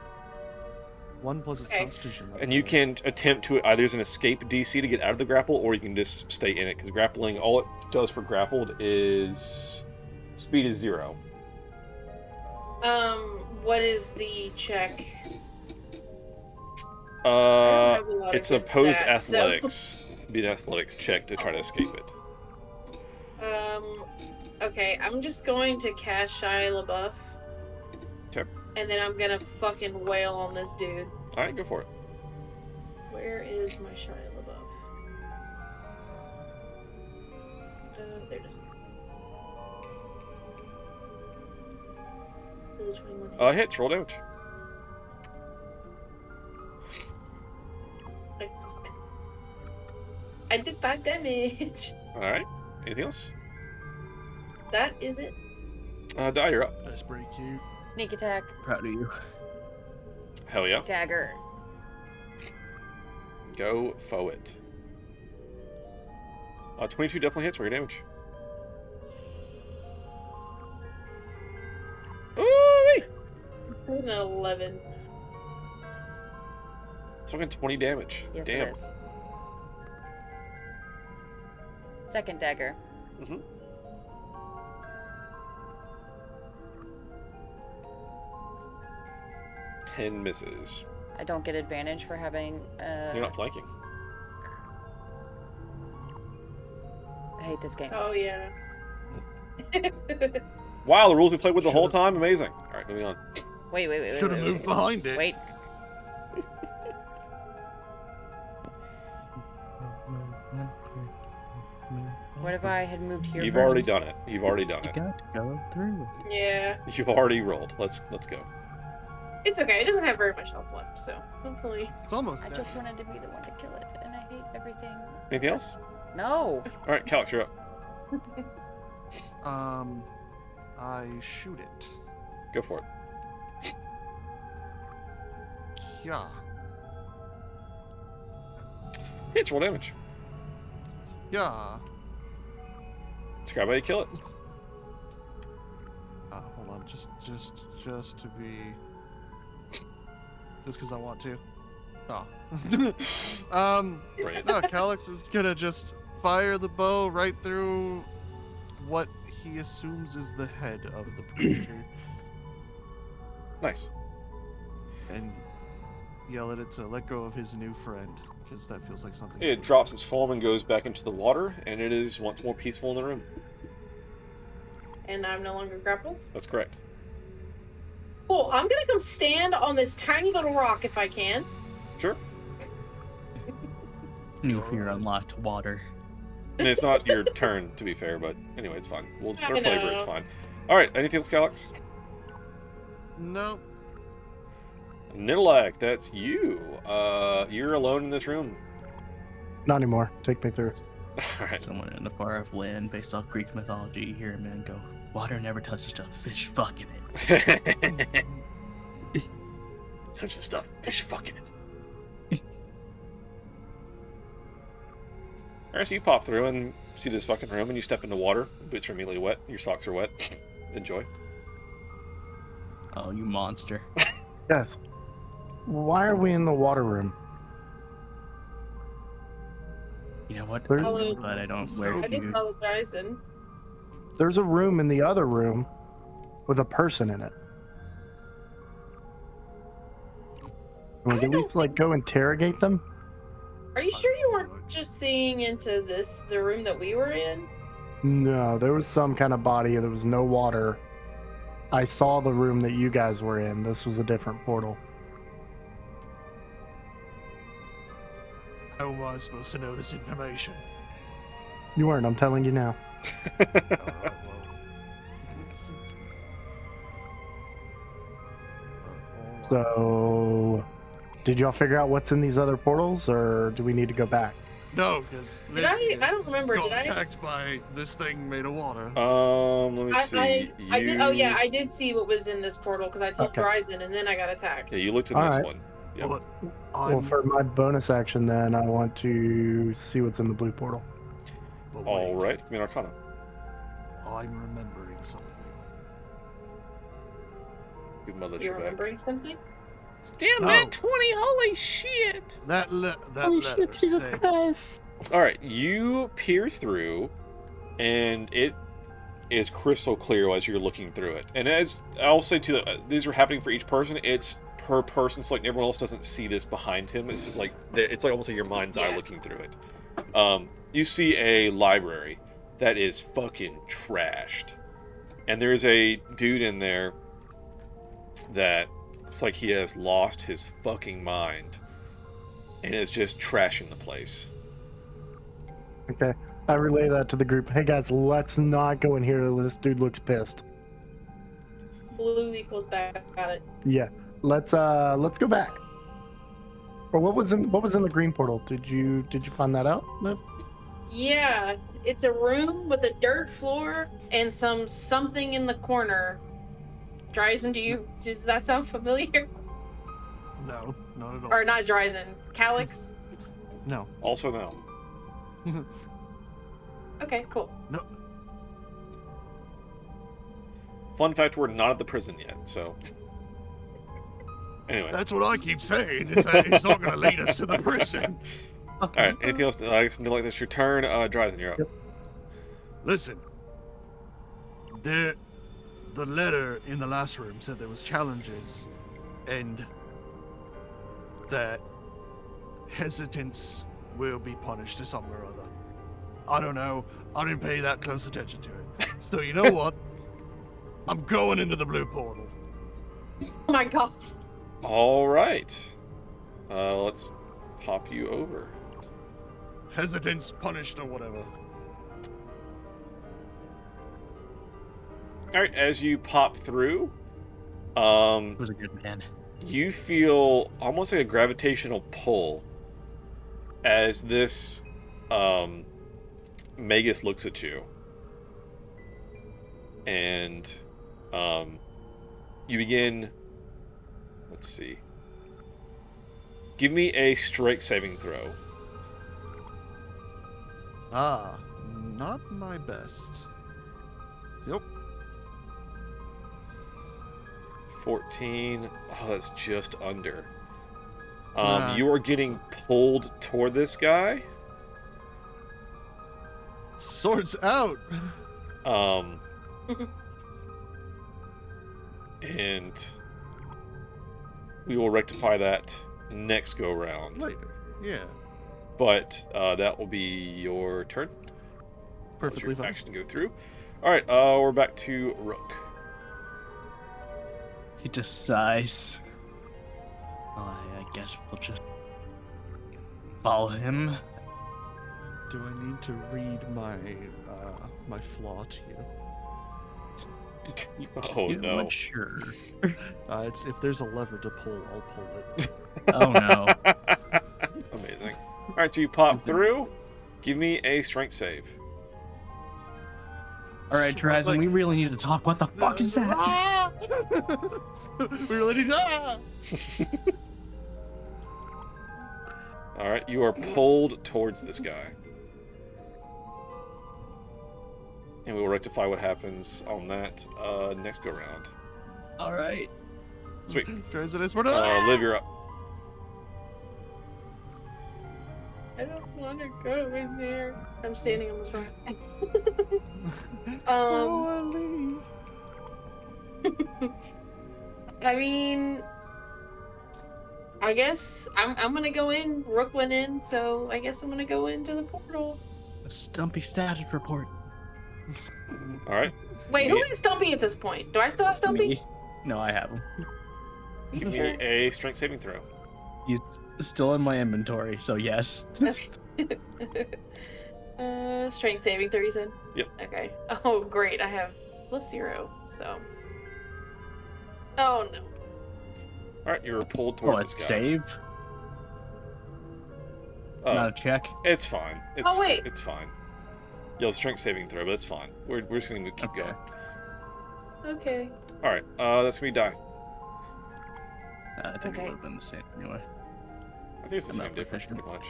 1 plus its constitution. And you can attempt to either as an escape DC to get out of the grapple, or you can just stay in it. Because grappling, all it does for grappled is speed is 0. What is the check? It's opposed athletics. Be an athletics check to try to escape it. Okay, I'm just going to cast Shia LaBeouf. Okay. And then I'm gonna fucking wail on this dude. Alright, go for it. Where is my Shia LaBeouf? There it is. 21 Hits, roll damage. I did 5 damage. Alright, anything else? That is it. Die, you're up. That's pretty cute. Sneak attack. Proud of you. Hell yeah. Dagger. Go for it. 22 definitely hits. Roll your damage. Ooh-wee! 11. It's fucking 20 damage. Yes, Damn. it is. Second dagger. Mm-hmm. Ten misses. I don't get advantage for having. You're not flanking. I hate this game. Oh yeah. Wow, the rules we played with the whole time, amazing. All right, moving on. Wait. Should have moved behind it. Wait. What if I had moved here? You've first? already done it. You've already done You it. got to go through it. Yeah. You've already rolled. Let's go. It's okay. It doesn't have very much health left, so hopefully. It's almost I dead. just wanted to be the one to kill it, and I hate everything. Anything else? No. All right, Calix, you're up. I shoot it. Go for it. Yeah. Hits, roll damage. Yeah. Describe how you kill it. Hold on, just to be, just because I want to. Oh. Brilliant. No, Calix is gonna just fire the bow right through what he assumes is the head of the creature. Nice. And yell at it to let go of his new friend, because that feels like something. It drops its form and goes back into the water, and it is once more peaceful in the room. And I'm no longer grappled? That's correct. Cool. I'm gonna come stand on this tiny little rock if I can. Sure. New fear unlocked water. And it's not your turn, to be fair, but anyway, it's fine. We'll for I flavor, know. it's fine. Alright, anything else, Calix? No. Nidalak, that's you. You're alone in this room. Not anymore. Take me through. Alright. Someone in the far off land based off Greek mythology, you hear a man go, water never touches a fish fucking it. Touch the stuff. Fish fucking it. Alright, so you pop through and see this fucking room, and you step into water. Boots are immediately wet. Your socks are wet. Enjoy. Oh, you monster. Yes. Why are we in the water room? You know what? There's- I'm glad I don't wear I just shoes. apologize and There's a room in the other room with a person in it. Can we at least like go interrogate them? are you sure you weren't just seeing into the room that we were in? No, there was some kind of body. There was no water. I saw the room that you guys were in. This was a different portal. How am I supposed to know this information? You weren't. I'm telling you now. So, did y'all figure out what's in these other portals, or do we need to go back? No, because I don't remember. got Did I? attacked by this thing made of water. Let me see. I did. Oh yeah, I did see what was in this portal because I told Dryzen, and then I got attacked. Yeah, you looked in All this right. one. Yep. Well, for my bonus action, then I want to see what's in the blue portal. All right, give me an Arcana. I'm remembering something. Good mother, You're remembering something? Damn, No. that 20, holy shit! That Holy shit, Jesus Christ. All right, you peer through, and it is crystal clear as you're looking through it. And as I'll say too, these are happening for each person. It's per person, so like everyone else doesn't see this behind him. It's just like it's like almost like your mind's eye looking through it. You see a library that is fucking trashed, and there's a dude in there that looks like he has lost his fucking mind and is just trashing the place. Okay. I relay that to the group. Hey guys, let's not go in here. This dude looks pissed. Blue equals back. Got it. Yeah. Let's go back. Or what was in the green portal? Did you find that out, Liv? Yeah, it's a room with a dirt floor and something in the corner. Dryzen, does that sound familiar? No, not at all. Or not Dryzen, Calyx? No. Also no. Okay, cool. No. Fun fact, we're not at the prison yet, so... Anyway. That's what I keep saying. It's not going to lead us to the prison. Alright, anything else like this? Your turn. Dryzen, you're up. Yep. Listen. The letter in the last room said there was challenges and that hesitance will be punished to something or other. I don't know. I didn't pay that close attention to it. So you know what? I'm going into the blue portal. Oh my god. All right. Let's pop you over. Hesitance punished or whatever. All right, as you pop through, It was a good man. you feel almost like a gravitational pull as this Magus looks at you, and you begin. Let's see. Give me a strength saving throw. Not my best. Yep. 14. Oh, that's just under. Nah. You are getting pulled toward this guy. Swords out. And we will rectify that next go round. Later. Yeah. But that will be your turn. Perfectly your fine. action go through. All right, we're back to Rook. He just sighs. Well, I guess we'll just follow him. Do I need to read my my flaw to you? Oh no! Not sure. It's if there's a lever to pull, I'll pull it. Oh no! Amazing. All right, so you pop through. Give me a strength save. All right, Dryzen, we really need to talk. What the fuck is that? We really need that. All right, you are pulled towards this guy. And we will rectify what happens on that next go round. All right. Sweet. Liv, you're up. I don't want to go in there. I'm standing on this rock. I mean, I guess I'm gonna go in. Rook went in, so I guess I'm gonna go into the portal. A Stumpy status report. All right. Wait, who is Stumpy at this point? Do I still have Stumpy? Me. No, I have him. Give me a strength saving throw. He's still in my inventory, so yes. Strength saving throw, you said? Yep. Okay. Oh, great. I have +0, so. Oh, no. All right, you're pulled towards this guy. Save? Not a check? It's fine. Oh, wait. It's fine. Yo, strength saving throw, but it's fine. We're just gonna keep going. Okay. All right, that's gonna be die. I think it would have been the same anyway. I think it's the same difference, pretty much.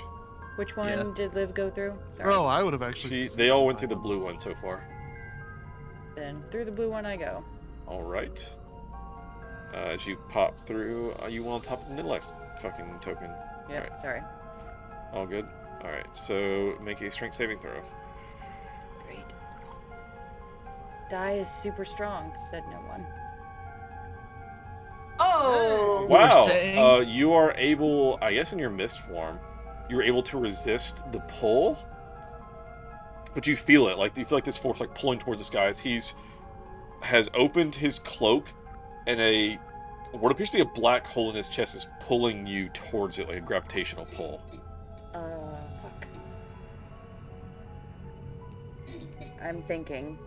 Which one did Liv go through? Sorry. Oh, I would have actually. They all went through the blue one so far. Then through the blue one I go. All right. As you pop through, you on top of the Nidalex fucking token. Yep. All right. Sorry. All good. All right. So make a strength saving throw. Great. Die is super strong, said no one. Oh! Wow! You are able, I guess in your mist form, you're able to resist the pull, but you feel it. Like, you feel like this force like pulling towards this guy as has opened his cloak, and what appears to be a black hole in his chest is pulling you towards it like a gravitational pull. Fuck. I'm thinking.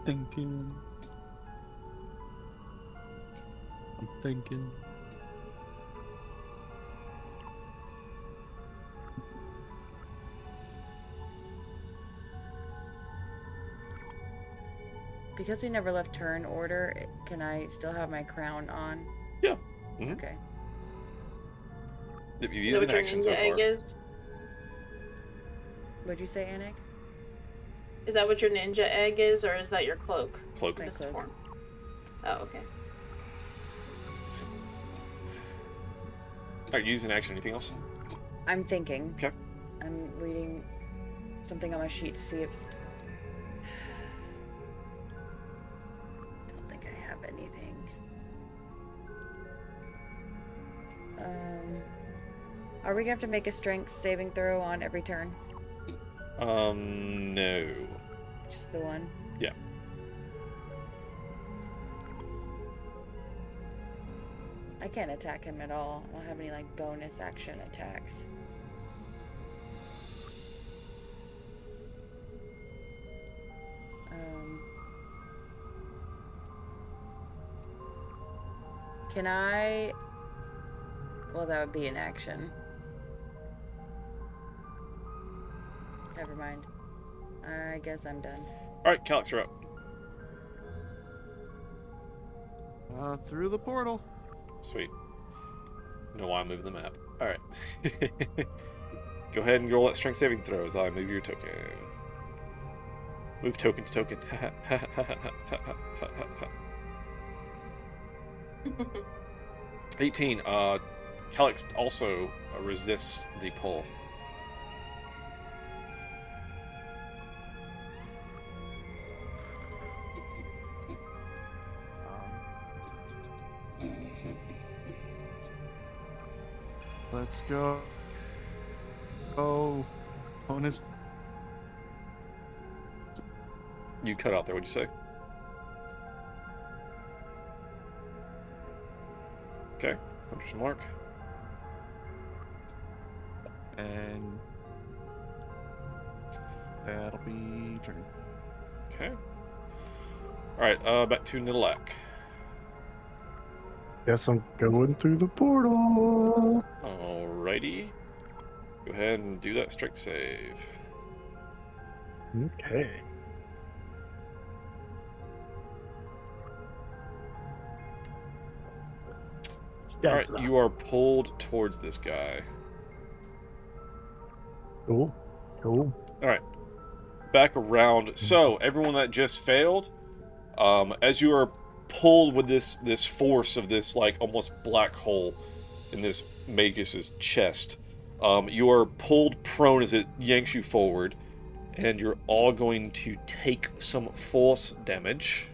I'm thinking. Because we never left turn order, can I still have my crown on? Yeah. Mm-hmm. Okay. You've used an action so far. What'd you say, Anic? Is that what your ninja egg is, or is that your cloak? Cloak. Mist form. Oh, okay. Alright, use an action. Anything else? I'm thinking. Okay. I'm reading something on my sheet to see if... Don't think I have anything. Are we gonna have to make a strength saving throw on every turn? No. Just the one? Yeah. I can't attack him at all. I don't have any, like, bonus action attacks. Can I... Well, that would be an action. Never mind. I guess I'm done. Alright, Calix, you're up. Through the portal. Sweet. You know why I'm moving the map. Alright. Go ahead and roll that strength saving throw as I move your token. Move tokens, token. 18. Calix also resists the pull. Let's go. Oh, bonus. You cut out there, what'd you say? Okay, Hunter's Mark. And that'll be turn. Okay. Alright, back to Nidalek. Guess I'm going through the portal. Alrighty. Go ahead and do that strength save. Okay. Alright, you are pulled towards this guy. Cool. Cool. Alright. Back around. So, everyone that just failed, as you are pulled with this force of this, like, almost black hole in this Magus's chest, you are pulled prone as it yanks you forward, and you're all going to take some force damage.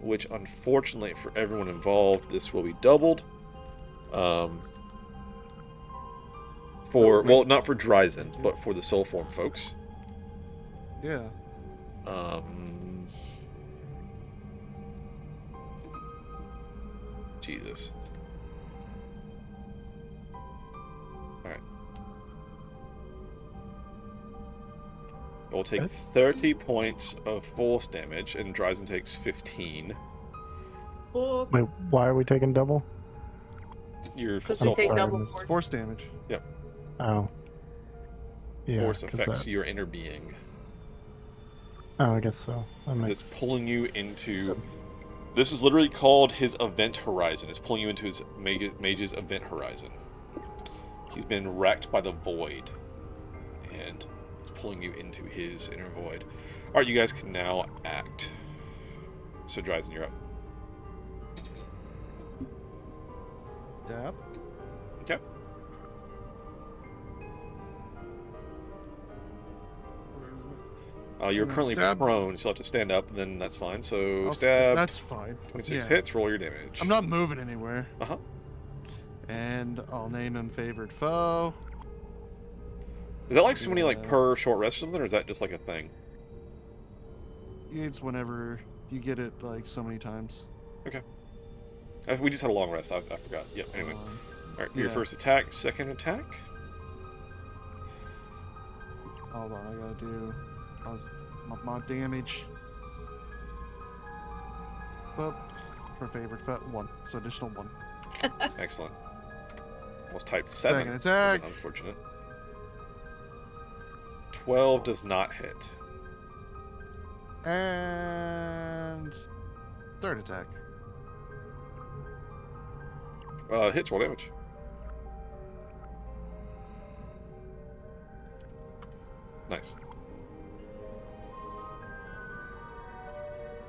which unfortunately for everyone involved, this will be doubled. Well, not for Dryzen, but for the soul form folks. Yeah. Jesus. Alright. It will take 30 points of force damage, and Dryzen takes 15. Wait, why are we taking double? Your Because soul you take form. double Force damage. Yep. Oh. Yeah. Force 'cause affects that- your inner being. Oh, I guess so. That makes... It's pulling you into... This is literally called his event horizon. It's pulling you into his mage's event horizon. He's been wrecked by the void. And it's pulling you into his inner void. Alright, you guys can now act. So Dryzen, you're up. Dab. Okay. You're currently Stab. prone, so you'll have to stand up, and then that's fine. So I'll stab. That's fine. 26 Yeah. hits, roll your damage. I'm not moving anywhere. Uh-huh. And I'll name him favored foe. Is that like so many like per short rest or something, or is that just like a thing? It's whenever you get it like so many times. Okay. We just had a long rest. I forgot. Yep. Anyway. All right. Your yeah. first attack. Second attack. Hold on, I gotta do my damage. Well, for favored foe, 1, so additional 1. Excellent. Almost typed 7. Second attack. Unfortunate. 12 does not hit. And third attack. Hits, roll damage. Nice.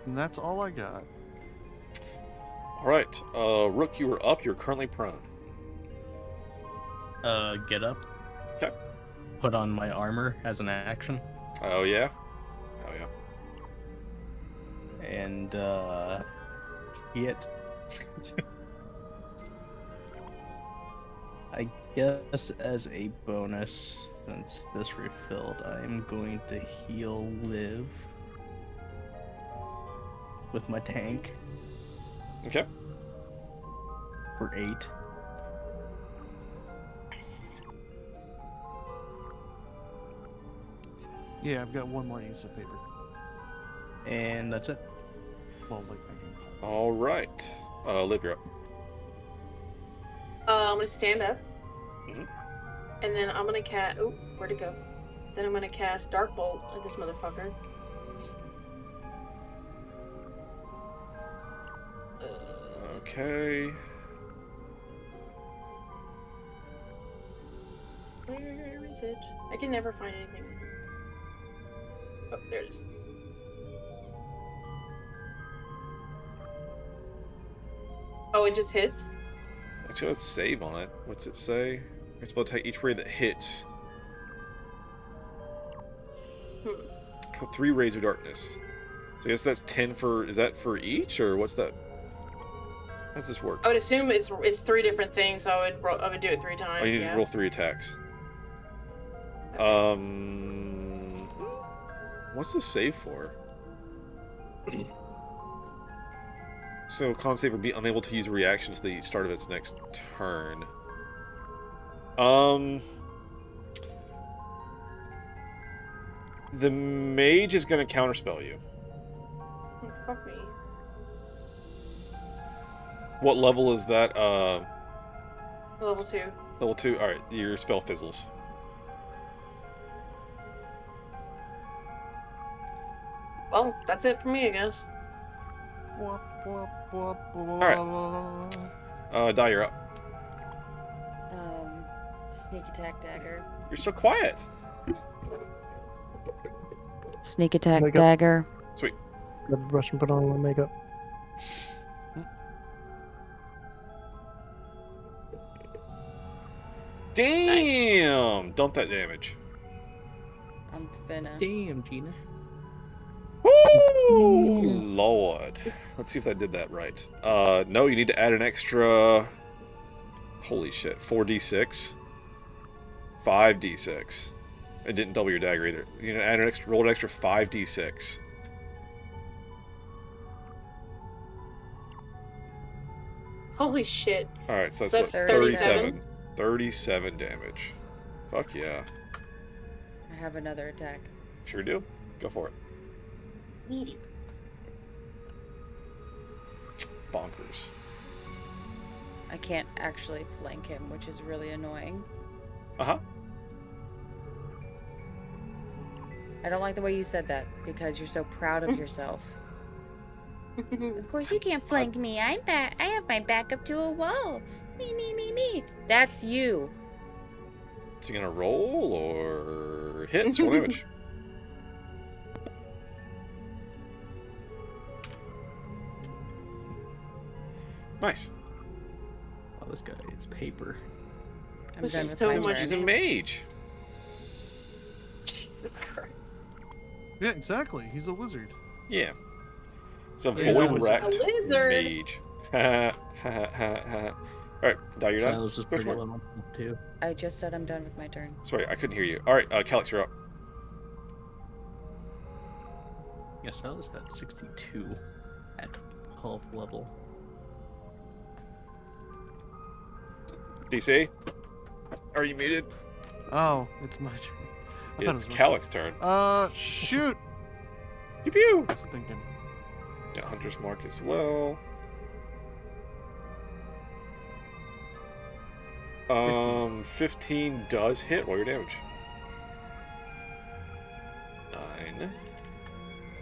And that's all I got. Alright, Rook, you are up. You're currently prone. Get up. Okay. Put on my armor as an action. Oh, yeah? Oh, yeah. And, hit. I guess as a bonus, since this refilled, I'm going to heal Liv with my tank. Okay. For 8. Nice. Yeah, I've got one more use of paper. And that's it. Well, like, All right. Liv, you're up. I'm gonna stand up. Mhm. And then I'm gonna cast. Oh, where'd it go? Then I'm gonna cast Dark Bolt at this motherfucker. Okay. Where is it? I can never find anything. Oh, there it is. Oh, it just hits? Actually, let's save on it. What's it say? You're supposed to take each ray that hits. Kill 3 rays of darkness. So I guess that's 10 for... Is that for each, or what's that? How does this work? I would assume it's 3 different things, so I would do it 3 times. Oh, you need yeah. to roll 3 attacks. What's the save for? So con save would be unable to use a reaction to the start of its next turn. The mage is going to counterspell you. Oh, fuck me. What level is that? Level 2. Level 2. All right, your spell fizzles. Well, that's it for me, I guess. Alright. Die, you're up. Sneak attack dagger. You're so quiet. Sneak attack Makeup. dagger. Sweet. Grab the brush and put on the makeup. Damn! Dump that damage. I'm finna. Damn, Gina. Woo! Lord. Let's see if that did that right. No, you need to add an extra... Holy shit. 4d6. 5d6. It didn't double your dagger either. You need to add an extra, roll an extra 5d6. Holy shit. Alright, so that's, So what? that's 37? 37 damage. Fuck yeah. I have another attack. Sure do. Go for it. Medium. Bonkers. I can't actually flank him, which is really annoying. Uh-huh. I don't like the way you said that, because you're so proud of yourself. Of course you can't flank me. I have my back up to a wall. Me. That's you. Is he gonna roll or hits? Roll damage. Nice. Oh, this guy is paper. I'm This done is with so my much- turn. He's a mage. Jesus Christ. Yeah, exactly. He's a wizard. Yeah. It's a Yeah, void a wrecked wizard. mage. Alright, Dai, you're done. Silas was Push pretty more. level too. I just said I'm done with my turn. Sorry, I couldn't hear you. Alright, Calix, you're up. Yeah, Silas got 62 at 12th level. DC? Are you muted? Oh, it's my turn. I thought It's it was Calix's turn. Shoot! Pew pew! I was thinking. Got Hunter's Mark as well. 15 does hit. Roll your damage. 9.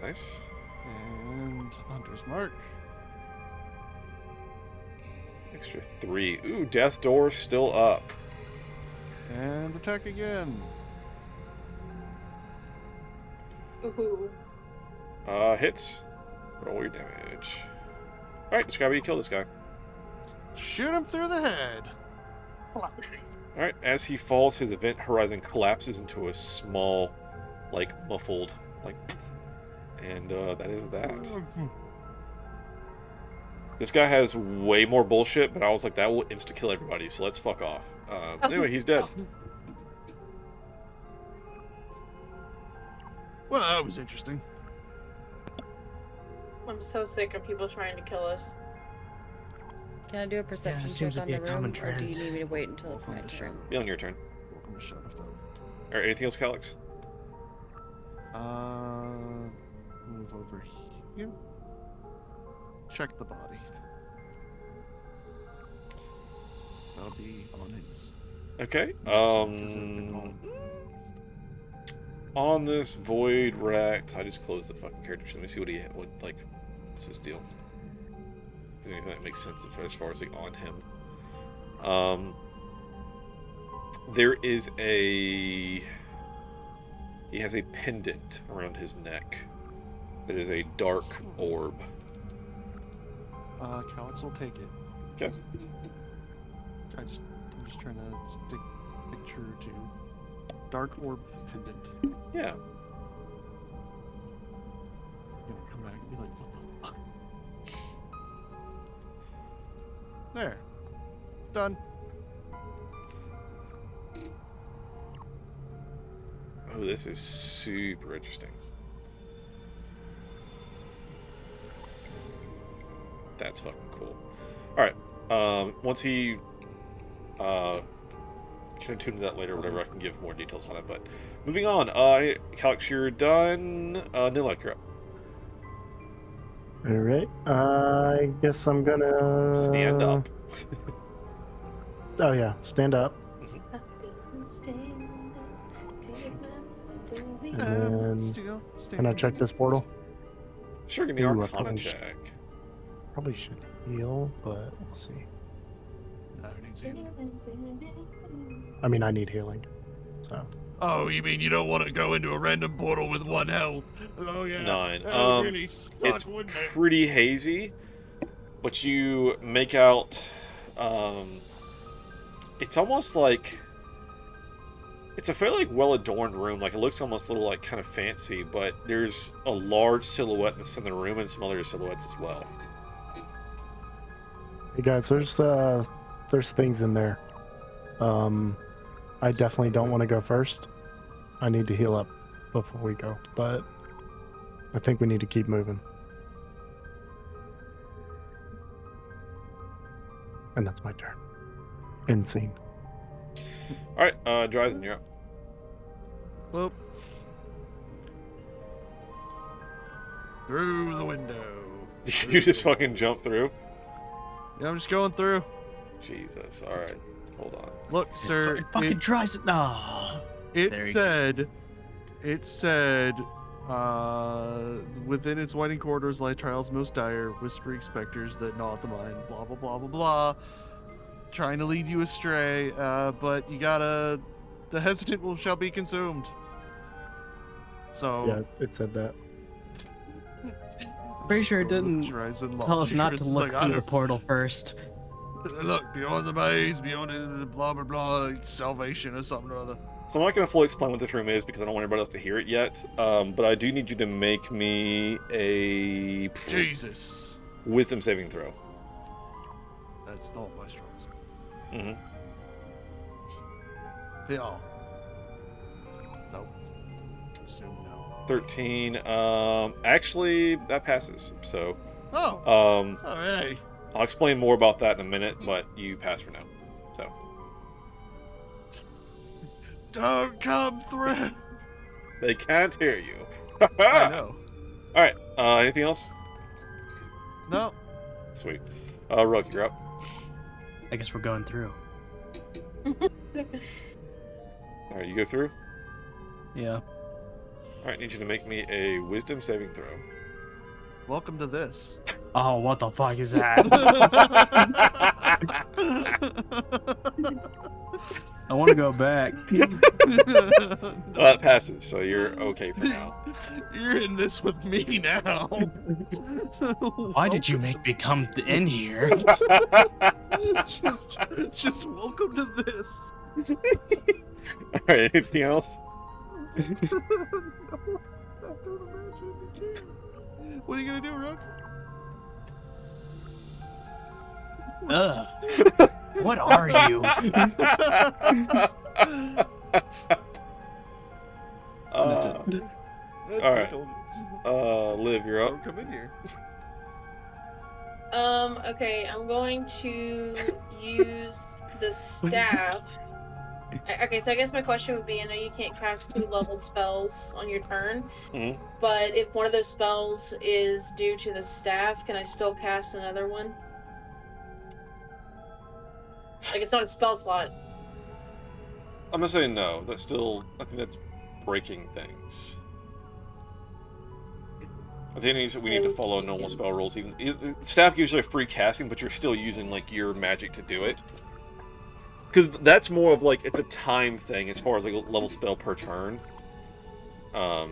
Nice. And Hunter's Mark. Extra 3. Ooh, Death Door's still up. And attack again. Ooh. Hits. Roll your damage. Alright, describe how you kill this guy. Shoot him through the head. Oh, nice. Alright, as he falls, his event horizon collapses into a small, like, muffled, like, and that is that. This guy has way more bullshit, but I was like, that will insta-kill everybody, so let's fuck off. Anyway, he's dead. Well, that was interesting. I'm so sick of people trying to kill us. Can I do a perception seems check to on be the a room, common or do you trend. need me to wait until it's my turn? Be on your turn. Welcome to Shadowfell. Alright, anything else, Calix? Move over here. Check the body. That'll be on his. Okay, Because they've been all- on this void wrecked, I just closed the fucking character. Let me see what's his deal? Is there anything that makes sense as far as like on him? There is he has a pendant around his neck that is a dark orb. Calix will take it. Okay. I'm just trying to stick true to dark orb pendant. Yeah. He's gonna come back and be like, what the fuck? There. Done. Oh, this is super interesting. That's fucking cool. Alright, once he, can attune to that later, whatever, I can give more details on it, but moving on, Calix, you're done, Nilek, you're up. Alright, I guess I'm gonna... Stand up. Oh yeah, stand up. And then, can I check this portal? Sure, give me an Ooh, I Arcana probably check. Probably should heal, but we'll see. No, it needs healing. I mean, I need healing, so. Oh, you mean you don't want to go into a random portal with 1 health? Oh yeah. 9. That would really suck, It's wouldn't it? pretty hazy, but you make out, it's almost like It's a fairly well-adorned room. Like, it looks almost a little, like, kind of fancy, but there's a large silhouette in the center of the room and some other silhouettes as well. Hey guys, there's things in there. I definitely don't want to go first. I need to heal up before we go, but I think we need to keep moving. And that's my turn. End scene. Alright, Dryzen, you're up. Well, through the window. You just fucking jump through? Yeah, I'm just going through. Jesus, alright. Hold on. Look, sir. It fucking tries it. No. It said, within its winding corridors lie trials most dire, whispering specters that gnaw at the mind, blah, blah, blah, blah, blah. Trying to lead you astray, but you gotta... The hesitant shall be consumed. So... Yeah, it said that. Pretty sure it didn't tell us not to look through the portal first. Look, beyond the maze, beyond the blah, blah, blah, like salvation or something or other. So I'm not going to fully explain what this room is because I don't want everybody else to hear it yet. But I do need you to make me a... Jesus. Wisdom saving throw. That's not my strongest. Mm-hmm. Yeah. Nope. Assume no. 13. Actually, that passes. So... Oh. Oh, hey. I'll explain more about that in a minute, but you pass for now. So. Don't come through. They can't hear you. I know. Alright, anything else? No. Sweet. Rogue, you're up. I guess we're going through. Alright, you go through? Yeah. Alright, need you to make me a wisdom saving throw. Welcome to this. Oh, what the fuck is that? I want to go back. That passes, so you're okay for now. You're in this with me now. Why did you make me come in here? just welcome to this. Alright, anything else? No, I don't imagine you can. What are you gonna do, Rook? Ugh. What are you? Alright. Liv, you're up. Come in here. Okay, I'm going to use the staff. Okay, so I guess my question would be, I know you can't cast 2 leveled spells on your turn, but if one of those spells is due to the staff, can I still cast another one? Like, it's not a spell slot. I'm gonna say no. That's still... I think that's breaking things. I think we need to follow normal spell rules. Even staff usually a free casting, but you're still using, like, your magic to do it. Because that's more of, like, it's a time thing as far as, like, a level spell per turn. So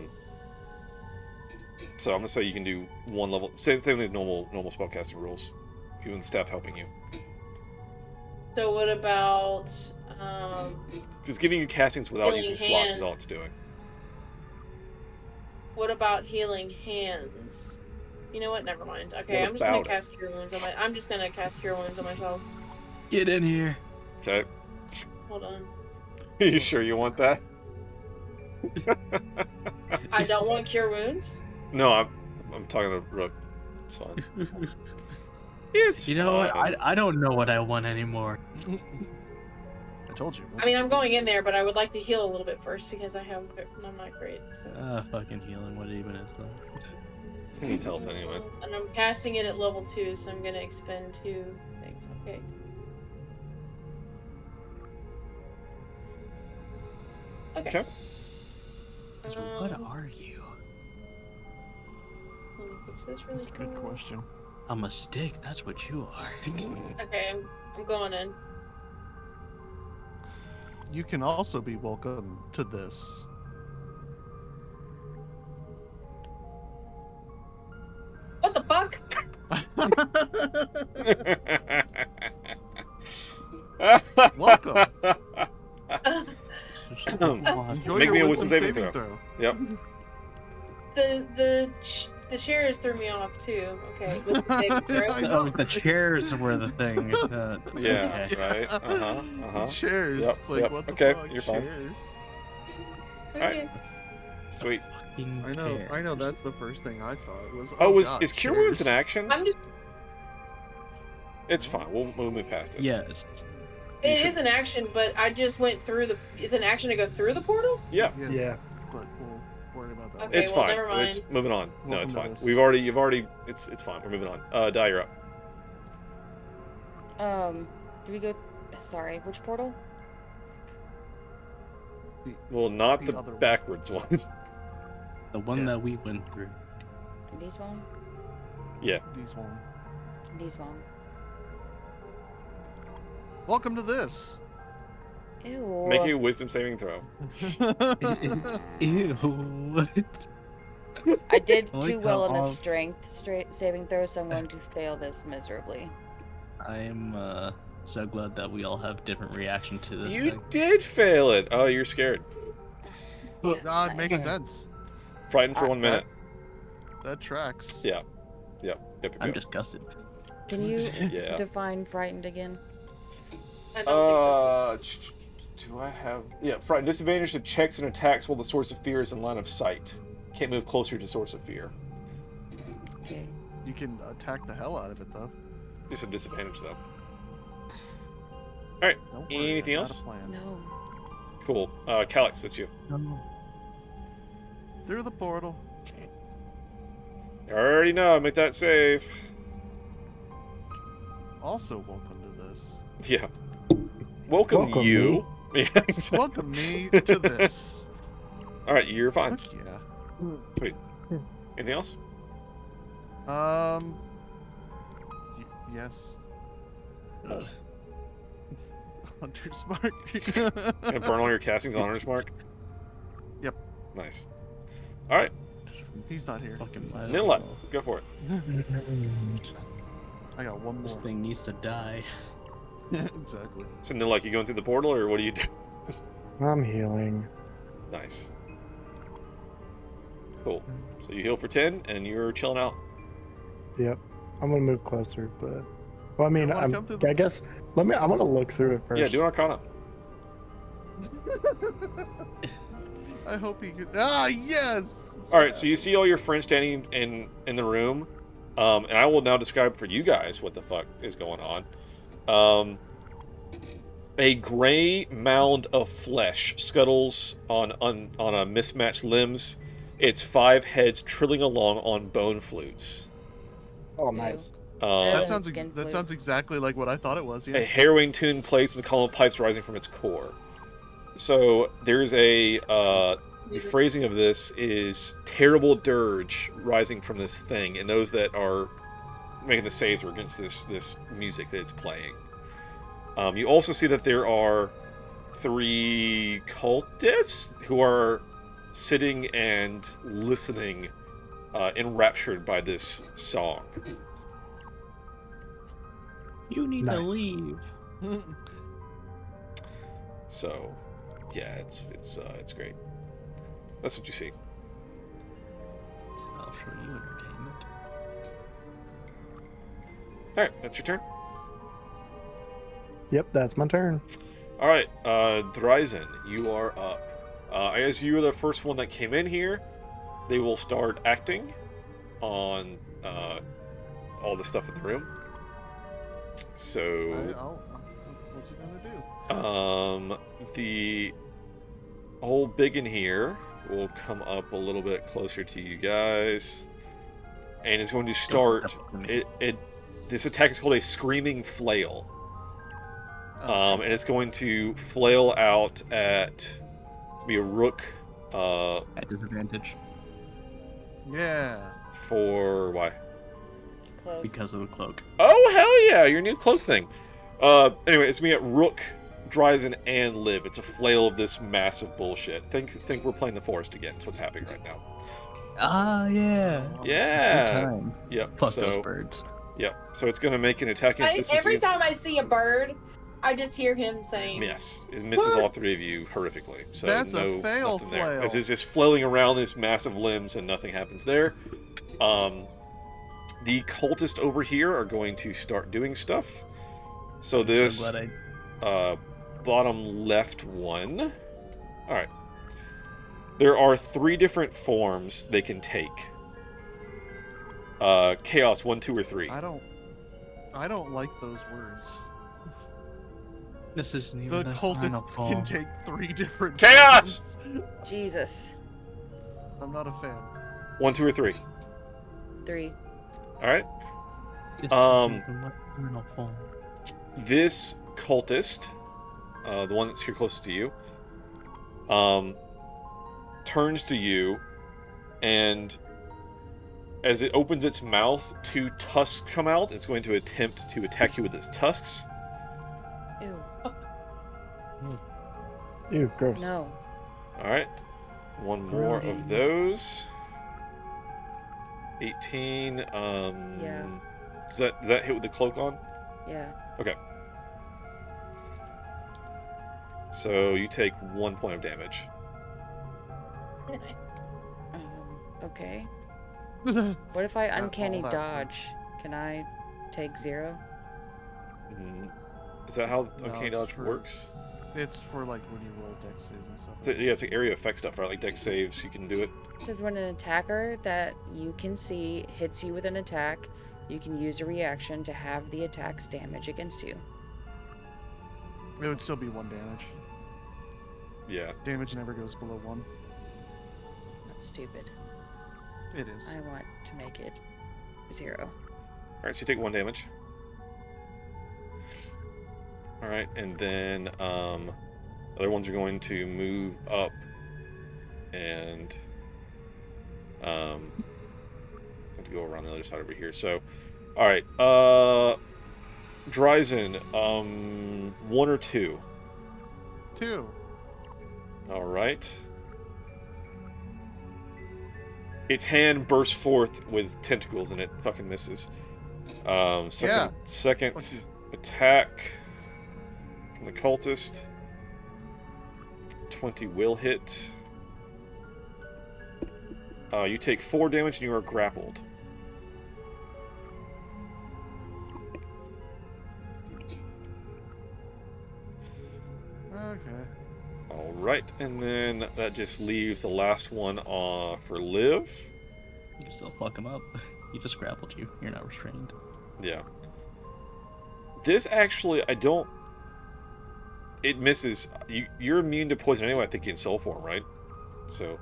I'm gonna say you can do 1 level... Same thing with normal spellcasting rules. Even with staff helping you. So what about... Because giving you castings without using slots is hands. all it's doing. What about healing hands? You know what? Never mind. Okay, What I'm just gonna about it? cast Cure Wounds on my... I'm just gonna cast Cure Wounds on myself. Get in here. Okay. Hold on. Are you sure you want that? I don't want Cure Wounds? No, I'm talking to Rook. It's fine. It's You know fine. what? I don't know what I want anymore. I told you. I mean, I'm going in there, but I would like to heal a little bit first because I'm not great. So. Fucking healing. What even is that? He needs health anyway. And I'm casting it at level 2, so I'm gonna expend 2 things. Okay. Okay. So what are you? Let me fix this really quick. Good question. I'm a stick. That's what you are. Okay, I'm going in. You can also be welcome to this. What the fuck? Welcome. make me a wisdom saving throw. Yep. The chairs threw me off too. Okay, wisdom saving throw. Oh, the chairs were the thing. Yeah, okay. right. Uh-huh. Chairs. Yep, It's like, yep. what the Okay, fuck? you're fine. Chairs. Alright. Sweet. I know. That's the first thing I thought was. Oh, God, is Cure Wounds an chairs. action? I'm just. It's fine. We'll move past it. Yes. It is an action, but I just went through the. Is it an action to go through the portal? Yeah. Yeah. But we'll worry about that. Okay, It's well, fine. never mind. It's moving on. No, Welcome it's to fine. this. You've already. It's fine. We're moving on. Die, you're up. Do we go? Sorry, which portal? Well, not The the other one. backwards one. The one that we went through. This one. Yeah. These one. This one. Welcome to this. Ew. Make a wisdom saving throw. Ew. I did I like too well how on the all- strength saving throw, so I'm going to fail this miserably. I am so glad that we all have different reaction to this You thing. did fail it. Oh, you're scared. Nah, it makes nice. sense. Frightened for 1 minute. That tracks. Yeah. Yep. I'm disgusted. Can you Yeah. define frightened again? I don't think this is. Do I have? Yeah, frightened. Disadvantage to checks and attacks while the source of fear is in line of sight. Can't move closer to source of fear. Okay. You can attack the hell out of it though. Just a disadvantage though. All right. Don't worry, Anything I got a else? plan. No. Cool. Calyx, that's you. Through the portal. I already know. Make that save. Also, welcome to this. Yeah. Welcome you. Yeah, exactly. Welcome me to this. All right, you're fine. Fuck yeah. Sweet. Anything else? Yes. Hunter's mark. Gonna burn all your castings on Hunter's mark? Yep. Nice. All right. He's not here. Nilla, go for it. I got one more. This thing needs to die. Exactly. So Nilla, you going through the portal, or what do you do? I'm healing. Nice. Cool. So you heal for 10, and you're chilling out. Yep. I'm gonna move closer, but well, I mean, wanna come through I guess I'm gonna look through it first. Yeah, do an Arcana. I hope he could. Ah, yes. All right, so you see all your friends standing in the room, and I will now describe for you guys what the fuck is going on. A gray mound of flesh scuttles on a mismatched limbs. Its 5 heads trilling along on bone flutes. Oh, nice. That sounds exactly like what I thought it was. Yeah. A harrowing tune plays with column pipes rising from its core. So there's the phrasing of this is terrible dirge rising from this thing, and those that are making the saves are against this music that it's playing. You also see that there are 3 cultists who are sitting and listening, enraptured by this song. You need to leave. So, yeah, it's great. That's what you see. I'll show you entertainment. All right, that's your turn. Yep, that's my turn. All right, Dryzen, you are up. As you are the first one that came in here, they will start acting on all the stuff in the room. So, What's he gonna do? the whole biggin here will come up a little bit closer to you guys, and it's going to start. This attack is called a screaming flail. And it's going to flail out at be a rook. At disadvantage. Yeah. For why? Cloak. Because of the cloak. Oh hell yeah! Your new cloak thing. Anyway, it's me at rook, Dryzen, and live. It's a flail of this massive bullshit. Think we're playing the forest again. That's what's happening right now. Ah yeah. Yeah. Good time. Yep. Fuck those birds. Yep. So it's gonna make an attack against this. Every time I see a bird, I just hear him saying, Miss. It misses all three of you horrifically. So That's no, a fail nothing there. flail. As it's just flailing around these massive limbs and nothing happens there. The cultists over here are going to start doing stuff. So this bottom left one. Alright. There are 3 different forms they can take. Chaos, 1, 2, or 3. I don't like those words. This isn't The even the final cultists form. can take 3 different Chaos! forms. Jesus. I'm not a fan. 1, 2, or 3. 3. Alright. This isn't the final form. This cultist, the one that's here closest to you, turns to you, and as it opens its mouth, 2 tusks come out. It's going to attempt to attack you with its tusks. Ew. Ew, gross. No. Alright. One more of those. 18. Yeah. Does that hit with the cloak on? Yeah. Okay. So you take 1 point of damage. Okay. What if I uncanny all that dodge? Can I take 0? Is that how No, uncanny it's dodge for- works? It's for like when you roll dex saves and stuff. It's like area effect stuff, right? Like dex saves, you can do it. It says when an attacker that you can see hits you with an attack, you can use a reaction to have the attack's damage against you. It would still be 1 damage. Yeah. Damage never goes below 1. That's stupid. It is. I want to make it 0. Alright, so you take 1 damage. Alright, and then other ones are going to move up and have to go around the other side over here. So alright, Dryzen, 1 or 2? 2. Alright. Its hand bursts forth with tentacles and it fucking misses. Second attack from the cultist. 20 will hit. You take 4 damage and you are grappled. Okay. Alright, and then that just leaves the last one for Liv. You can still fuck him up. He just grappled you. You're not restrained. Yeah. This actually, I don't... It misses. You're immune to poison anyway, I think, in soul form, right? So...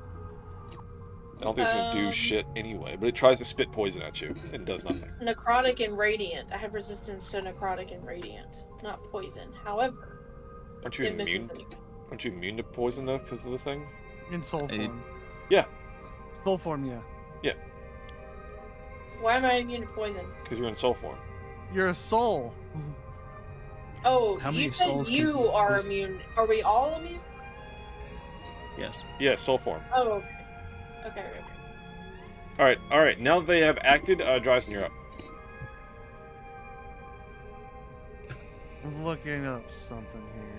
I don't think it's going to do shit anyway, but it tries to spit poison at you and does nothing. necrotic and radiant. I have resistance to necrotic and radiant, not poison. However, Aren't you it misses immune? anyway. Aren't you immune to poison, though, because of the thing? In soul form. Yeah. Soul form, yeah. Yeah, Why am I immune to poison? because you're in soul form. You're a soul. Oh, How you many said souls can you be are poisoned? immune. Are we all immune? Yes. Yeah, soul form. Oh, okay. Okay. Alright, now that they have acted, Dryzen, you're up. I'm looking up something here.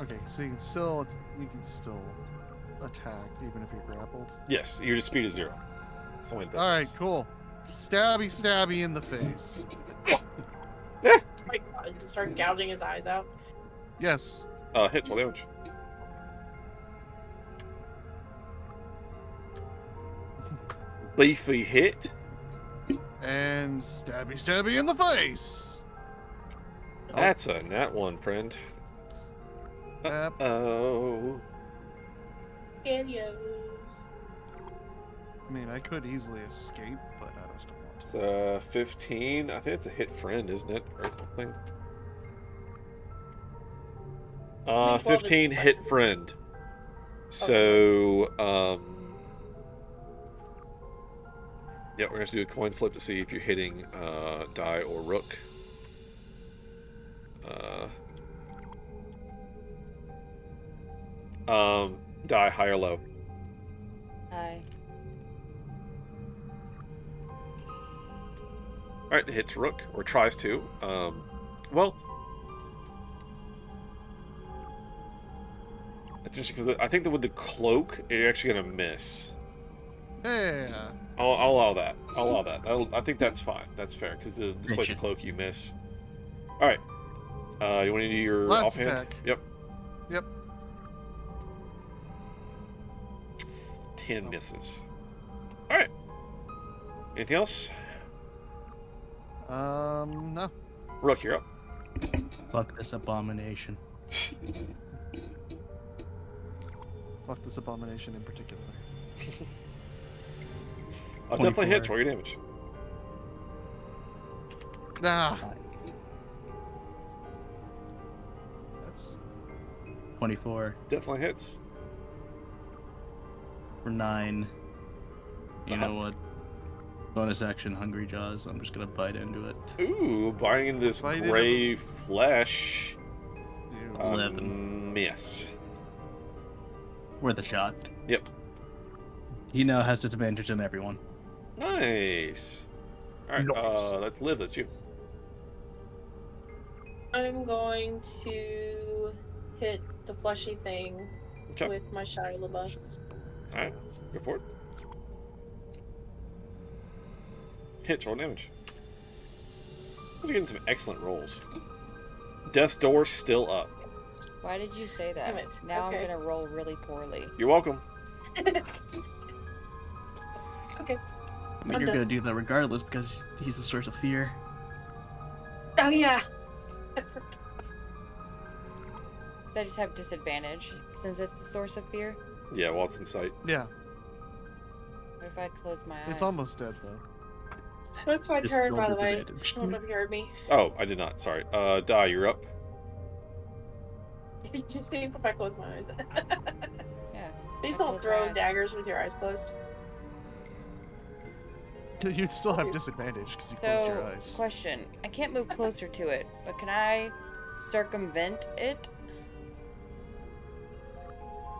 Okay, so you can still attack even if you're grappled. Yes, your speed is 0. So only All right, cool. Stabby in the face. Oh my god, just start gouging his eyes out. Yes. Hits, what damage? Beefy hit. And stabby in the face. That's a nat 1, friend. Oh. Scarios. I mean, I could easily escape, but I just don't want to. It's 15. I think it's a hit friend, isn't it? Or something. 15 hit friend. So, yeah, we're going to do a coin flip to see if you're hitting die or rook. Die, high or low? Hi. Alright, it hits Rook, or tries to. Well, it's interesting because I think that with the cloak, it's actually going to miss. Yeah. I'll allow that. I'll allow that. I think that's fine. That's fair, because the displacement cloak, you miss. Alright. You want to do your Last offhand? attack. Yep. Yep. 10 misses. Alright. Anything else? No. Rook, you're up. Fuck this abomination. Fuck this abomination in particular. Definitely hits. Roll your damage. Ah. That's 24 Definitely hits. for 9. You know what? Bonus action, Hungry Jaws. I'm just gonna bite into it. Ooh, biting into this Bite into gray flesh. 11. Miss. Worth a shot. Yep. He now has disadvantage on everyone. Nice. Alright, Nice. let's live. That's you. I'm going to hit the fleshy thing Okay. with my Shire LaBeouf. Alright, go for it. Hits, roll damage. Those are getting some excellent rolls. Death's door still up. Why did you say that? Damn it. Now Okay. I'm gonna roll really poorly. You're welcome. Okay. I mean, I'm you're done. gonna do that regardless because he's the source of fear. Oh yeah. So I just have disadvantage since it's the source of fear. Yeah, while it's in sight. Yeah. What if I close my eyes? It's almost dead though. That's my Just turn, roll by the way. disadvantage. I don't know if you heard me. Oh, I did not. Sorry. Die, you're up. Just see if I close my eyes. Yeah. Please I'll don't close my throw eyes. daggers with your eyes closed. You'd still have disadvantage because you closed your So, eyes. question. I can't move closer to it, but can I circumvent it?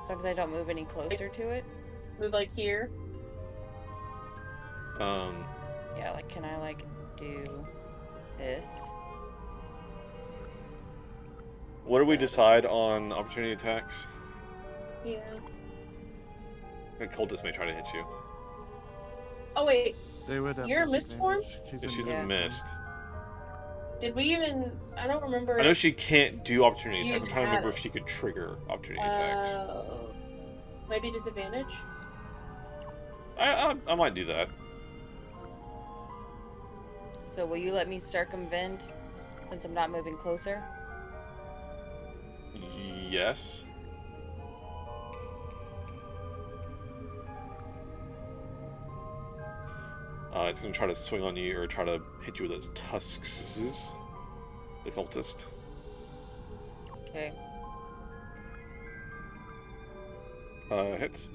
As long as I don't move any closer to it? Move like here. Yeah, like, can I, like, do this? What do we decide on opportunity attacks? Yeah. The cultist may try to hit you. Oh wait, They would have you're a mist form? If she's in mist. Did we even? I don't remember. I know she can't do opportunity You attack. I'm trying to had remember it. if she could trigger opportunity attacks. Maybe disadvantage. I might do that. So will you let me circumvent since I'm not moving closer? Yes. It's gonna try to swing on you or try to hit you with its tusks. The cultist. Okay. Hits.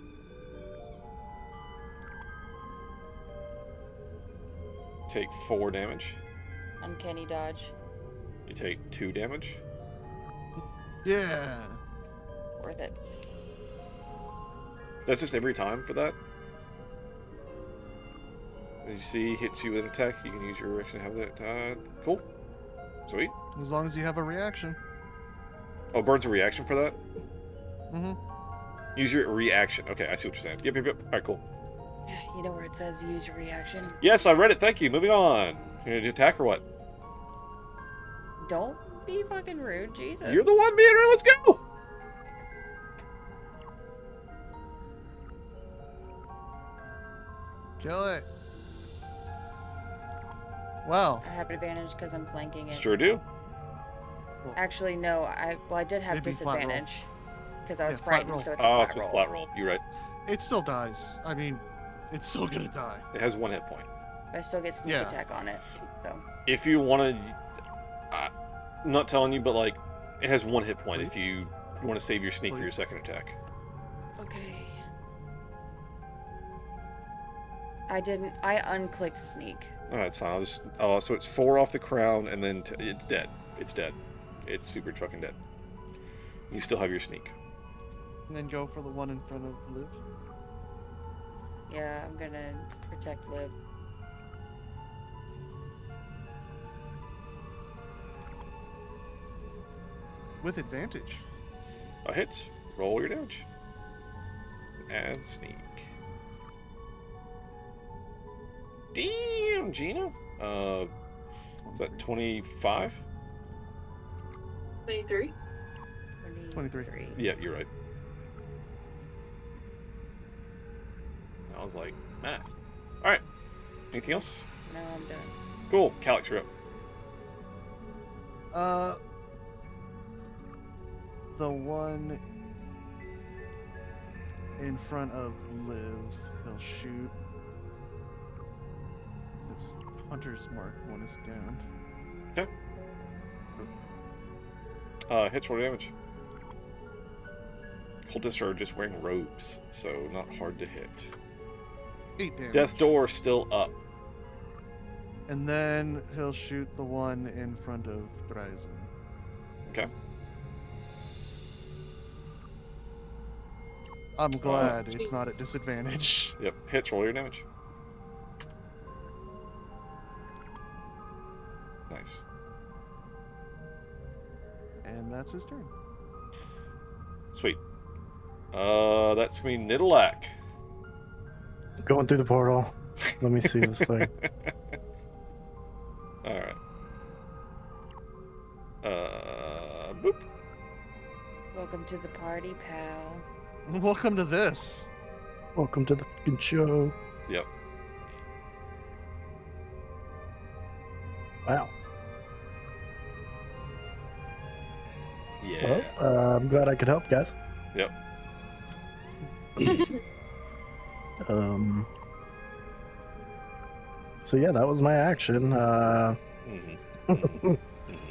Take 4 damage. Uncanny dodge. You take 2 damage. Yeah. Worth it. That's just every time for that. As you see, hits you with an attack, you can use your reaction to have that. Cool. Sweet. As long as you have a reaction. Oh, burns a reaction for that? Mm-hmm. Use your reaction. Okay, I see what you're saying. Yep. Alright, cool. You know where it says use your reaction? Yes, I read it. Thank you. Moving on. You gonna do attack or what? Don't be fucking rude, Jesus. You're the one being rude. Let's go! Kill it. Wow. I have advantage because I'm flanking it. Sure do. Actually, no. I did have It'd be flat roll. disadvantage because I was Yeah, flat frightened, roll. so it's a Oh, flat so it's roll. flat roll. You're right. It still dies. I mean, it's still gonna die. It has 1 hit point. I still get sneak Yeah. attack on it. So If you want to, I'm not telling you, but like, it has 1 hit point if you want to save your sneak for your second attack. okay. I unclicked sneak. Oh, that's fine. I'll just. Oh, so it's 4 off the crown, and then it's dead. It's dead. It's super fucking dead. You still have your sneak. And then go for the one in front of Liv. Yeah, I'm gonna protect Liv. with advantage. Hits. Roll your damage. And sneak. Damn, Gina. Is that 25? 23. 23. Yeah, you're right. I was like, math. Alright. Anything else? No, I'm done. Cool. Calyx, you're up. The one in front of Liv, he'll shoot. It's Hunter's Mark, one is down. Okay. Hits roll damage. Cultists are just wearing robes, so not hard to hit. 8 damage. Death's Door still up. And then he'll shoot the one in front of Bryson. Okay. I'm glad it's not at disadvantage. Yep. Hits, roll your damage. Nice. And that's his turn. Sweet. That's gonna be Nidalak. Going through the portal. Let me see this thing. Alright. Boop. Welcome to the party, pal. Welcome to this. Welcome to the fucking show. Yep. Wow. Yeah. Well, I'm glad I could help, guys. Yep. So yeah, that was my action.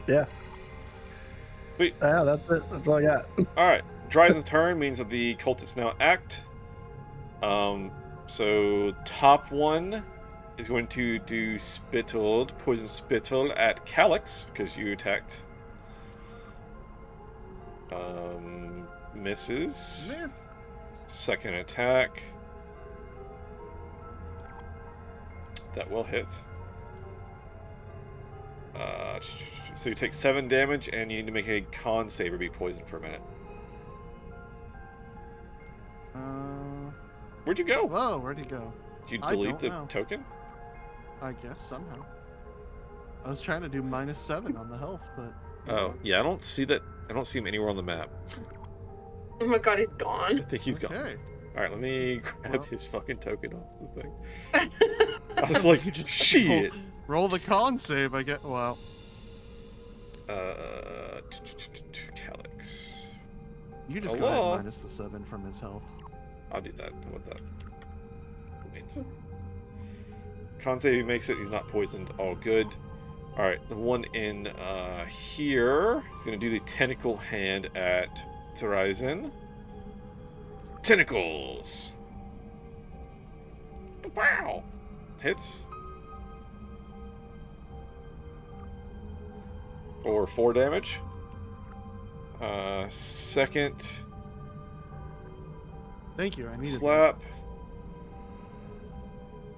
Yeah. Sweet. Yeah, that's it. That's all I got. Alright. Dryzen's turn means that the cultists now act. So top one is going to do poison spittle at Calyx, because you attacked. Misses. Myth. Second attack. That will hit. So you take 7 damage, and you need to make a con save or be poisoned for a minute. Where'd you go? Whoa, where'd he go? Did you I delete don't the know. token? I guess somehow. I was trying to do -7 on the health, but... Oh, yeah, I don't see that. I don't see him anywhere on the map. Oh my god, he's I gone. think he's gone. Okay. Alright, let me grab Well. his fucking token off the thing. I was like, shit. Roll the con save, I get. Well, Calyx. you just Hello? got -7 from his health. I'll do that. How about that? Means. Con save, he makes it. He's not poisoned. All good. Alright, the one in here is going to do the tentacle hand at Thryzen. Tentacles! Wow! Hits. For 4 damage. Second Thank you, I needed slap.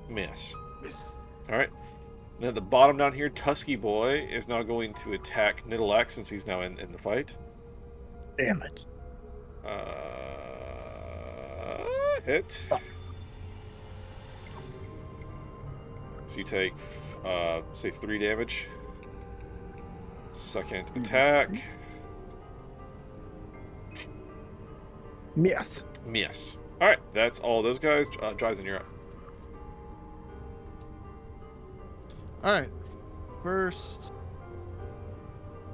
Miss. Miss. Alright. Then at the bottom down here, Tusky Boy is now going to attack Nidalak since he's now in the fight. Damn it. Hit. So you take, say 3 damage. Second attack. Yes. Miss. Alright, that's all those guys. Dryzen, you're up. Alright. First,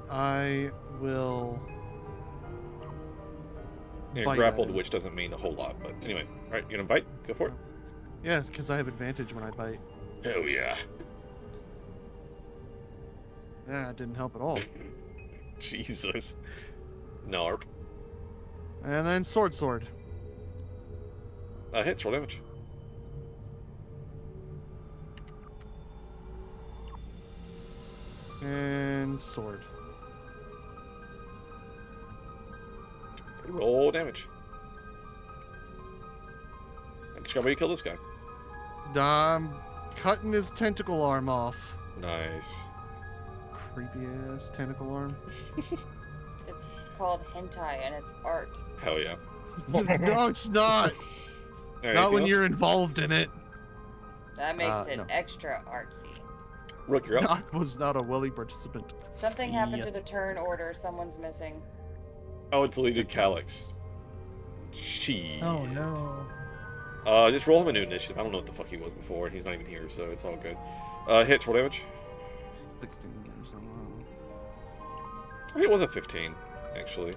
I will. Yeah, bite grappled, at it. which doesn't mean a whole lot, but anyway. Alright, you gonna bite? Go for it. Yes, because I have advantage when I bite. Hell yeah. Yeah, it didn't help at all. Jesus. Narp. And then sword. Hits, roll damage. And sword. Roll damage. And describe how you kill this guy. I'm cutting his tentacle arm off. Nice. Creepy ass tentacle arm. It's called hentai and it's art. Hell yeah. No, it's not. Not when you're involved in it. That makes it no. extra artsy. Rook, you're up. I was not a willing participant. Something happened to the turn order. Someone's missing. Oh, it deleted Calyx. She. Oh no. Just roll him a new initiative. I don't know what the fuck he was before, and he's not even here, so it's all good. Hits, roll damage. 16 games. I think it was a 15, actually.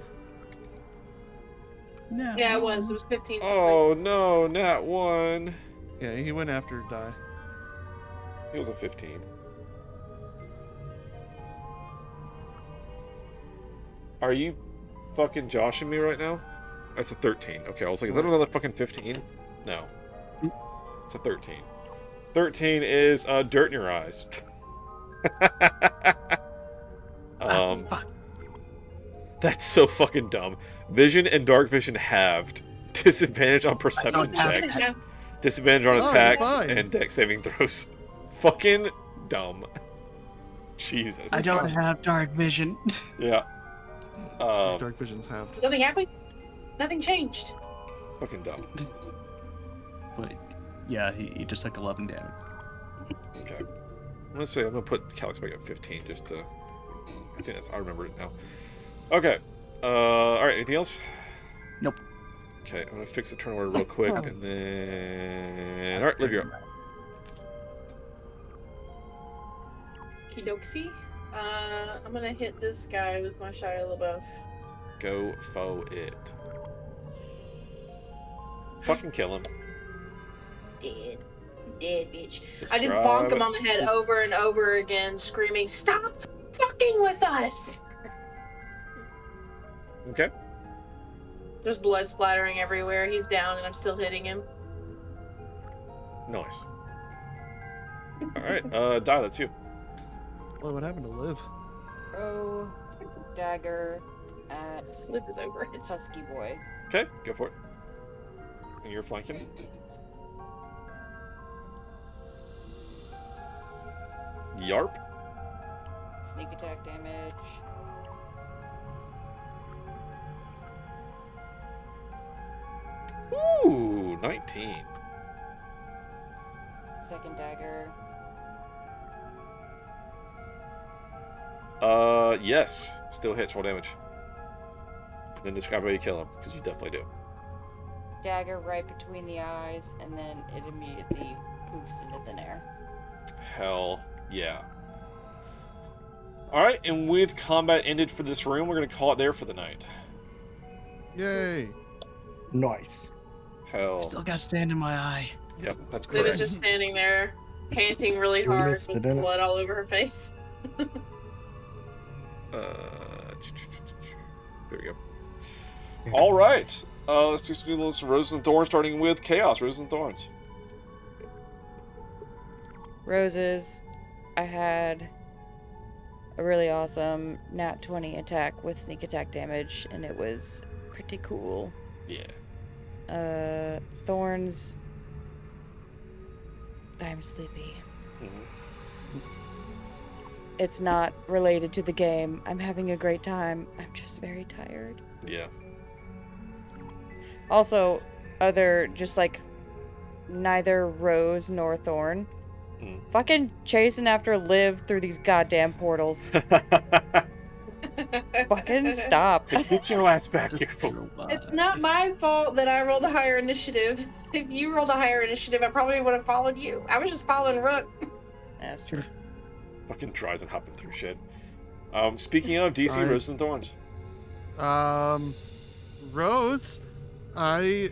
No. Yeah, it was. It was 15 something. Oh no, nat 1. Yeah, he went after die. It was a 15. Are you fucking joshing me right now? That's a 13. Okay, I was like, is that another fucking 15? No. It's a 13. 13 is dirt in your eyes. That's so fucking dumb. Vision and dark vision halved. Disadvantage on perception checks. Disadvantage on attacks and dex saving throws. Fucking dumb. Jesus. I don't have dark vision. Yeah. Dark vision's halved. Is something happening? Nothing changed. Fucking dumb. But yeah, he just took 11 damage. Okay. I'm gonna put Calyx back at 15 just to. I think I remember it now. Okay. Alright, anything else? Nope. Okay, I'm gonna fix the turn order real quick and then. Alright, Liv, you're up. Kidoxy. I'm gonna hit this guy with my Shia LaBeouf. Go foe it. Fucking kill him. Dead. Dead, bitch. Describe I just bonk him on the head over and over again, screaming, "Stop fucking with us!" Okay. There's blood splattering everywhere. He's down and I'm still hitting him. Nice. Alright, Die, that's you. Well, what happened to Liv? Throw dagger at Liv is over. It's Husky Boy. Okay, go for it. And you're flanking. Yarp. Sneak attack damage. Ooh, 19. Second dagger. Yes. Still hits, roll damage. Then describe how you kill him, because you definitely do. Dagger right between the eyes, and then it immediately poofs into thin air. Hell yeah. Alright, and with combat ended for this room, we're going to call it there for the night. Yay. Nice. Hell. Still got sand in my eye. Yep, that's Liv correct. is just standing there, panting really You hard missed with it, didn't it? blood all over her face. There we go. Alright. Let's just do those Roses and Thorns, starting with Chaos. Roses and Thorns. Roses. I had a really awesome nat 20 attack with sneak attack damage, and it was pretty cool. Yeah. Thorns. I'm sleepy. It's not related to the game. I'm having a great time. I'm just very tired. Yeah. Also, just like neither Rose nor Thorn. Fucking chasing after Liv through these goddamn portals. Fucking stop. Get your ass back here, fool. It's not my fault that I rolled a higher initiative. If you rolled a higher initiative, I probably would have followed you. I was just following Rook. That's true. Fucking tries and hopping through shit. Speaking of DC, Roses and Thorns. Rose, I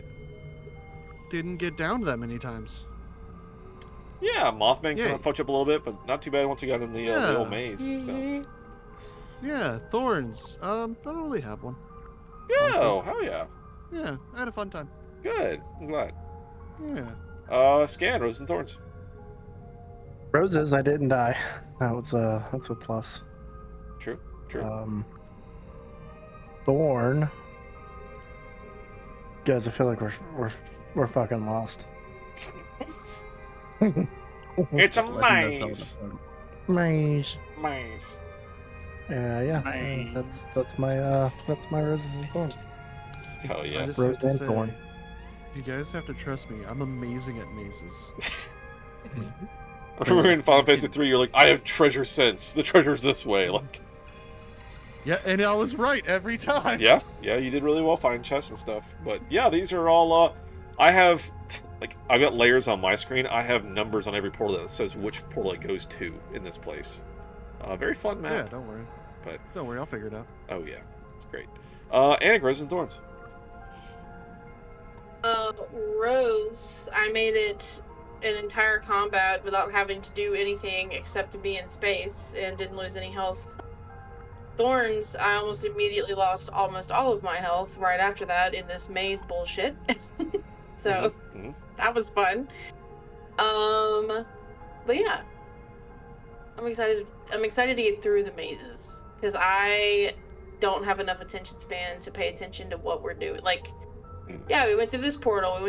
didn't get down that many times. Yeah, Mothman kind of fucked you up a little bit, but not too bad once you got in the old maze. So. Yeah, Thorns. I don't really have one. Yeah, oh, hell yeah. Yeah, I had a fun time. Good, I'm glad. Yeah. Scan, Roses and Thorns. Roses, I didn't die. That's a plus. True, true. Thorn. Guys, I feel like we're fucking lost. It's a maze. Maze. Maze. Yeah, that's my Roses and Thorns. Hell I yeah. just Rose have to and say, Thorn. you guys have to trust me. I'm amazing at mazes. I remember in Final Fantasy 3, you're like, I have treasure sense. The treasure's this way. Like, Yeah, and I was right every time. yeah, you did really well finding chests and stuff. But yeah, these are all. I have, like, I've got layers on my screen. I have numbers on every portal that says which portal it goes to in this place. Very fun map. Yeah, don't worry. But don't worry, I'll figure it out. Oh yeah, it's great. Anic, Roses and Thorns. Rose, I made it an entire combat without having to do anything except to be in space and didn't lose any health. Thorns, I almost immediately lost almost all of my health right after that in this maze bullshit. So that was fun. But yeah, I'm excited to get through the mazes because I don't have enough attention span to pay attention to what we're doing. Like, yeah, we went through this portal. I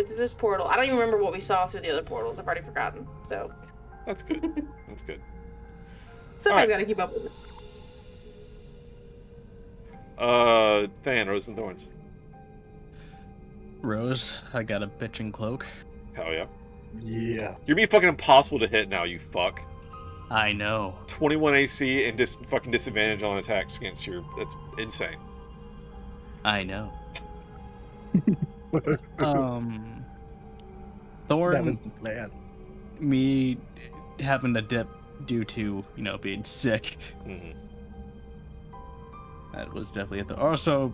don't even remember what we saw through the other portals. I've already forgotten. So that's good. That's good. Somebody's got to keep up with it. Than, Roses and Thorns. Rose, I got a bitchin' cloak. Hell yeah. Yeah. You're being fucking impossible to hit now, you fuck. I know. 21 AC and fucking disadvantage on attacks against your. That's insane. I know. Thorn. That was the plan. Me having to dip due to being sick. That was definitely it. Also,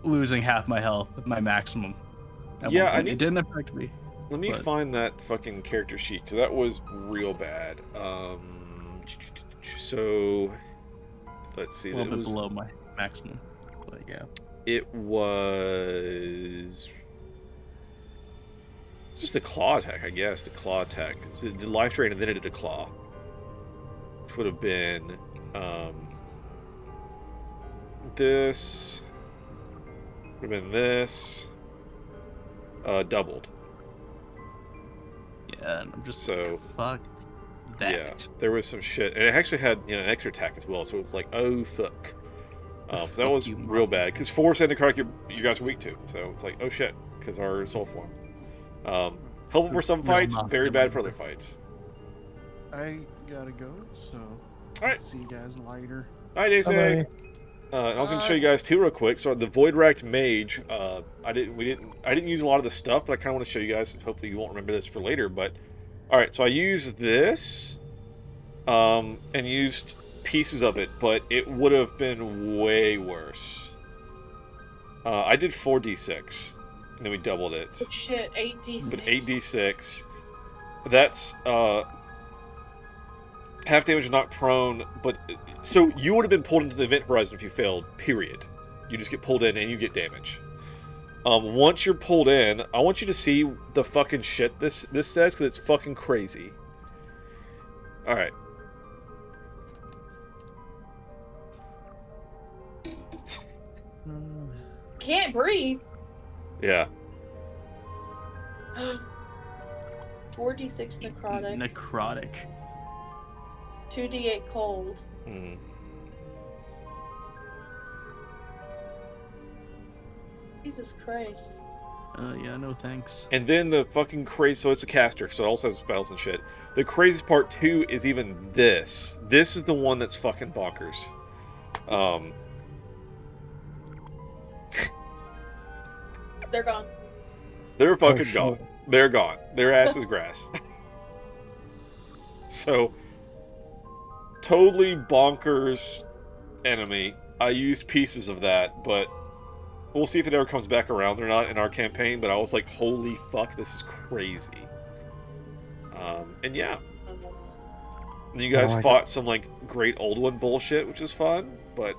losing half my health, my maximum. Yeah, it didn't affect me. Let me find that fucking character sheet because that was real bad. So let's see. A little bit below my maximum, but yeah. It was just the claw attack, I guess. The claw attack. It did life drain and then it did a claw, which would have been this. Would have been this. Doubled. Yeah, and I'm just so fuck that. Yeah, there was some shit, and it actually had an extra attack as well. So it was like, oh fuck. So that was real bad because force and necrotic you guys are weak to. So it's like, oh shit, because our soul form. Helpful for some fights, very bad for other fights. I gotta go, so alright. See you guys later. Alright, Daisy. I was going to show you guys two real quick. So the Void Racked Mage, I didn't use a lot of the stuff, but I kind of want to show you guys. Hopefully you won't remember this for later. But all right, so I used this, and used pieces of it, but it would have been way worse. I did 4d6, and then we doubled it. Oh shit, 8d6. But 8d6. That's half damage, not prone, but so you would have been pulled into the event horizon if you failed, period. You just get pulled in and you get damage. Once you're pulled in, I want you to see the fucking shit this says, because it's fucking crazy. Alright. Can't breathe. Yeah. 4d6 necrotic. Necrotic. 2d8 cold. Jesus Christ. Yeah, no thanks. And then the fucking crazy, so it's a caster, so it also has spells and shit. The craziest part too is even this. This is the one that's fucking bonkers. They're gone. They're fucking gone. They're gone. Their ass is grass. So, totally bonkers enemy. I used pieces of that, but we'll see if it ever comes back around or not in our campaign, but I was like, holy fuck, this is crazy. And yeah. And you guys fought some like great old one bullshit, which is fun, but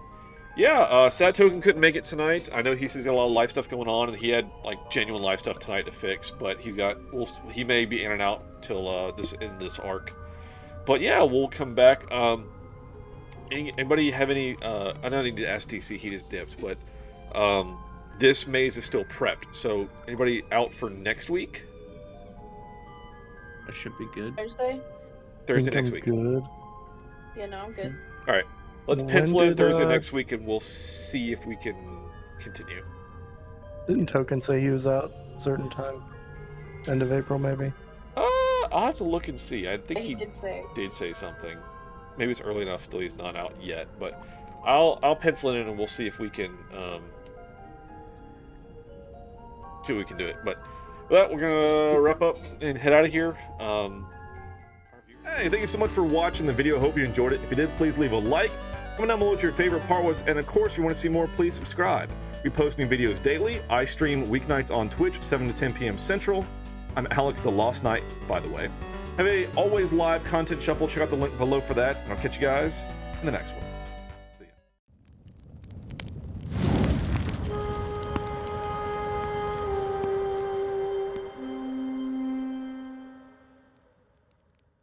yeah, Sad Token couldn't make it tonight. I know he's got a lot of life stuff going on, and he had like genuine life stuff tonight to fix, but he may be in and out till this arc. But yeah, we'll come back. Anybody have any? I don't need to ask DC. He just dipped, but this maze is still prepped. So anybody out for next week? That should be good. Thursday next week. Good. Yeah, no, I'm good. All right. Let's When pencil in did, Thursday next week, and we'll see if we can continue. Didn't Token say he was out a certain time? End of April, maybe? I'll have to look and see. I think He did say something. Maybe it's early enough still he's not out yet, but I'll pencil it in and we'll see if we can do it. But with that, we're gonna wrap up and head out of here. Hey, thank you so much for watching the video. I hope you enjoyed it. If you did, please leave a like. Comment down below what your favorite part was, and of course, if you want to see more, please subscribe. We post new videos daily. I stream weeknights on Twitch, 7 to 10 p.m. Central. I'm Alek the Lost Knight, by the way. Have a always live content shuffle. Check out the link below for that, and I'll catch you guys in the next one.